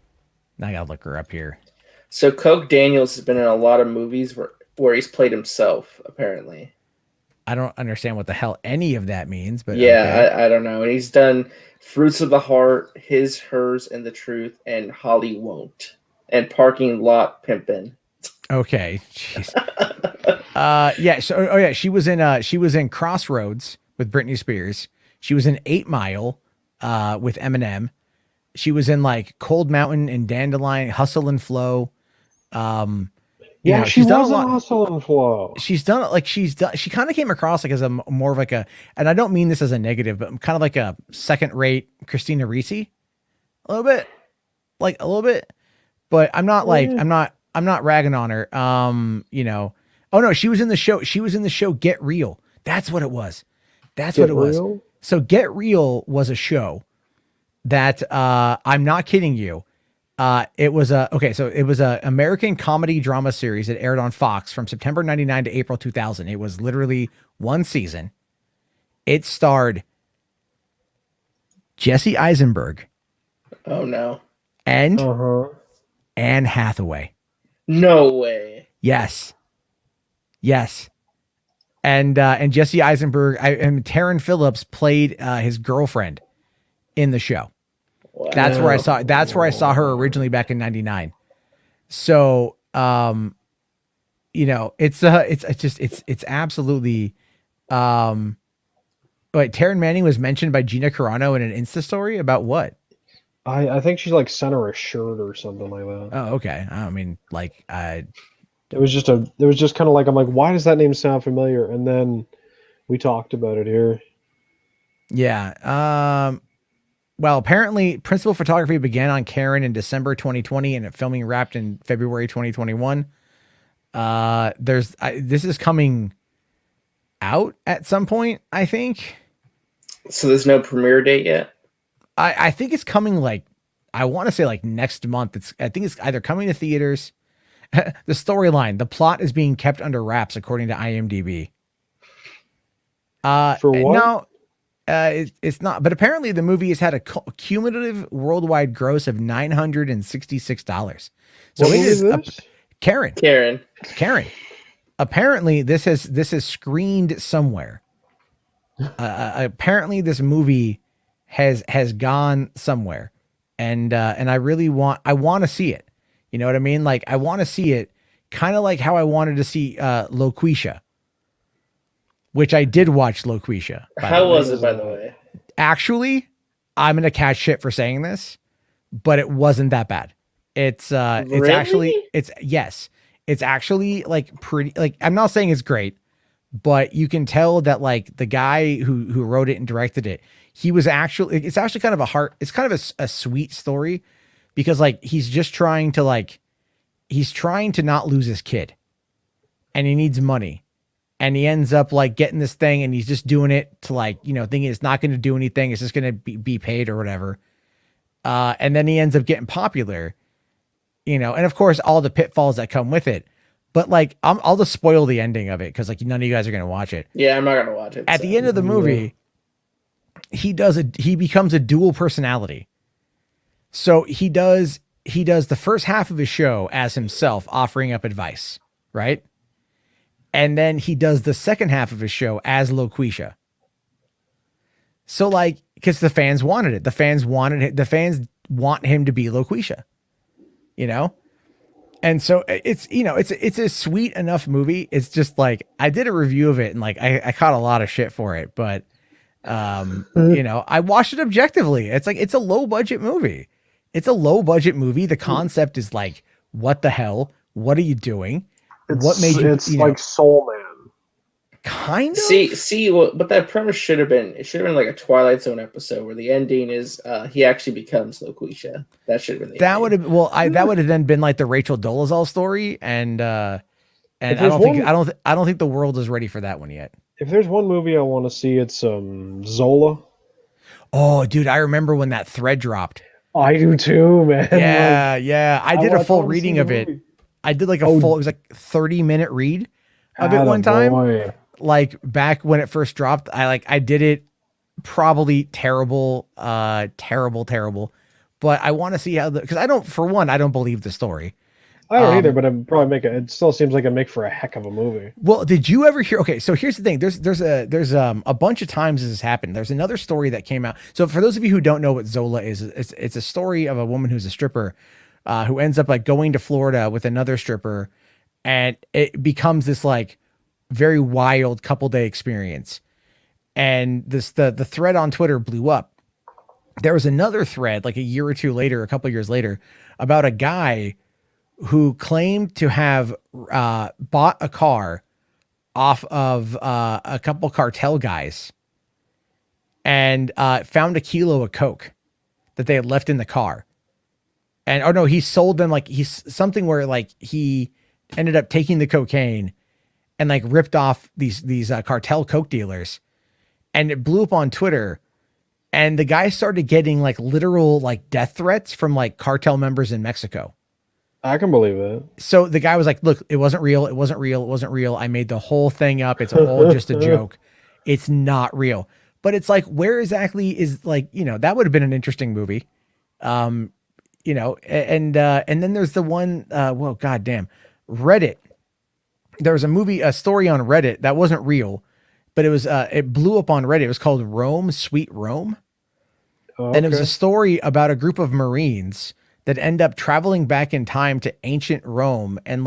Now I gotta look her up here. So Coke Daniels has been in a lot of movies where he's played himself, apparently. I don't understand what the hell any of that means, but yeah, okay. I don't know. And he's done Fruits of the Heart, His, Hers, and the Truth, and Holly Won't, and Parking Lot Pimpin'. Okay. Jeez. Yeah. So, she was in Crossroads with Britney Spears. She was in 8 Mile, with Eminem. She was in like Cold Mountain and Dandelion, Hustle and Flow. She's done a lot. Hustle and Flow. She kind of came across like as a more of like a, and I don't mean this as a negative, but kind of like a second rate Christina Ricci, a little bit, but I'm not like, I'm not ragging on her. Oh no, she was in the show. She was in the show Get Real. That's what it was. So Get Real was a show that I'm not kidding you. It was a American comedy drama series that aired on Fox from September 99 to April 2000. It was literally one season. It starred Jesse Eisenberg. Oh no. And Anne Hathaway. No way. Yes. And Jesse Eisenberg and Taryn Phillips played his girlfriend in the show. Wow. That's where I saw her originally back in 99. So, it's absolutely, wait, Taryn Manning was mentioned by Gina Carano in an Insta story about what? I think she like sent her a shirt or something like that. Oh, okay. I mean, like, it was just kind of like, I'm like, why does that name sound familiar? And then we talked about it here. Yeah. Well, apparently principal photography began on Karen in December 2020 and filming wrapped in February 2021. This is coming out at some point, I think. So there's no premiere date yet? I think it's coming like, I want to say like next month. I think it's either coming to theaters. The storyline, the plot is being kept under wraps according to IMDb. For what? No, it's not. But apparently the movie has had a cumulative worldwide gross of $966. So what it is this? Karen. Apparently this is screened somewhere. Apparently this movie has gone somewhere, and I want to see it. You know what I mean? Like, I want to see it, kind of like how I wanted to see LOKI, which I did watch LOKI. How was it, by the way? Actually, I'm gonna catch shit for saying this, but it wasn't that bad. It's actually like pretty, like, I'm not saying it's great, but you can tell that like the guy who wrote it and directed it, it's actually kind of it's kind of a sweet story, because like he's trying to not lose his kid, and he needs money, and he ends up like getting this thing, and he's just doing it to like, thinking it's not going to do anything. It's just going to be paid or whatever. And then he ends up getting popular, and of course all the pitfalls that come with it. But like, I'll just spoil the ending of it, because like none of you guys are going to watch it. Yeah, I'm not going to watch it. At the end of the movie, he becomes a dual personality. So he does the first half of his show as himself, offering up advice, right? And then he does the second half of his show as LOKI. So like, because the fans wanted it. The fans want him to be LOKI, And so it's a sweet enough movie. It's just like, I did a review of it, and like I caught a lot of shit for it, but I watched it objectively. It's like, it's a low budget movie. The concept is like, what the hell? What are you doing? What made you? It's like Soul Man. Kind of. See, but that premise should have been like a Twilight Zone episode where the ending is he actually becomes LOKI. That should have been that would have that would have then been like the Rachel Dolezal story, and I don't think the world is ready for that one yet. If there's one movie I want to see, it's Zola. Oh, dude, I remember when that thread dropped. I do too, man. Yeah. I did a full reading of it. I did like it was like 30-minute read of it one time. Boy. Like back when it first dropped, I did it probably terrible. But I want to see how because I don't believe the story. I don't either, but it probably it still seems like it make for a heck of a movie. Well, did you ever hear? Okay, so here's the thing. There's a bunch of times this has happened. There's another story that came out. So for those of you who don't know what Zola is, it's a story of a woman who's a stripper, who ends up like going to Florida with another stripper, and it becomes this like very wild couple day experience. And the thread on Twitter blew up. There was another thread like a couple years later, about a guy who claimed to have bought a car off of a couple cartel guys, and found a kilo of coke that they had left in the car. And he sold them, like he's something where like he ended up taking the cocaine and like ripped off these cartel coke dealers, and it blew up on Twitter. And the guy started getting like literal like death threats from like cartel members in Mexico. I can believe it. So the guy was like, look, it wasn't real. It wasn't real. It wasn't real. I made the whole thing up. It's all just a joke. It's not real. But it's like, where exactly is like, you know, that would have been an interesting movie. You know, and then there's the one, well, goddamn, Reddit. There was a story on Reddit that wasn't real, but it was, it blew up on Reddit. It was called Rome, Sweet Rome. Oh, and it was a story about a group of Marines that end up traveling back in time to ancient Rome and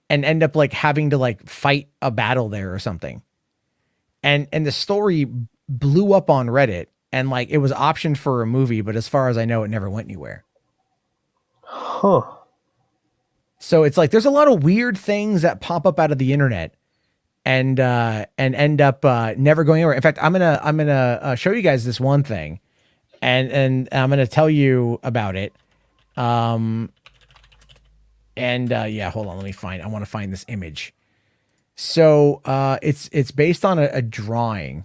end up like having to like fight a battle there or something. And the story blew up on Reddit and like it was optioned for a movie, but as far as I know, it never went anywhere. Huh. So it's like, there's a lot of weird things that pop up out of the internet and end up never going anywhere. In fact, I'm going to show you guys this one thing. And I'm going to tell you about it. Yeah, hold on. I want to find this image. So, it's based on a drawing.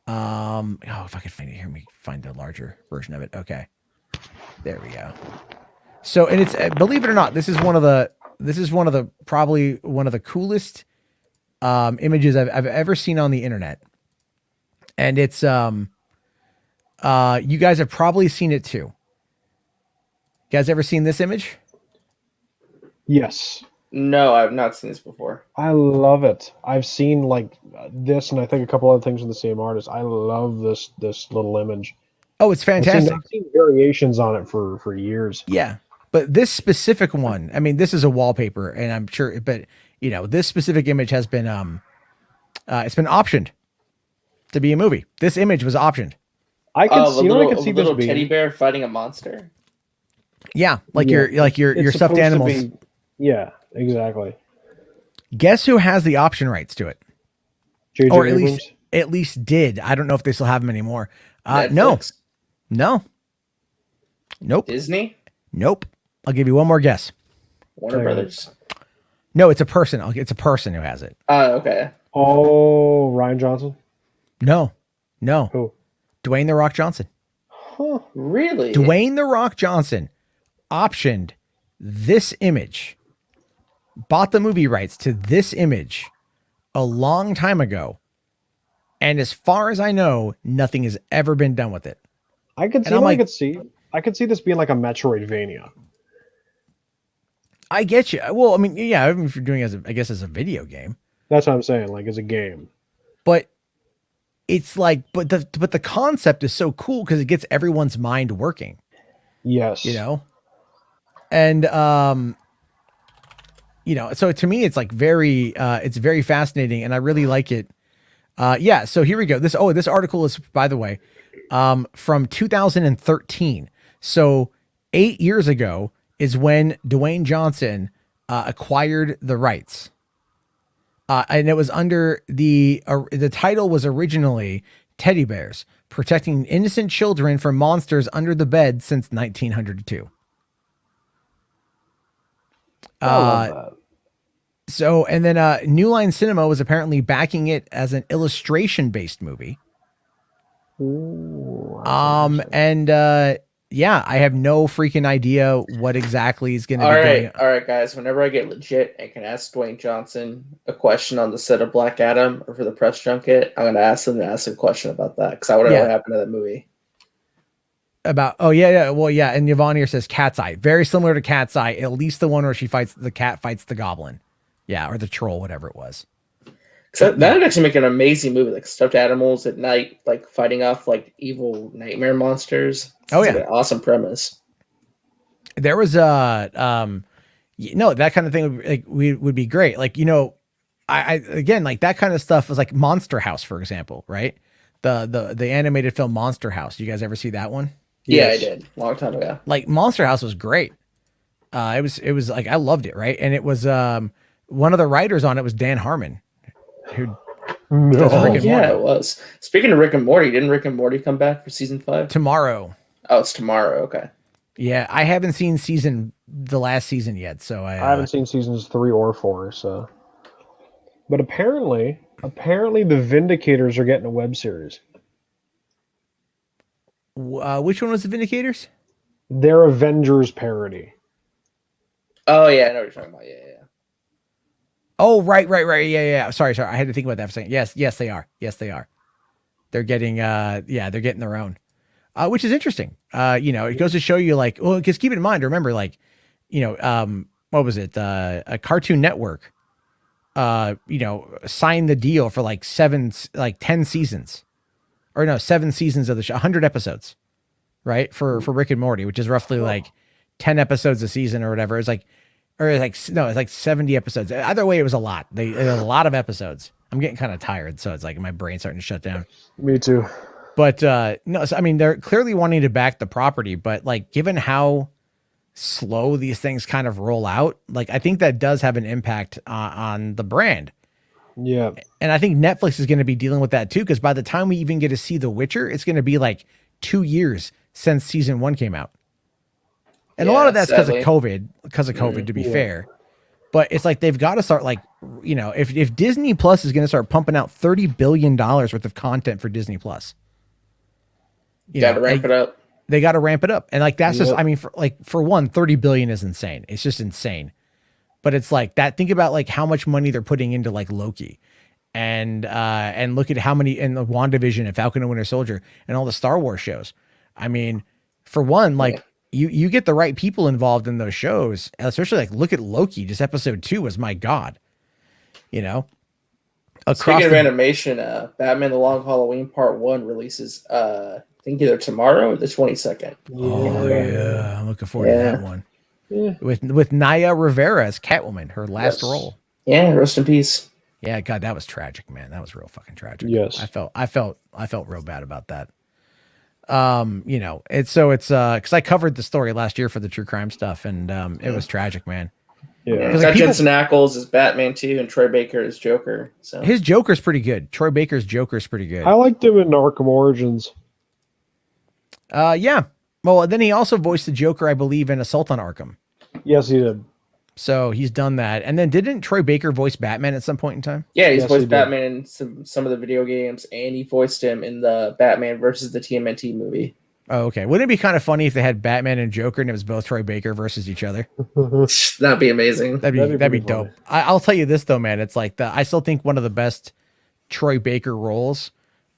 If I could find it here, let me find the larger version of it. Okay. There we go. So, and it's, believe it or not, this is probably one of the coolest, images I've ever seen on the internet. And it's, you guys have probably seen it too. You guys ever seen this image? Yes. No, I've not seen this before. I love it. I've seen like this, and I think a couple other things from the same artist. I love this little image. Oh, it's fantastic. I've seen variations on it for years. Yeah, but this specific one, I mean, this is a wallpaper, and I'm sure, but you know, this specific image has been it's been optioned to be a movie. This image was optioned. I could see this little being teddy bear fighting a monster. Yeah, like your stuffed animals. Yeah, exactly. Guess who has the option rights to it? J.J. Or Abrams? at least did. I don't know if they still have them anymore. Netflix? No. Nope. Disney? Nope. I'll give you one more guess. Warner Brothers? No, it's a person. It's a person who has it. Oh, okay. Oh, Ryan Johnson? No. Who? Dwayne The Rock Johnson. Huh. Really? Dwayne The Rock Johnson optioned this image, bought the movie rights to this image a long time ago. And as far as I know, nothing has ever been done with it. I could see this being like a Metroidvania. I get you. Well, I mean, yeah, if you're doing it as a video game. That's what I'm saying, like as a game. But it's like, but the concept is so cool because it gets everyone's mind working. Yes. You know? And you know, so to me it's like it's very fascinating and I really like it. Yeah, so here we go. This article is, by the way, from 2013. So 8 years ago is when Dwayne Johnson acquired the rights. And it was under the title was originally Teddy Bears, Protecting Innocent Children from Monsters Under the Bed since 1902. I love that. So, and then New Line Cinema was apparently backing it as an illustration-based movie. Ooh, yeah, I have no freaking idea what exactly is going to be going on. All right, guys. Whenever I get legit and can ask Dwayne Johnson a question on the set of Black Adam or for the press junket, I'm going to ask him to ask a question about that because I want to know what happened to that movie. Well, yeah. And Yvonne here says Cat's Eye, very similar to Cat's Eye, at least the one where the cat fights the goblin, or the troll, whatever it was. So that would actually make an amazing movie, like stuffed animals at night, like fighting off like evil nightmare monsters. Like an awesome premise. There was that kind of thing would be great. Like, you know, I again, like that kind of stuff was like Monster House, for example, right? The animated film Monster House. You guys ever see that one? Yeah, I did. Long time ago. Like Monster House was great. It was like, I loved it. Right. And it was, one of the writers on it was Dan Harmon, who does Rick and Morty. It was. Speaking of Rick and Morty, didn't Rick and Morty come back for season 5? Tomorrow. Oh, it's tomorrow. Okay. Yeah. I haven't seen the last season yet. So I haven't seen seasons 3 or 4. So, but apparently the Vindicators are getting a web series. Which one was the Vindicators? Their Avengers parody. Oh yeah, I know what you're talking about. Yeah. Oh, right. Yeah. Sorry. I had to think about that for a second. Yes, they are. They're getting, they're getting their own, which is interesting. It goes to show you, like, well, because keep in mind, remember, like, what was it? A Cartoon Network, signed the deal for like 10 seasons, or no, 7 seasons of the show, 100 episodes, right? For Rick and Morty, which is roughly like 10 episodes a season or whatever. It's like 70 episodes. Either way, it was a lot. It was a lot of episodes. I'm getting kind of tired, so it's like my brain's starting to shut down. Me too. But no, so, I mean, they're clearly wanting to back the property, but like, given how slow these things kind of roll out, like, I think that does have an impact on the brand. Yeah. And I think Netflix is going to be dealing with that too, because by the time we even get to see The Witcher, it's going to be like 2 years since season 1 came out. And a lot of that's because of COVID, to be fair. But it's like, they've got to start, like, if Disney Plus is going to start pumping out $30 billion worth of content for Disney Plus, you got to ramp it up. They got to ramp it up. And like, that's just, I mean, for one, 30 billion is insane. It's just insane. But it's like that. Think about like how much money they're putting into like Loki, and look at how many in the WandaVision and Falcon and Winter Soldier and all the Star Wars shows. I mean, for one, like, you get the right people involved in those shows, especially like, look at Loki. Just episode 2 was, my God, Speaking of animation, Batman: The Long Halloween Part 1 releases, I think either tomorrow or the 22nd. Oh yeah, I'm looking forward to that one. Yeah. With Naya Rivera as Catwoman, her last role. Yeah, rest in peace. Yeah, God, that was tragic, man. That was real fucking tragic. Yes, I felt real bad about that. It's because I covered the story last year for the true crime stuff, and it was tragic, man. Yeah, because Jensen Ackles is Batman 2 and Troy Baker is Joker. So his Joker's pretty good. Troy Baker's Joker's pretty good. I liked him in Arkham Origins. Yeah. Well, then he also voiced the Joker, I believe, in Assault on Arkham. Yes, he did. So he's done that. And then didn't Troy Baker voice Batman at some point in time? Yeah, he's voiced Batman in some of the video games, and he voiced him in the Batman versus the TMNT movie. Oh, okay. Wouldn't it be kind of funny if they had Batman and Joker and it was both Troy Baker versus each other? That'd be amazing. That'd be dope. I'll tell you this though, man. It's like I still think one of the best Troy Baker roles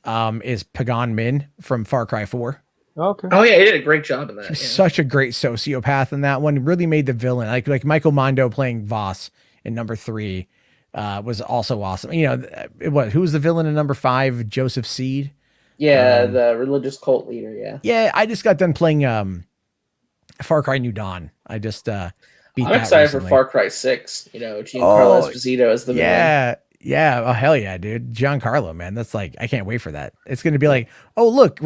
is Pagan Min from Far Cry 4. Okay. Oh yeah, he did a great job in that. He's such a great sociopath in that one. He really made the villain. Like Michael Mondo playing Voss in number 3 was also awesome. Who was the villain in number 5? Joseph Seed. Yeah, the religious cult leader. Yeah. Yeah, I just got done playing Far Cry New Dawn. I just beat that I'm excited recently. for Far Cry 6. Giancarlo Esposito as the villain. Yeah. Oh hell yeah, dude. Giancarlo, man. That's like, I can't wait for that. It's gonna be like, oh look,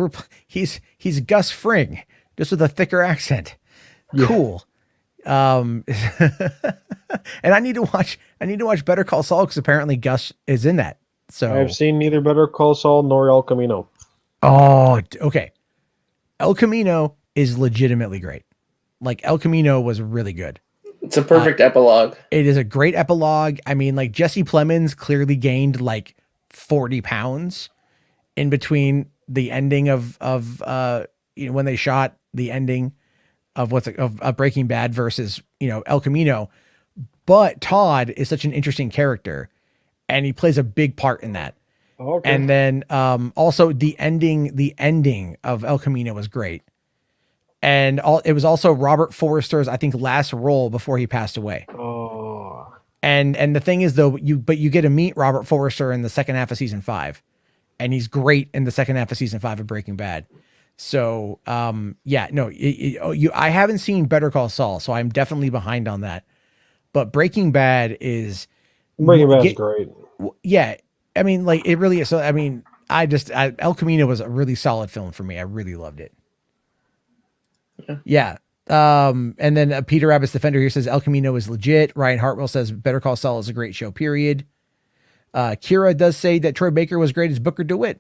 he's Gus Fring, just with a thicker accent. Yeah. Cool. And I need to watch Better Call Saul because apparently Gus is in that. So I've seen neither Better Call Saul nor El Camino. Oh, okay. El Camino is legitimately great. Like, El Camino was really good. It's a perfect epilogue. It is a great epilogue. I mean, like, Jesse Plemons clearly gained like 40 pounds in between the ending of when they shot the ending of Breaking Bad versus El Camino. But Todd is such an interesting character, and he plays a big part in that. Okay. And then also the ending of El Camino was great. And it was also Robert Forster's, I think, last role before he passed away. Oh. And the thing is though, you get to meet Robert Forster in the second half of season 5. And he's great in the second half of season 5 of Breaking Bad. So I haven't seen Better Call Saul, so I'm definitely behind on that. But Breaking Bad is great. Yeah. I mean, like, it really is. So, I mean, El Camino was a really solid film for me. I really loved it. Yeah. And then Peter Rabbit's Defender here says El Camino is legit. Ryan Hartwell says Better Call Saul is a great show, period. Kira does say that Troy Baker was great as Booker DeWitt.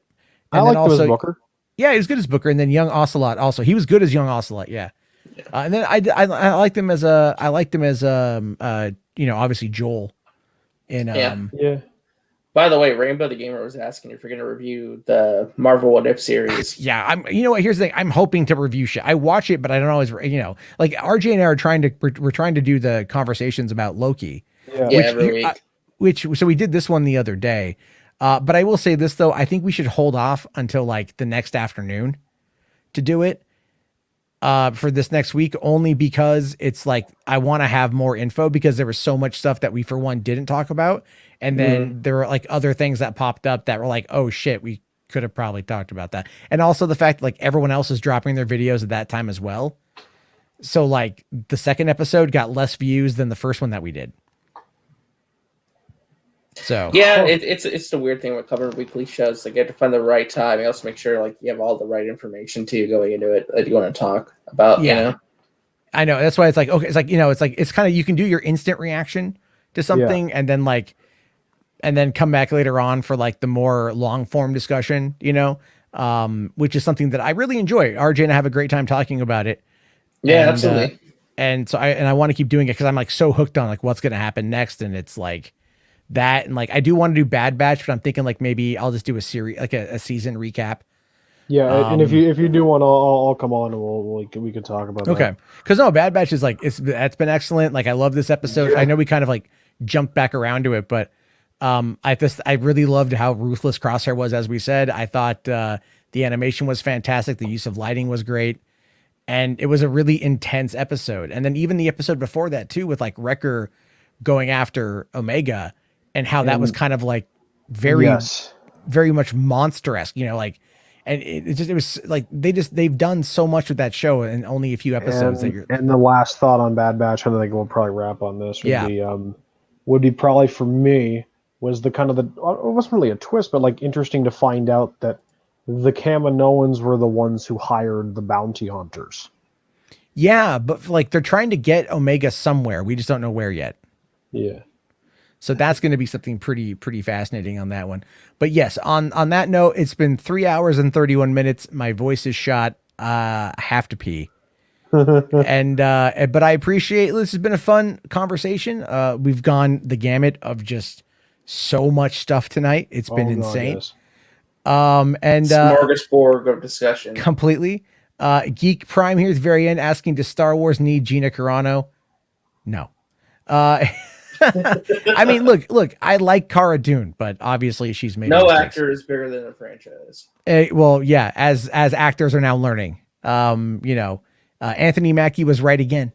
And I liked him as Booker. Yeah, he was good as Booker. And then Young Ocelot also. He was good as Young Ocelot, yeah. And then I liked him as obviously Joel in By the way, Rainbow the Gamer was asking if you're going to review the Marvel What If series. Yeah, you know what? Here's the thing. I'm hoping to review shit. I watch it, but I don't always, like RJ and I are we're trying to do the conversations about Loki. Yeah, every week. So we did this one the other day. But I will say this though, I think we should hold off until like the next afternoon to do it. For this next week, only because it's like I want to have more info because there was so much stuff that we for one didn't talk about, and then there were like other things that popped up that were like, oh shit, we could have probably talked about that, and also the fact like everyone else is dropping their videos at that time as well, so like the second episode got less views than the first one that we did. So yeah, it's the weird thing with covering weekly shows. Like you have to find the right time. You also make sure like you have all the right information too going into it that you want to talk about. Yeah. You know? I know that's why it's like okay, it's like it's kind of you can do your instant reaction to something and then come back later on for like the more long form discussion, which is something that I really enjoy. RJ and I have a great time talking about it. Yeah, absolutely. And so I want to keep doing it because I'm like so hooked on like what's gonna happen next, and it's like. That and like I do want to do Bad Batch, but I'm thinking like maybe I'll just do a series like a season recap. Yeah, and if you do one, I'll come on and we can talk about that. Okay, because no, Bad Batch is like that's been excellent. Like I love this episode. I know we kind of like jumped back around to it, but I really loved how ruthless Crosshair was. As we said, I thought the animation was fantastic. The use of lighting was great, and it was a really intense episode. And then even the episode before that too, with like Wrecker going after Omega. And how that was kind of like very much monster-esque, like, and it was like they've done so much with that show in only a few episodes. And the last thought on Bad Batch, and I think we'll probably wrap on this. Would be probably for me was the kind of it wasn't really a twist, but like interesting to find out that the Kaminoans were the ones who hired the bounty hunters. Yeah, but like they're trying to get Omega somewhere. We just don't know where yet. Yeah. So that's going to be something pretty fascinating on that one. But yes, on that note, it's been 3 hours and 31 minutes. My voice is shot. I have to pee. And but I appreciate this has been a fun conversation. We've gone the gamut of just so much stuff tonight. It's been insane. Yes. And smorgasbord of discussion. Completely. Geek Prime here at the very end asking, does Star Wars need Gina Carano? No. I mean, look, I like Cara Dune, but obviously she's made no mistakes. actor is bigger than a franchise. Well, yeah, as actors are now learning. Anthony Mackie was right again.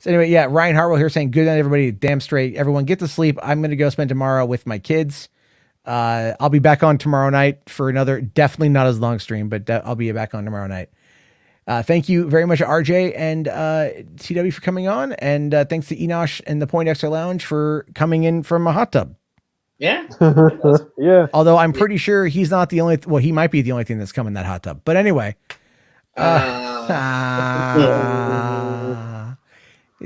So anyway, yeah, Ryan Harwell here saying, good night, everybody. Damn straight. Everyone get to sleep. I'm going to go spend tomorrow with my kids. I'll be back on tomorrow night for another, definitely not as long stream, but I'll be back on tomorrow night. Thank you very much, RJ and CW for coming on. And thanks to Enosh and the Poindexter Lounge for coming in from a hot tub. Yeah. Yeah. Although I'm pretty sure he's not the only, he might be the only thing that's come in that hot tub. But anyway.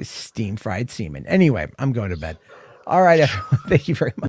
Steam fried semen. Anyway, I'm going to bed. All right, everyone. Thank you very much.